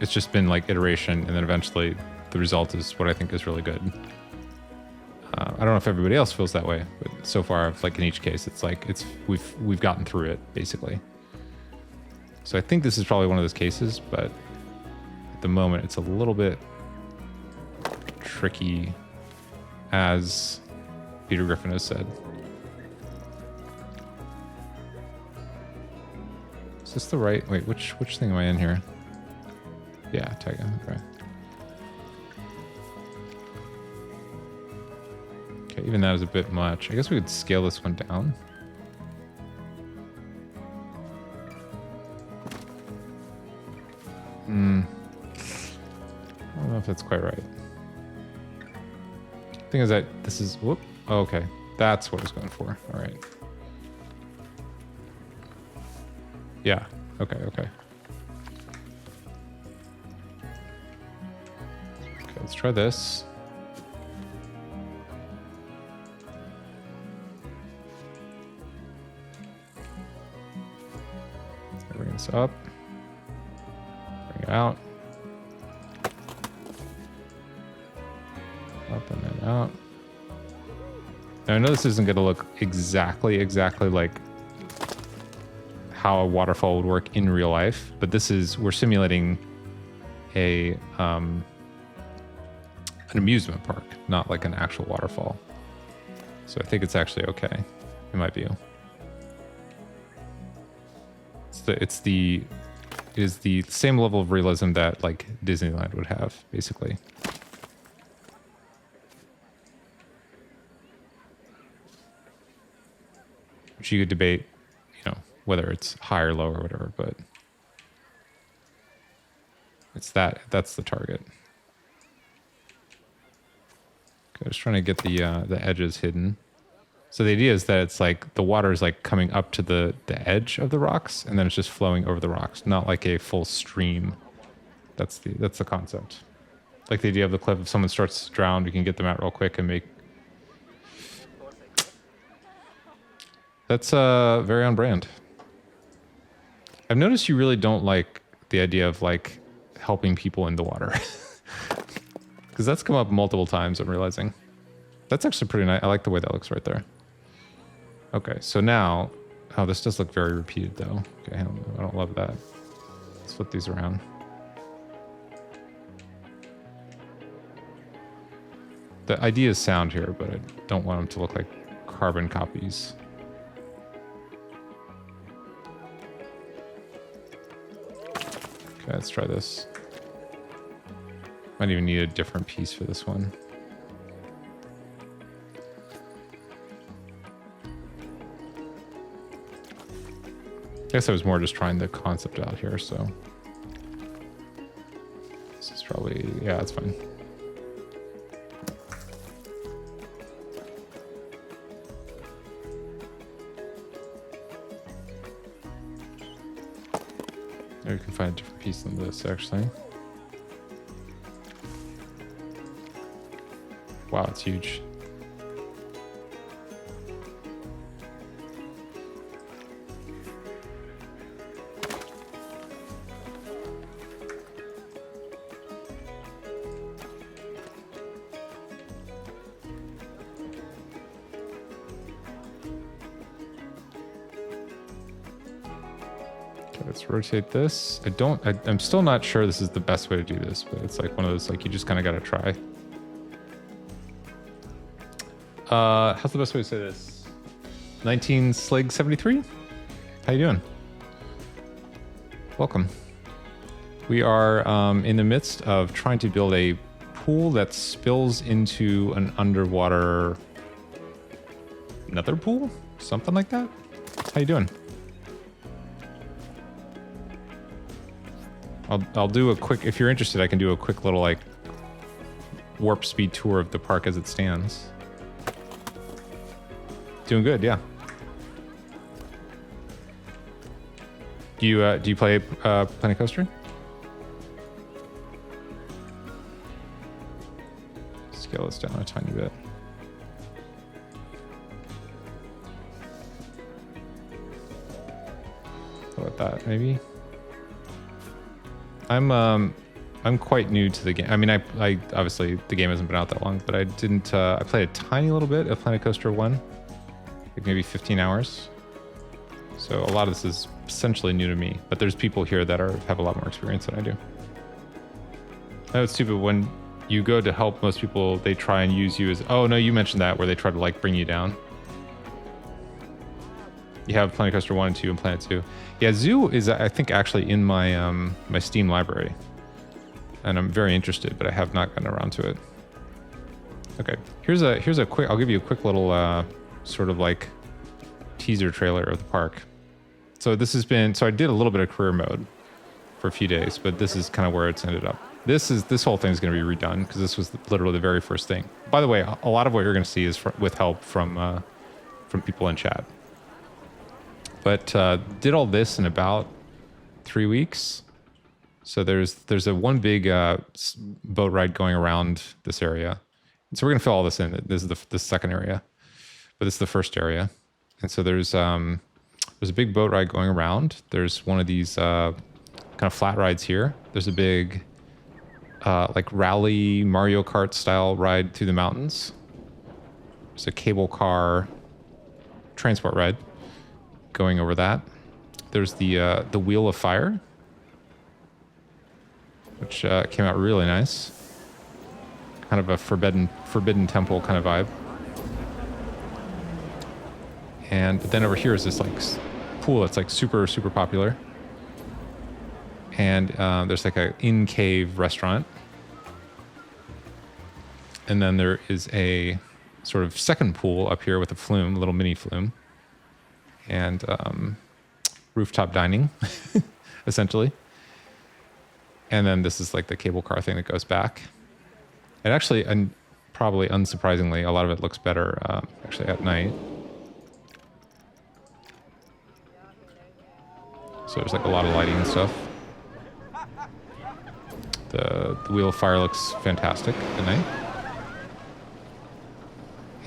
it's just been like iteration, and then eventually the result is what I think is really good. I don't know if everybody else feels that way, but so far, like in each case, it's like we've gotten through it basically. So I think this is probably one of those cases, but at the moment it's a little bit tricky, as Peter Griffin has said. Is this the right? Wait, which thing am I in here? Yeah, Taiga. Okay. Okay, even that is a bit much. I guess we could scale this one down. I don't know if that's quite right. Thing is that this is, whoop. Oh, okay, that's what I was going for. All right. Yeah. Okay. Okay, let's try this. Bring this up. Bring it out. Up and then out. Now I know this isn't going to look exactly like how a waterfall would work in real life, but we're simulating an amusement park, not like an actual waterfall. So I think it's actually okay, in my view. It is the same level of realism that like Disneyland would have, basically. Which you could debate, whether it's high or low or whatever, but that's the target. Okay, just trying to get the edges hidden. So the idea is that it's like the water is like coming up to the edge of the rocks, and then it's just flowing over the rocks, not like a full stream. That's the concept. Like the idea of the cliff, if someone starts to drown, we can get them out real quick and make... That's very on brand. I've noticed you really don't like the idea of like helping people in the water. Because that's come up multiple times, I'm realizing. That's actually pretty nice. I like the way that looks right there. Okay, so now... Oh, this does look very repeated though. Okay, I don't love that. Let's flip these around. The idea is sound here, but I don't want them to look like carbon copies. Okay, let's try this. Might even need a different piece for this one. I guess I was more just trying the concept out here, so... This is probably... Yeah, that's fine. Maybe we can find a different piece than this, actually. Wow, it's huge. Let's rotate this. I'm still not sure this is the best way to do this, but it's like one of those, like, you just kind of got to try. How's the best way to say this? 19 Slig 73? How you doing? Welcome. We are in the midst of trying to build a pool that spills into an underwater nether pool? Something like that? How you doing? I'll do a quick, if you're interested, I can do a quick little like warp speed tour of the park as it stands. Doing good, yeah. Do you play Planet Coaster? Scale this down a tiny bit. How about that, maybe? I'm quite new to the game. I mean, I obviously the game hasn't been out that long, but I didn't. I played a tiny little bit of Planet Coaster 1, like maybe 15 hours. So a lot of this is essentially new to me. But there's people here that have a lot more experience than I do. I know it's stupid when you go to help most people, they try and use you as. Oh no, you mentioned that where they try to like bring you down. You have Planet Coaster 1 and 2 and Planet 2. Yeah, Zoo is, I think, actually in my my Steam library. And I'm very interested, but I have not gotten around to it. Okay, here's a quick, I'll give you a quick little sort of like teaser trailer of the park. So this has been, so I did a little bit of career mode for a few days, but this is kind of where it's ended up. This whole thing is going to be redone because this was literally the very first thing. By the way, a lot of what you're going to see is with help from people in chat. But did all this in about 3 weeks. So there's a one big boat ride going around this area. And so we're gonna fill all this in. This is the second area, but this is the first area. And so there's a big boat ride going around. There's one of these kind of flat rides here. There's a big like rally Mario Kart style ride through the mountains. There's a cable car transport ride going over that. There's the Wheel of Fire, which came out really nice. Kind of a forbidden temple kind of vibe. And then over here is this like pool that's like super popular. And there's like a in-cave restaurant. And then there is a sort of second pool up here with a flume, a little mini flume. And rooftop dining, essentially. And then this is like the cable car thing that goes back. And actually, and probably unsurprisingly, a lot of it looks better actually at night. So there's like a lot of lighting and stuff. The wheel of fire looks fantastic at night.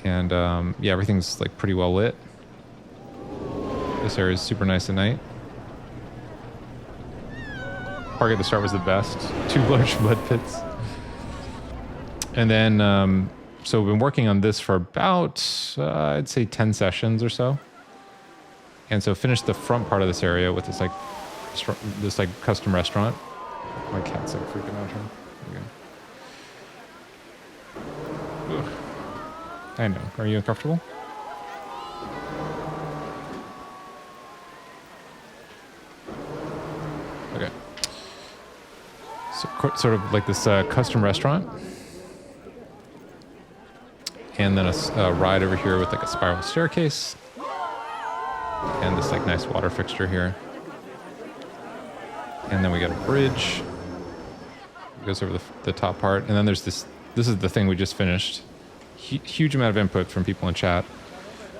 And yeah, everything's like pretty well lit. This area is super nice at night. Park at the start was the best. 2 large mud pits. And then, so we've been working on this for about, I'd say 10 sessions or so. And so finished the front part of this area with this like custom restaurant. My cat's like freaking out here. There you go. Ugh. I know. Are you uncomfortable? Okay. So sort of like this custom restaurant. And then a ride over here with like a spiral staircase. And this like nice water fixture here. And then we got a bridge. It goes over the top part. And then there's this is the thing we just finished. Huge amount of input from people in chat.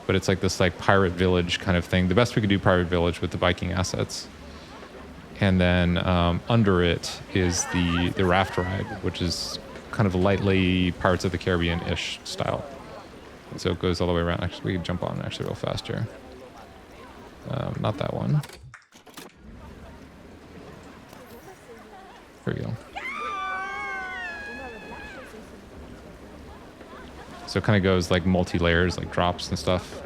But it's like this like pirate village kind of thing. The best we could do pirate village with the Viking assets. And then under it is the raft ride, which is kind of lightly Pirates of the Caribbean-ish style. And so it goes all the way around. Actually, we can jump on actually real fast here. Not that one. There we go. So it kind of goes like multi-layers, like drops and stuff.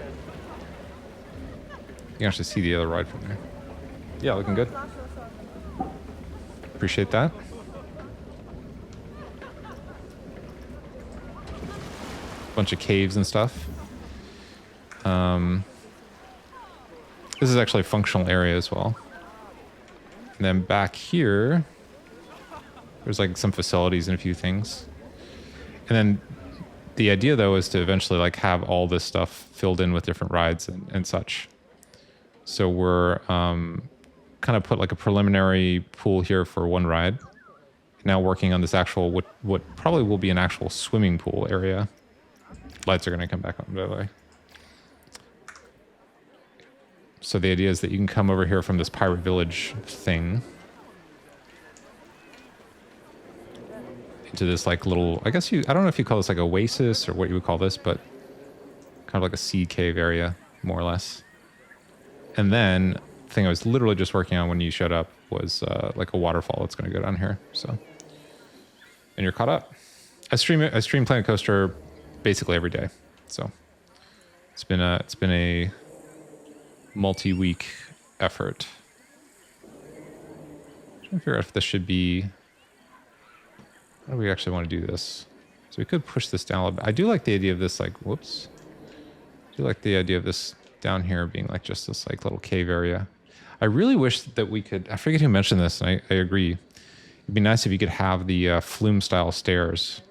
You can actually see the other ride from there. Yeah, looking good. Appreciate that. Bunch of caves and stuff. This is actually a functional area as well. And then back here, there's like some facilities and a few things. And then the idea though is to eventually like have all this stuff filled in with different rides and such. So we're kind of put like a preliminary pool here for one ride. Now working on this actual, what probably will be an actual swimming pool area. Lights are going to come back on, by the way. So the idea is that you can come over here from this pirate village thing into this like little, I guess I don't know if you call this like oasis or what you would call this, but kind of like a sea cave area, more or less. And then the thing I was literally just working on when you showed up was like a waterfall that's going to go down here. So, and you're caught up. I stream Planet Coaster basically every day. So it's been a multi-week effort. I'm trying to figure out if this should be, how do we actually want to do this? So we could push this down a little bit. I do like the idea of this like, whoops. I do like the idea of this down here being like just this like little cave area. I really wish that we could, I forget who mentioned this, and I agree. It'd be nice if you could have the flume style stairs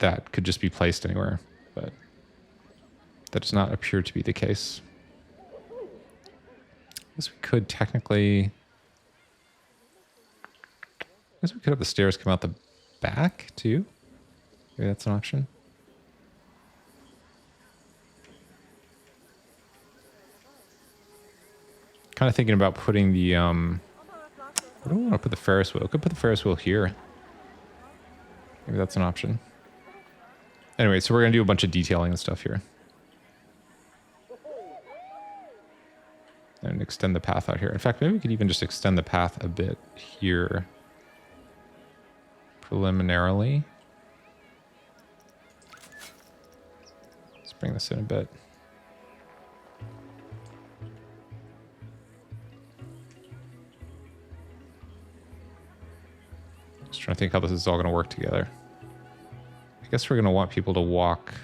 that could just be placed anywhere, but that does not appear to be the case. I guess we could technically, I guess we could have the stairs come out the back too. Maybe that's an option. Kind of thinking about putting the, I don't want to put the Ferris wheel. I could put the Ferris wheel here. Maybe that's an option. Anyway, so we're going to do a bunch of detailing and stuff here. And extend the path out here. In fact, maybe we could even just extend the path a bit here. Preliminarily. Let's bring this in a bit. Just trying to think how this is all going to work together. I guess we're going to want people to walk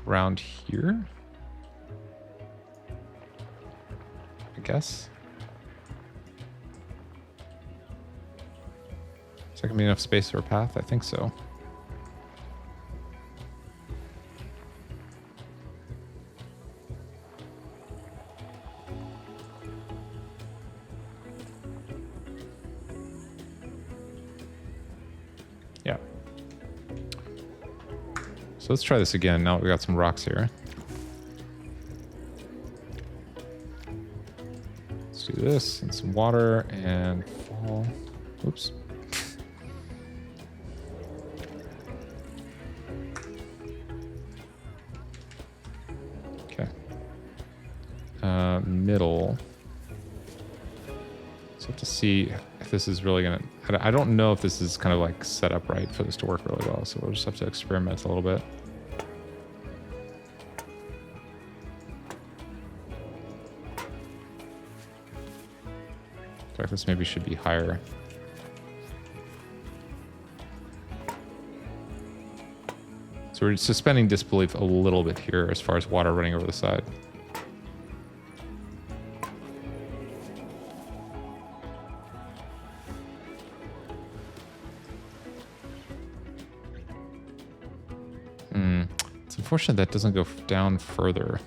around here. I guess. Is there going to be enough space for a path? I think so. Yeah. So let's try this again now that we got some rocks here. Let's do this and some water and fall. Oops. Okay. Middle. So have to see if this is really gonna. I don't know if this is kind of like set up right for this to work really well. So we'll just have to experiment a little bit. In fact, this maybe should be higher. So we're suspending disbelief a little bit here as far as water running over the side. It's unfortunate that doesn't go down further.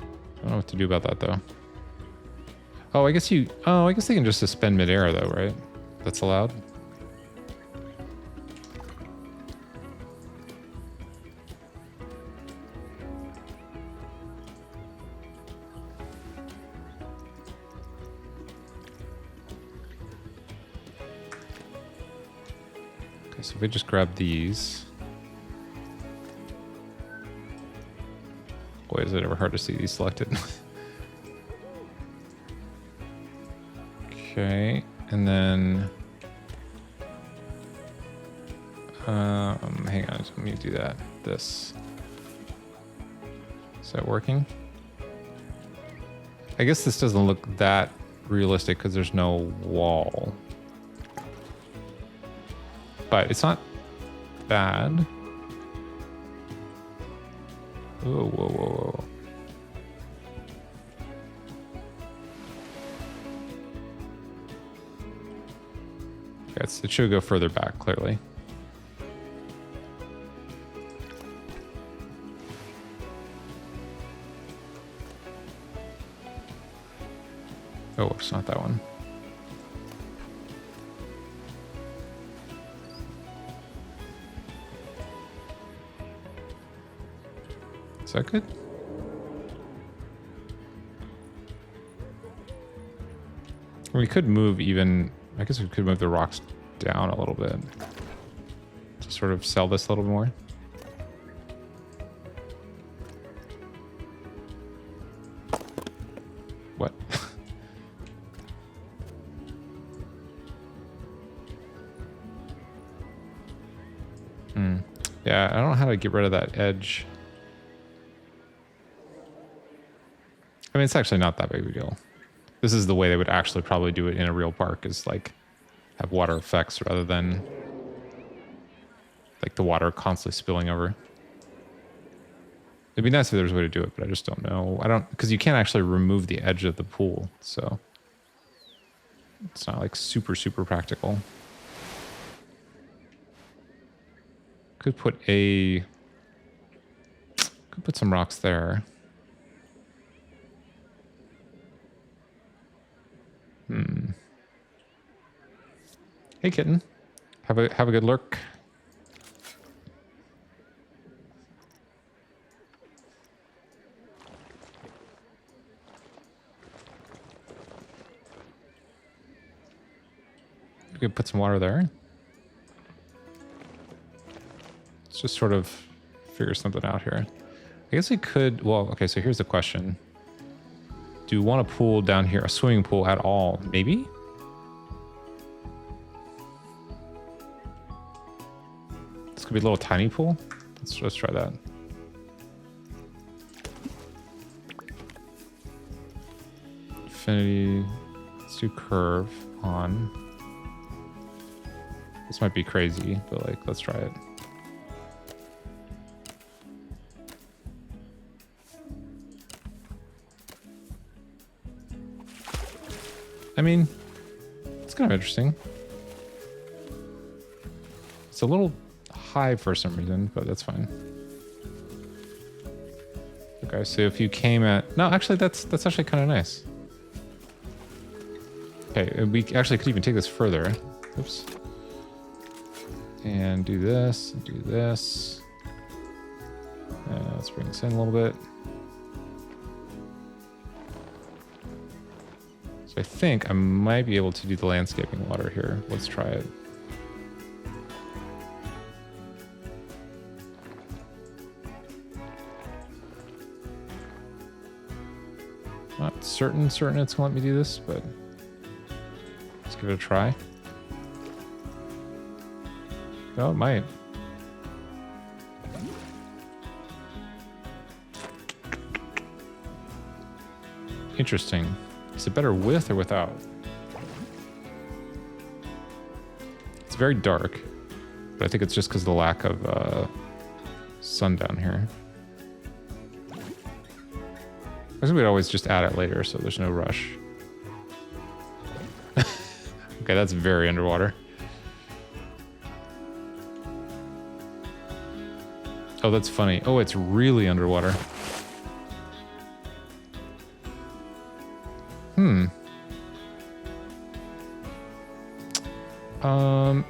I don't know what to do about that though. Oh, I guess they can just suspend midair though, right? That's allowed. Okay, so if we just grab these. Boy, is it ever hard to see these selected. Okay, and then hang on, let me do that. This. Is that working? I guess this doesn't look that realistic because there's no wall. But it's not bad. Whoa, whoa, whoa, whoa. It should go further back, clearly. Oh, it's not that one. Is that good? We could move even... I guess we could move the rocks down a little bit to sort of sell this a little more. What? Yeah, I don't know how to get rid of that edge. I mean, it's actually not that big of a deal. This is the way they would actually probably do it in a real park, is like have water effects rather than like the water constantly spilling over. It'd be nice if there was a way to do it, but I just don't know. Because you can't actually remove the edge of the pool, so it's not like super, super practical. Could put some rocks there. Hey, kitten. Have a good lurk. We could put some water there. Let's just sort of figure something out here. I guess we could... Well, okay, so here's the question. Do we want a pool down here, a swimming pool at all? Maybe? This could be a little tiny pool. Let's try that. Infinity. Let's do curve on. This might be crazy, but like, let's try it. I mean, it's kind of interesting. It's a little high for some reason, but that's fine. Okay, so if you came at... No, actually, that's actually kind of nice. Okay, we actually could even take this further. Oops. And do this, and do this. Let's bring this in a little bit. So I think I might be able to do the landscaping water here. Let's try it. Not certain it's gonna let me do this, but let's give it a try. Oh, it might. Interesting. Is it better with or without? It's very dark, but I think it's just because of the lack of sun down here. I guess we'd always just add it later, so there's no rush. Okay, that's very underwater. Oh, that's funny. Oh, it's really underwater.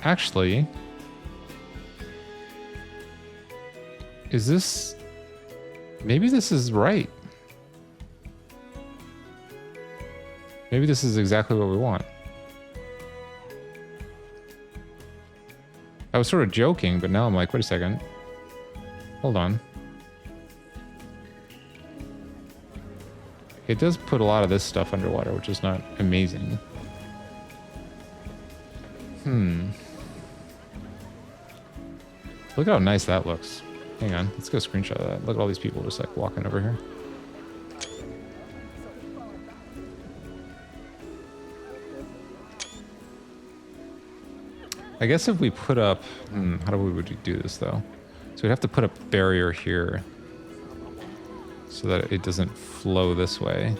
Actually, is this... Maybe this is right. Maybe this is exactly what we want. I was sort of joking, but now I'm like, wait a second. Hold on. It does put a lot of this stuff underwater, which is not amazing. Look at how nice that looks. Hang on, let's go screenshot of that. Look at all these people just like walking over here. I guess if we put up... how would we do this though? So we'd have to put a barrier here so that it doesn't flow this way.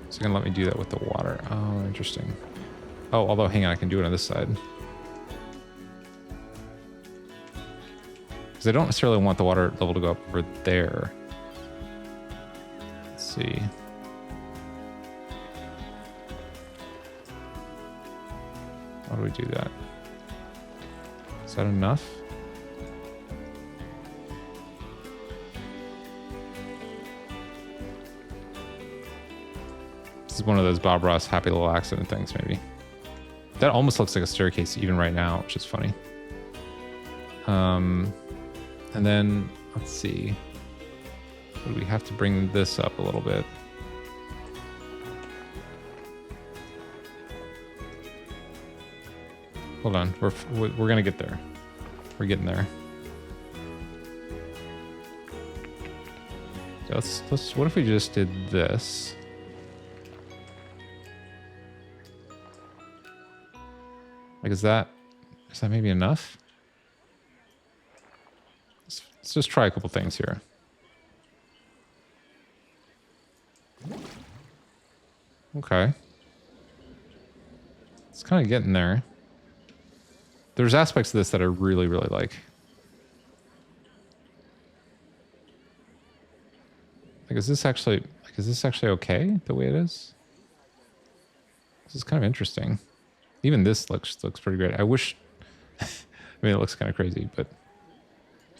So you're gonna let me do that with the water. Oh, interesting. Oh, although hang on, I can do it on this side. Because I don't necessarily want the water level to go up over there. Let's see. How do we do that? Is that enough? This is one of those Bob Ross happy little accident things, maybe. That almost looks like a staircase even right now, which is funny. And then, let's see. We have to bring this up a little bit. Hold on, we're gonna get there. We're getting there. Let's. What if we just did this? Like, is that maybe enough? Let's just try a couple things here. Okay. It's kind of getting there. There's aspects of this that I really, really like. Like, is this actually okay the way it is? This is kind of interesting. Even this looks pretty great. I wish, I mean, it looks kind of crazy, but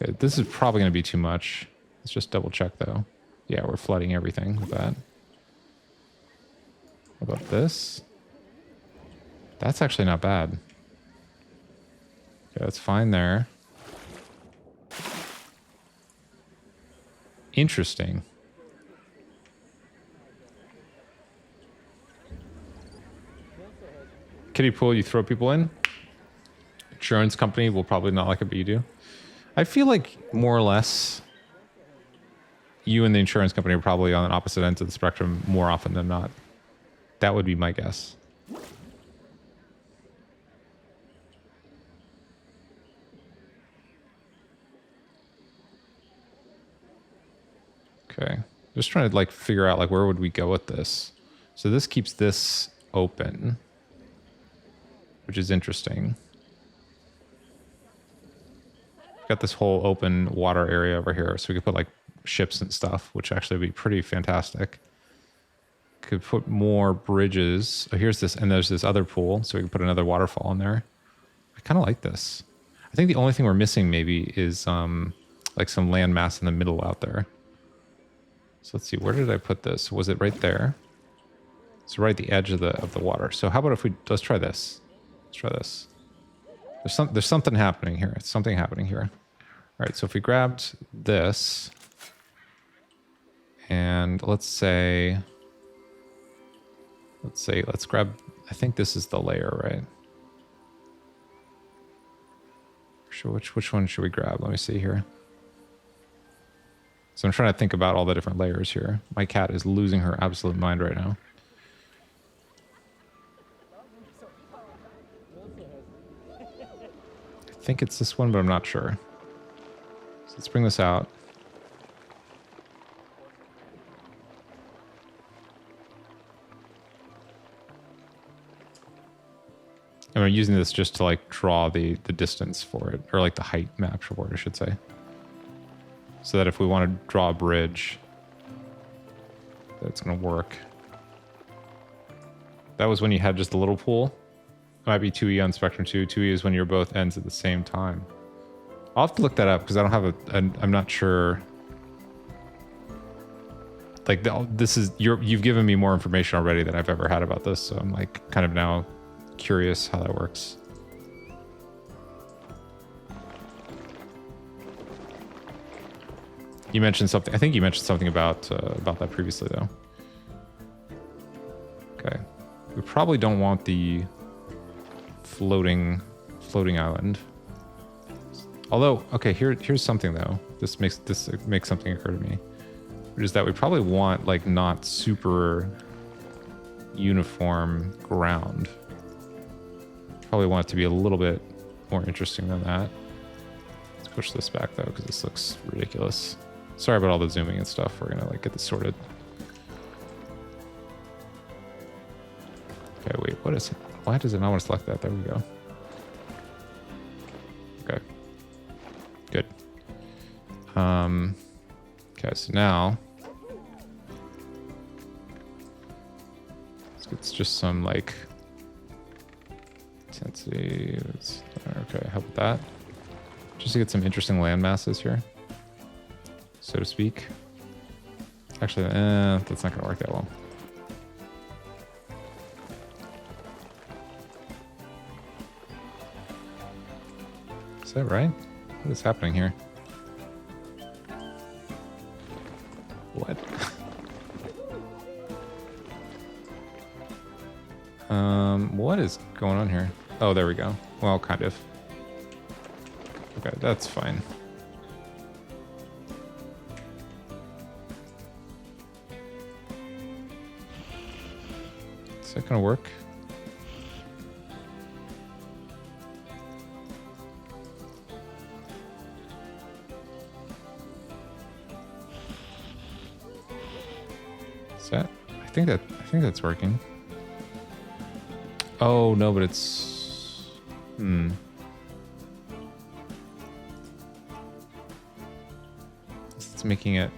okay, this is probably going to be too much. Let's just double check though. Yeah, we're flooding everything with that. What about this? That's actually not bad. Okay, that's fine there. Interesting. Kiddie pool, you throw people in. Insurance company will probably not like it, but you do. I feel like more or less you and the insurance company are probably on the opposite ends of the spectrum more often than not. That would be my guess. Okay. Just trying to like figure out like where would we go with this. So this keeps this open, which is interesting. Got this whole open water area over here, so we could put like ships and stuff, which actually would be pretty fantastic. Could put more bridges. Oh, here's this, and there's this other pool, so we could put another waterfall in there. I kind of like this. I think the only thing we're missing maybe is like some land mass in the middle out there. So let's see, where did I put this? Was it right there? So right at the edge of the water. So how about if let's try this. Let's try this. There's something happening here. It's something happening here. All right, so if we grabbed this, and let's grab, I think this is the layer, right? Sure, which one should we grab? Let me see here. So I'm trying to think about all the different layers here. My cat is losing her absolute mind right now. I think it's this one, but I'm not sure. So let's bring this out. And I'm using this just to like draw the distance for it, or like the height map for it, I should say. So that if we want to draw a bridge, that's going to work. That was when you had just a little pool. It might be 2E on Spectrum 2. 2E is when you're both ends at the same time. I'll have to look that up because I don't have I'm not sure. Like you've given me more information already than I've ever had about this, so I'm like kind of now curious how that works. You mentioned something. I think you mentioned something about that previously, though. Okay, we probably don't want the floating island. Although, okay, here's something though. This makes something occur to me, which is that we probably want like not super uniform ground. Probably want it to be a little bit more interesting than that. Let's push this back though, because this looks ridiculous. Sorry about all the zooming and stuff. We're gonna like get this sorted. Okay, wait, what is it? Why does it not want to select that? There we go. Okay. Good. Okay, so now let's get just some like intensity. Okay, how about that? Just to get some interesting land masses here, so to speak. Actually, that's not gonna work that well. Is that right? What is happening here? What? What is going on here? Oh, there we go. Well, kind of. Okay, that's fine. Is that gonna work? Is that? I think that's working. Oh no, but it's It's making it.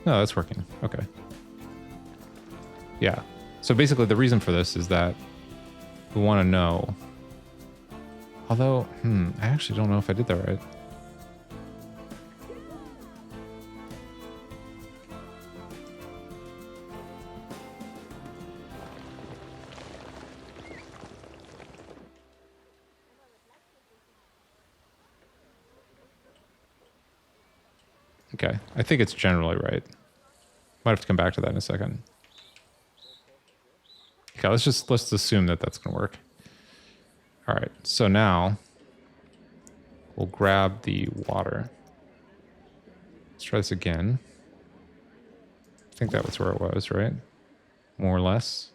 No, that's working. Okay. Yeah. So basically, the reason for this is that we want to know. Although, I actually don't know if I did that right. Okay, I think it's generally right. Might have to come back to that in a second. Okay, let's assume that that's gonna work. All right, so now we'll grab the water. Let's try this again. I think that was where it was, right? More or less.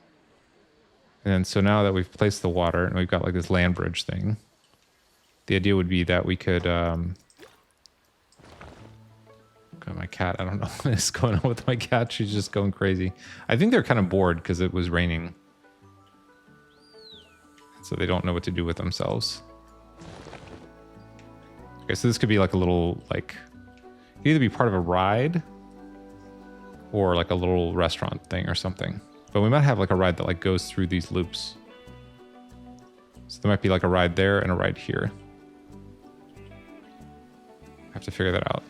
And then so now that we've placed the water and we've got like this land bridge thing, the idea would be that we could God, my cat, I don't know what is going on with my cat. She's just going crazy. I think they're kind of bored because it was raining. So they don't know what to do with themselves. Okay, so this could be like a little, like, either be part of a ride or like a little restaurant thing or something. But we might have like a ride that like goes through these loops. So there might be like a ride there and a ride here. I have to figure that out.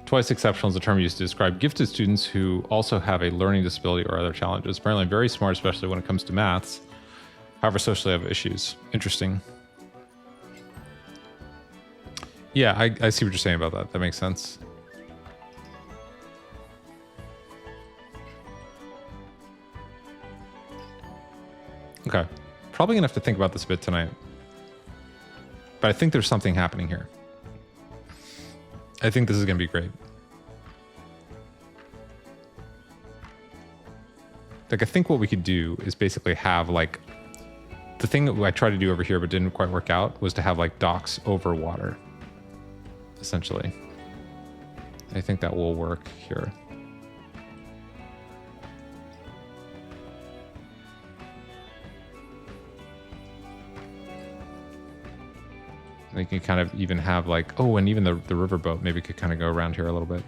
Twice exceptional is a term used to describe gifted students who also have a learning disability or other challenges. Apparently very smart, especially when it comes to maths. However, socially have issues. Interesting. Yeah, I see what you're saying about that. That makes sense. Okay. Probably gonna have to think about this a bit tonight. But I think there's something happening here. I think this is gonna be great. Like, I think what we could do is basically have, like, the thing that I tried to do over here but didn't quite work out was to have, like, docks over water, essentially. I think that will work here. And you can kind of even have, like, oh, and even the riverboat maybe could kind of go around here a little bit.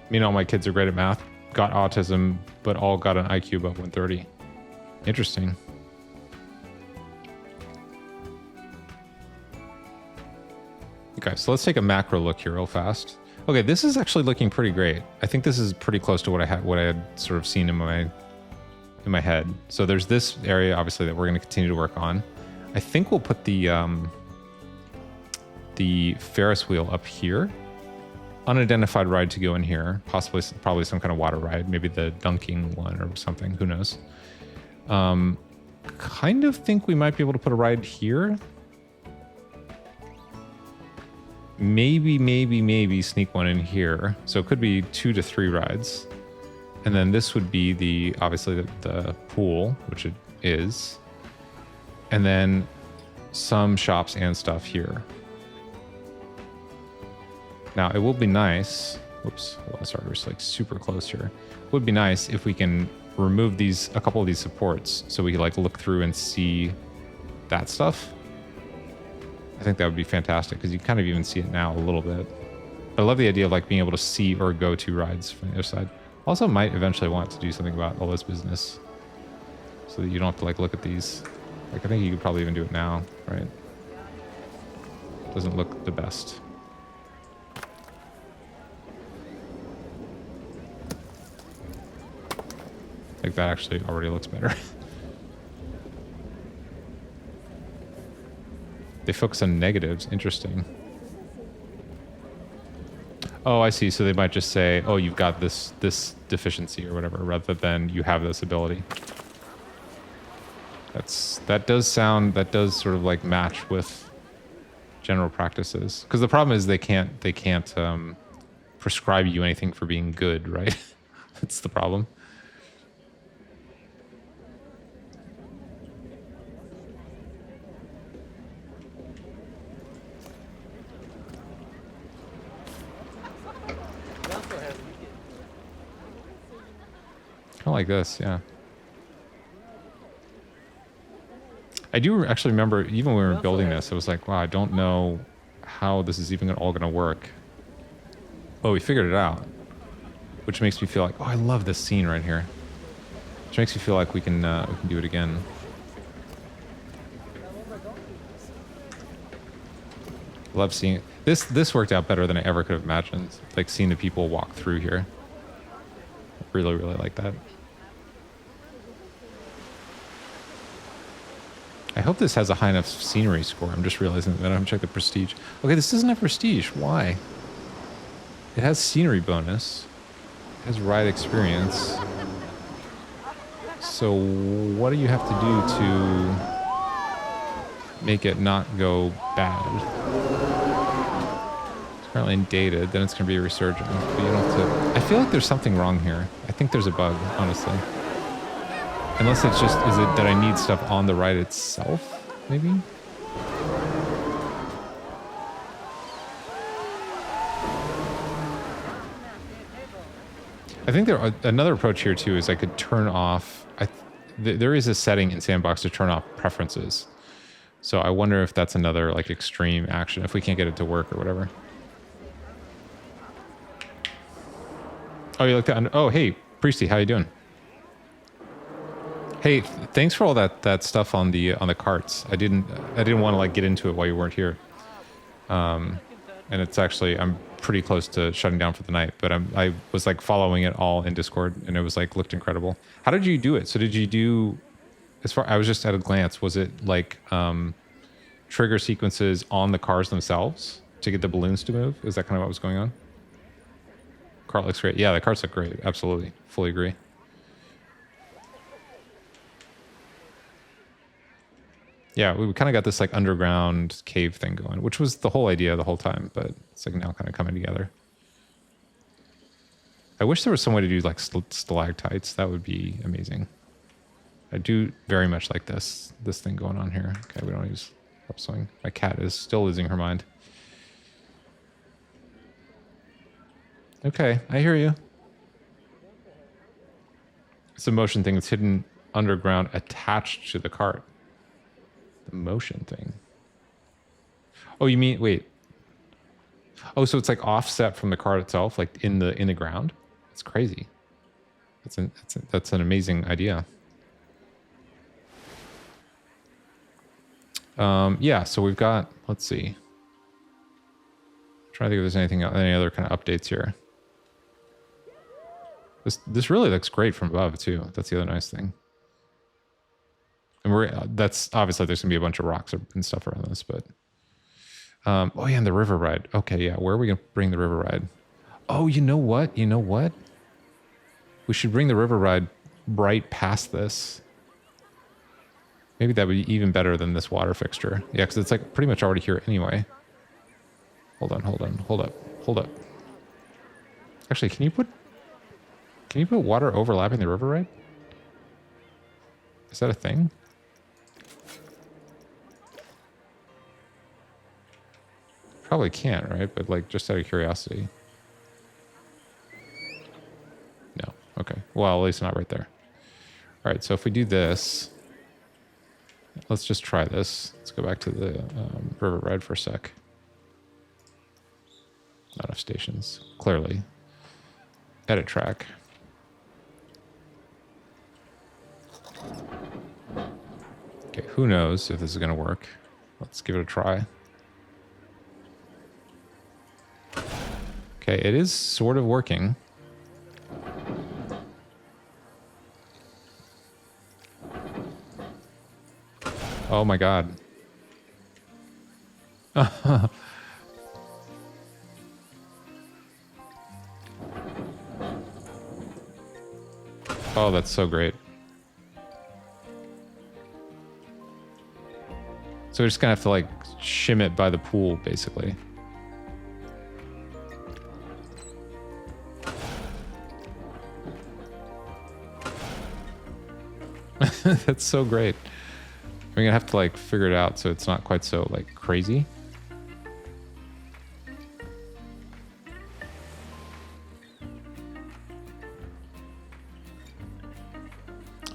Me and all my kids are great at math, got autism, but all got an IQ above 130. Interesting. Okay, so let's take a macro look here real fast. Okay, this is actually looking pretty great. I think this is pretty close to what I had sort of seen in my head. So there's this area obviously that we're going to continue to work on. I think we'll put the Ferris wheel up here. Unidentified ride to go in here. Probably some kind of water ride. Maybe the dunking one or something. Who knows? Kind of think we might be able to put a ride here. Maybe sneak one in here. So it could be 2 to 3 rides. And then this would be obviously the pool, which it is. And then some shops and stuff here. Now, it will be nice. Whoops, hold on, sorry, we're just like super close here. It would be nice if we can remove a couple of these supports so we can like look through and see that stuff. I think that would be fantastic because you kind of even see it now a little bit. But I love the idea of like being able to see or go to rides from the other side. Also might eventually want to do something about all this business so that you don't have to like look at these. Like, I think you could probably even do it now, right? Doesn't look the best. Like, that actually already looks better. They focus on negatives. Interesting. Oh, I see. So they might just say, oh, you've got this deficiency or whatever, rather than you have this ability. That does sort of like match with general practices. Because the problem is they can't prescribe you anything for being good, right? That's the problem. Kind of like this, yeah. I do actually remember, even when we were building this, I was like, wow, I don't know how this is even all going to work. Oh, we figured it out. Which makes me feel like, oh, I love this scene right here. Which makes me feel like we can do it again. Love seeing it. This worked out better than I ever could have imagined. Like seeing the people walk through here. I really, really like that. I hope this has a high enough scenery score. I'm just realizing that I haven't checked the prestige. Okay, this doesn't have prestige. Why? It has scenery bonus. It has ride experience. So what do you have to do to make it not go bad? It's currently dated. Then it's going to be a resurgent. But you don't have to... I feel like there's something wrong here. I think there's a bug, honestly. Unless it's just, is it that I need stuff on the ride itself, maybe? I think another approach here too is I could turn off, there is a setting in Sandbox to turn off preferences. So I wonder if that's another like extreme action, if we can't get it to work or whatever. Oh, you looked at, oh, hey, Priesty, how you doing? Hey, thanks for all that stuff on the carts. I didn't want to like get into it while you weren't here. and it's actually, I'm pretty close to shutting down for the night, but I was like following it all in Discord, and it was like looked incredible. How did you do it? So did you do, as far, I was just at a glance, was it like trigger sequences on the cars themselves to get the balloons to move? Is that kind of what was going on? Cart looks great. Yeah, the carts look great. Absolutely. Fully agree. Yeah, we kind of got this like underground cave thing going, which was the whole idea the whole time, but it's like now kind of coming together. I wish there was some way to do like stalactites. That would be amazing. I do very much like this thing going on here. Okay, we don't use upswing. My cat is still losing her mind. Okay, I hear you. It's a motion thing that's hidden underground attached to the cart. The motion thing. Oh, you mean, wait. Oh, so it's like offset from the cart itself, like in the ground? It's crazy. That's an amazing idea. Yeah, so we've got, let's see. I'm trying to think if there's any other kind of updates here. This really looks great from above too. That's the other nice thing. And that's obviously there's gonna be a bunch of rocks and stuff around this, but oh yeah, and the river ride. Okay, yeah, where are we gonna bring the river ride? Oh, you know what? You know what? We should bring the river ride right past this. Maybe that would be even better than this water fixture. Yeah, because it's like pretty much already here anyway. Hold on, hold up. Actually, can you put water overlapping the river ride? Is that a thing? Probably can't, right? But like just out of curiosity. No. Okay. Well, at least not right there. All right. So if we do this, let's just try this. Let's go back to the river ride for a sec. Not enough stations. Clearly. Edit track. Okay. Who knows if this is going to work? Let's give it a try. Okay, it is sort of working. Oh my god. Oh, that's so great. So we're just gonna have to like shim it by the pool, basically. That's so great. We're gonna have to like figure it out so it's not quite so like crazy.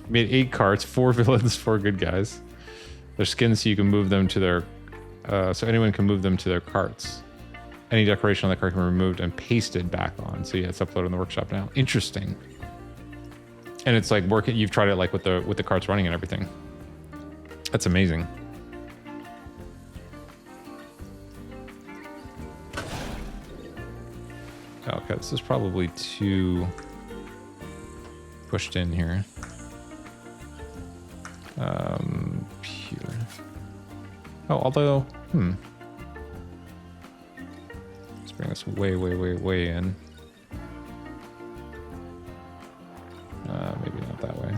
Made 8 carts, 4 villains, 4 good guys. Their skins so you can move them to their so anyone can move them to their carts. Any decoration on the cart can be removed and pasted back on. So yeah, it's uploaded in the workshop now. Interesting. And it's like working. You've tried it like with the carts running and everything. That's amazing. Okay, this is probably too pushed in here. Here. Oh, although, let's bring this way, way, way, way in. Maybe not that way.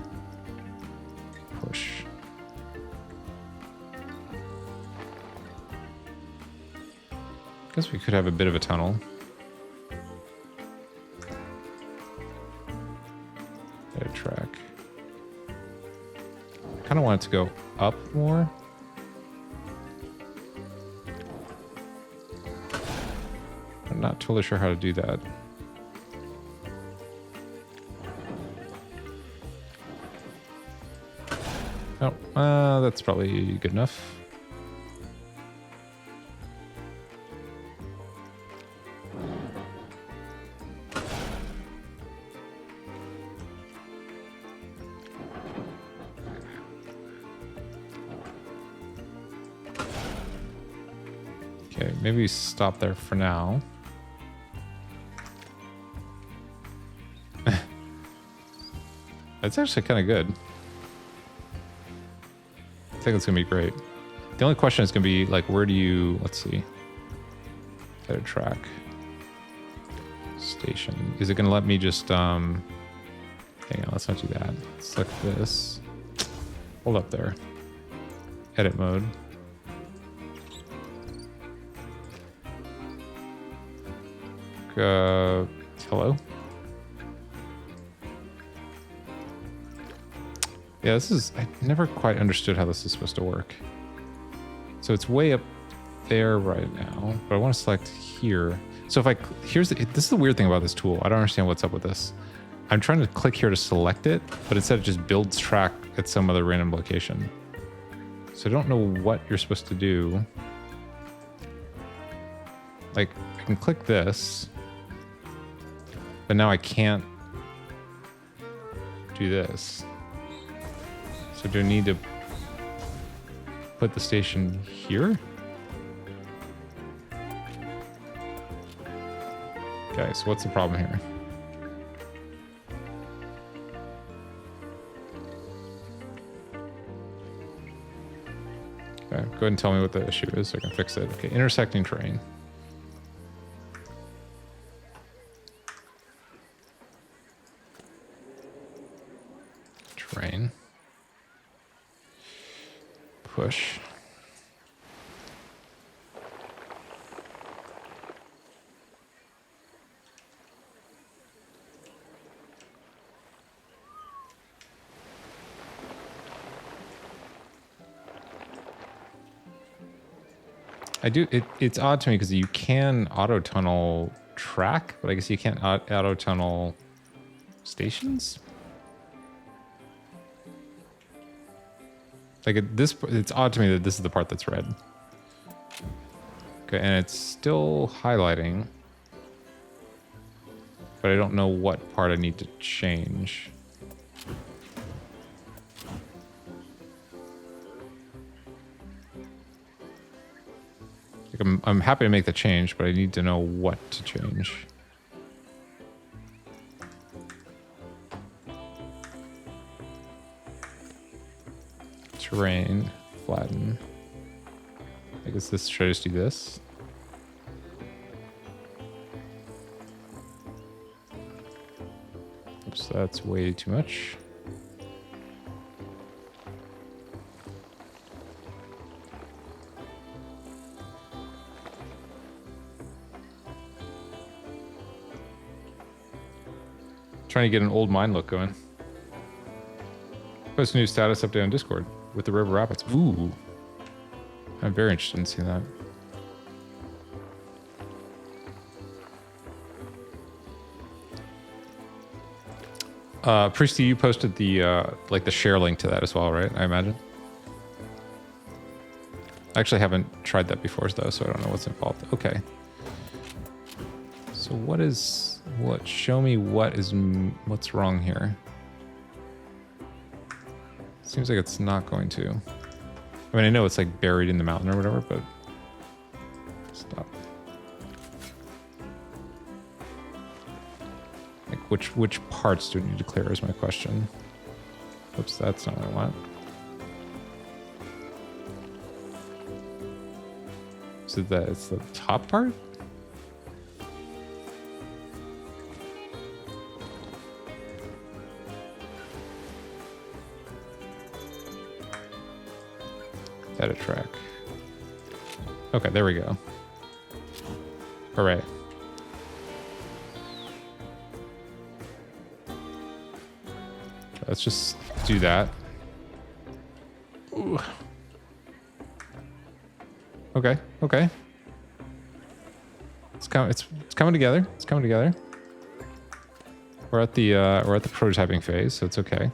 Push. Guess we could have a bit of a tunnel. Edit track. I kind of want it to go up more. I'm not totally sure how to do that. Oh, that's probably good enough. Okay, maybe stop there for now. That's actually kind of good. I think it's gonna be great. The only question is gonna be like, where do you? Let's see. Better track. Station. Is it gonna let me just hang on? Let's not do that. Select this. Hold up there. Edit mode. Hello. Yeah, this is. I never quite understood how this is supposed to work. So it's way up there right now, but I want to select here. So if I this is the weird thing about this tool. I don't understand what's up with this. I'm trying to click here to select it, but instead it just builds track at some other random location. So I don't know what you're supposed to do. Like I can click this, but now I can't do this. So do I need to put the station here? Okay, so what's the problem here? Okay, go ahead and tell me what the issue is so I can fix it. Okay, intersecting terrain. Terrain. Push. It's odd to me because you can auto tunnel track, but I guess you can't auto tunnel stations. Like it's odd to me that this is the part that's red. Okay, and it's still highlighting, but I don't know what part I need to change. Like I'm happy to make the change, but I need to know what to change. Terrain, flatten. I guess this should I just do this. Oops, that's way too much. Trying to get an old mine look going. Post a new status update on Discord with the River Rapids. Ooh. I'm very interested in seeing that. Priesty, you posted the like the share link to that as well, right? I imagine. I actually haven't tried that before though, so I don't know what's involved. Okay. So show me what's wrong here. Seems like it's not going to. I mean, I know it's like buried in the mountain or whatever, but stop. Like which parts do we need to clear is my question. Oops, that's not what I want. So it's the top part? Edit track. Okay, there we go. Hooray. Let's just do that. Ooh. Okay, okay. It's coming together. It's coming together. We're at the prototyping phase, so it's okay.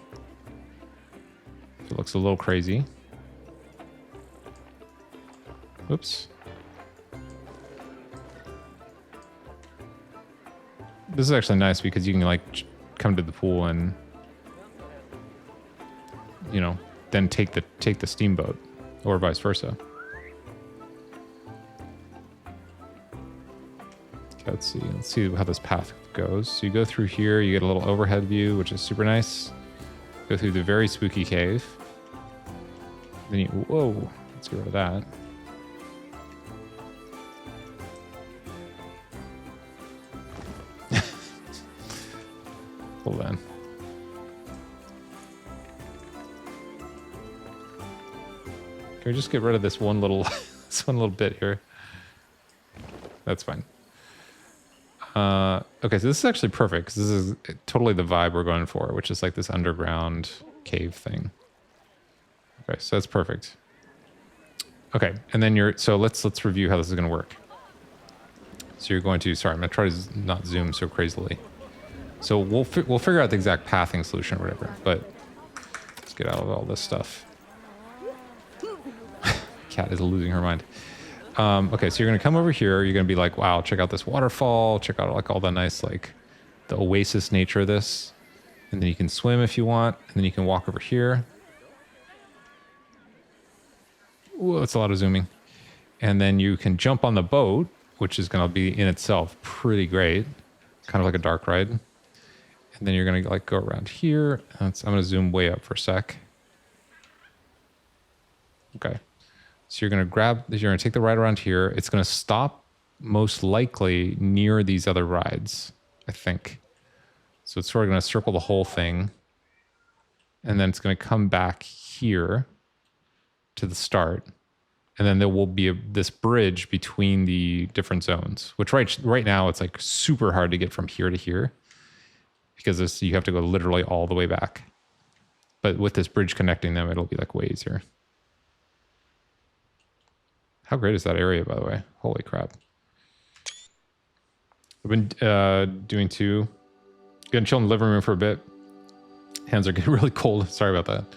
It looks a little crazy. Oops. This is actually nice because you can like come to the pool and, you know, then take the steamboat or vice versa. let's see. Let's see how this path goes. So you go through here, you get a little overhead view, which is super nice. Go through the very spooky cave. Then you, whoa, let's get rid of that. Hold on. Can we just get rid of this one little, this one little bit here? That's fine. Okay, so this is actually perfect because this is totally the vibe we're going for, which is like this underground cave thing. Okay, so that's perfect. Okay, and then so let's review how this is going to work. So you're going to, sorry, I'm going to try to not zoom so crazily. So we'll figure out the exact pathing solution or whatever, but let's get out of all this stuff. Cat is losing her mind. Okay, so you're going to come over here. You're going to be like, wow, check out this waterfall. Check out like all the nice, like the oasis nature of this. And then you can swim if you want. And then you can walk over here. Whoa, that's a lot of zooming. And then you can jump on the boat, which is going to be in itself pretty great. Kind of like a dark ride. And then you're going to like go around here. I'm going to zoom way up for a sec. Okay. So you're going to take the ride around here. It's going to stop most likely near these other rides, I think. So it's sort of going to circle the whole thing. And then it's going to come back here to the start. And then there will be this bridge between the different zones, which right now it's like super hard to get from here to here because you have to go literally all the way back. But with this bridge connecting them, it'll be like way easier. How great is that area, by the way? Holy crap. I've been doing two. Gonna chill in the living room for a bit. Hands are getting really cold. Sorry about that.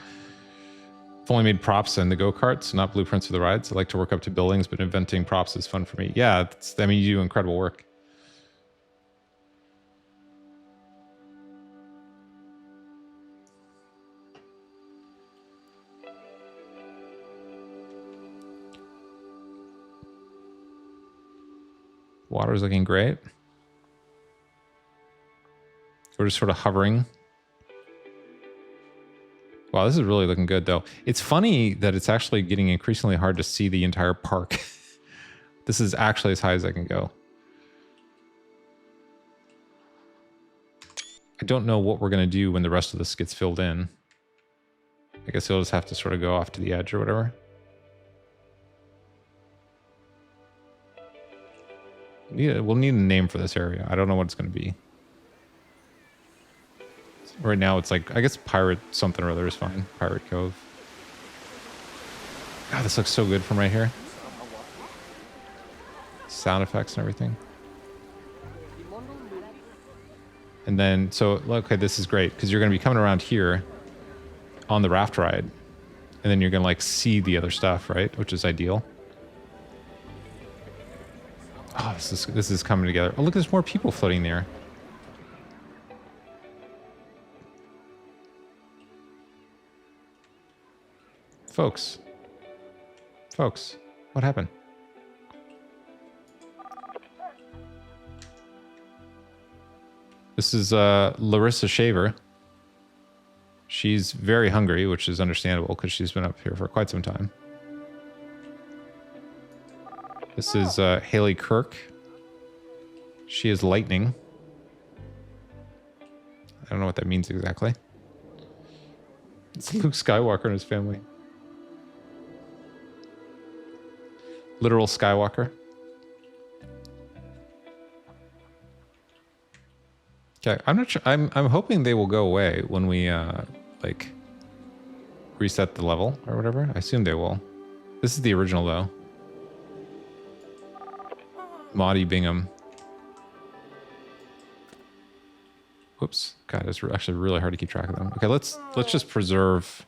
I've only made props and the go-karts, not blueprints for the rides. I like to work up to buildings, but inventing props is fun for me. Yeah, I mean, you do incredible work. Water's looking great. We're just sort of hovering. Wow, this is really looking good, though. It's funny that it's actually getting increasingly hard to see the entire park. This is actually as high as I can go. I don't know what we're going to do when the rest of this gets filled in. I guess you'll just have to sort of go off to the edge or whatever. We'll need a name for this area. I don't know what it's going to be. Right now it's like, I guess Pirate something or other is fine. Pirate Cove. God, this looks so good from right here. Sound effects and everything. And then, so, okay, this is great because you're going to be coming around here on the raft ride. And then you're going to like see the other stuff, right? Which is ideal. Oh, this is coming together. Oh, look, there's more people floating there. Folks, what happened? This is Larissa Shaver. She's very hungry, which is understandable because she's been up here for quite some time. This is Haley Kirk. She is lightning. I don't know what that means exactly. It's Luke Skywalker and his family. Literal Skywalker. Okay, I'm not sure. I'm hoping they will go away when we like reset the level or whatever. I assume they will. This is the original though. Maudie Bingham. Whoops. God, it's actually really hard to keep track of them. Okay, let's just preserve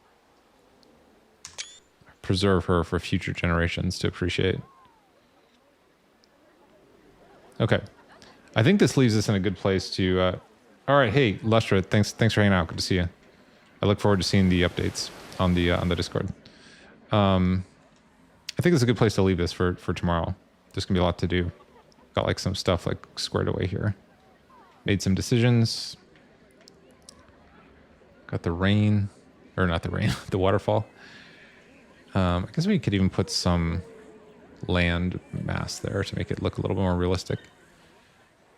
her for future generations to appreciate. Okay. I think this leaves us in a good place to all right, hey, Lustra, thanks for hanging out. Good to see you. I look forward to seeing the updates on the Discord. I think it's a good place to leave this for tomorrow. There's gonna be a lot to do. Got like some stuff like squared away here. Made some decisions. Got the rain, or not the rain, the waterfall. I guess we could even put some land mass there to make it look a little bit more realistic.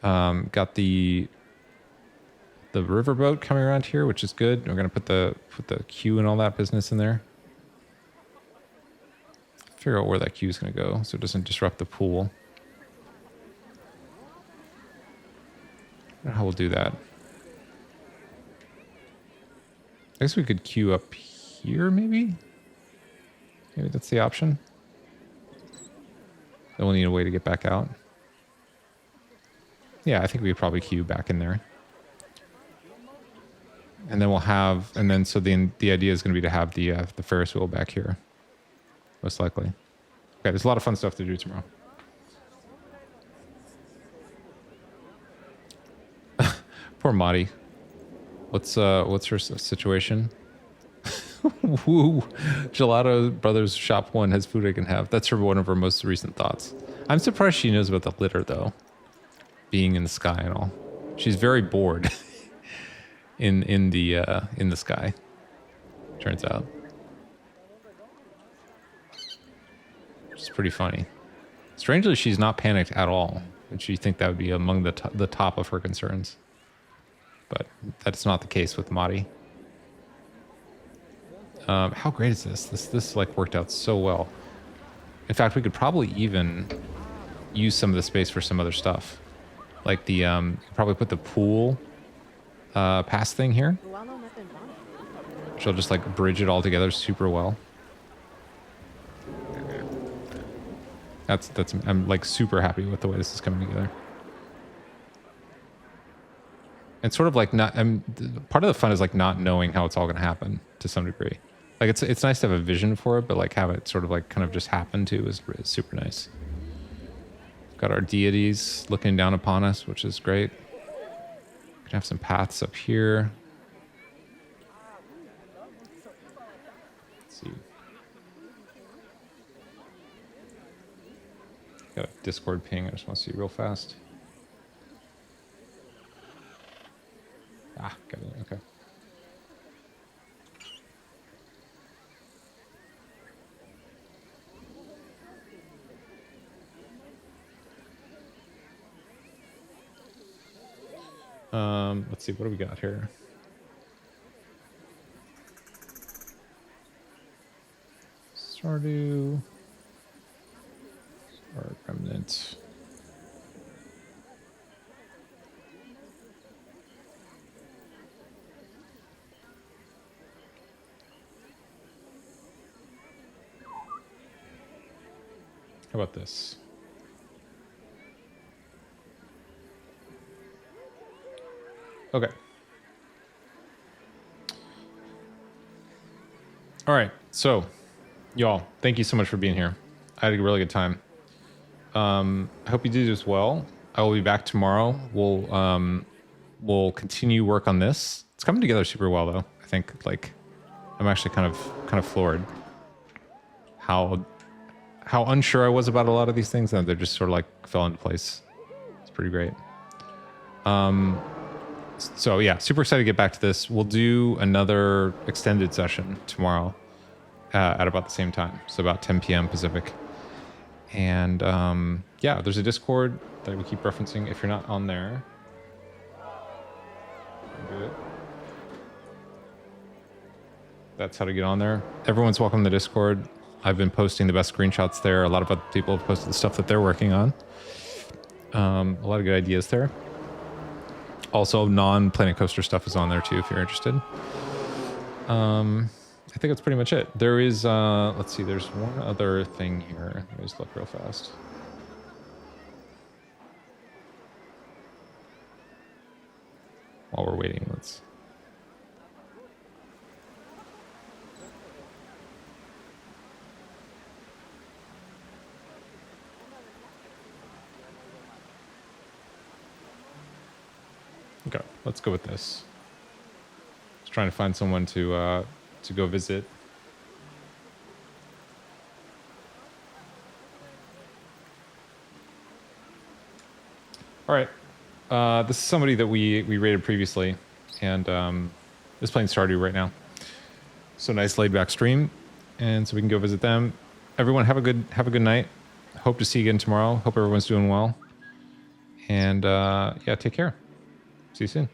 Got the riverboat coming around here, which is good. We're gonna put the queue and all that business in there. Figure out where that queue is gonna go so it doesn't disrupt the pool. I don't know how we'll do that. I guess we could queue up here, maybe? Maybe that's the option. Then we'll need a way to get back out. Yeah, I think we could probably queue back in there. And then we'll have, and then so the idea is going to be to have the Ferris wheel back here, most likely. Okay, there's a lot of fun stuff to do tomorrow. Poor Madi. What's her situation? Woo! Gelato Brothers Shop 1 has food I can have. That's one of her most recent thoughts. I'm surprised she knows about the litter though, being in the sky and all. She's very bored in the sky. Turns out, which is pretty funny. Strangely, she's not panicked at all. Would you think that would be among the top of her concerns? But that's not the case with Madi. How great is this? This like worked out so well. In fact, we could probably even use some of the space for some other stuff. Like the probably put the pool pass thing here. She'll just like bridge it all together super well. That's I'm like super happy with the way this is coming together. And sort of like part of the fun is like not knowing how it's all going to happen to some degree. Like it's nice to have a vision for it, but like have it sort of like kind of just happen too is super nice. Got our deities looking down upon us, which is great. Can have some paths up here. Let's see. Got a Discord ping. I just want to see real fast. Ah, got it. Okay. Let's see, what do we got here? Stardew. Or Remnant. How about this? Okay. All right. So, y'all, thank you so much for being here. I had a really good time. I hope you did as well. I will be back tomorrow. We'll continue work on this. It's coming together super well, though. I think like I'm actually kind of floored how unsure I was about a lot of these things, and they just sort of like fell into place. It's pretty great. So yeah, super excited to get back to this. We'll do another extended session tomorrow at about the same time, so about 10 p.m. Pacific. And yeah, there's a Discord that we keep referencing. If you're not on there, do it. That's how to get on there. Everyone's welcome to the Discord. I've been posting the best screenshots there. A lot of other people have posted the stuff that they're working on. A lot of good ideas there. Also, non-Planet Coaster stuff is on there too, if you're interested. I think that's pretty much it. There is, let's see, there's one other thing here. Let me just look real fast. While we're waiting, let's... Okay, let's go with this. Just trying to find someone to go visit. All right. This is somebody that we rated previously, and is playing Stardew right now. So nice laid back stream, and so we can go visit them. Everyone have a good night. Hope to see you again tomorrow. Hope everyone's doing well. And yeah, take care. See you soon.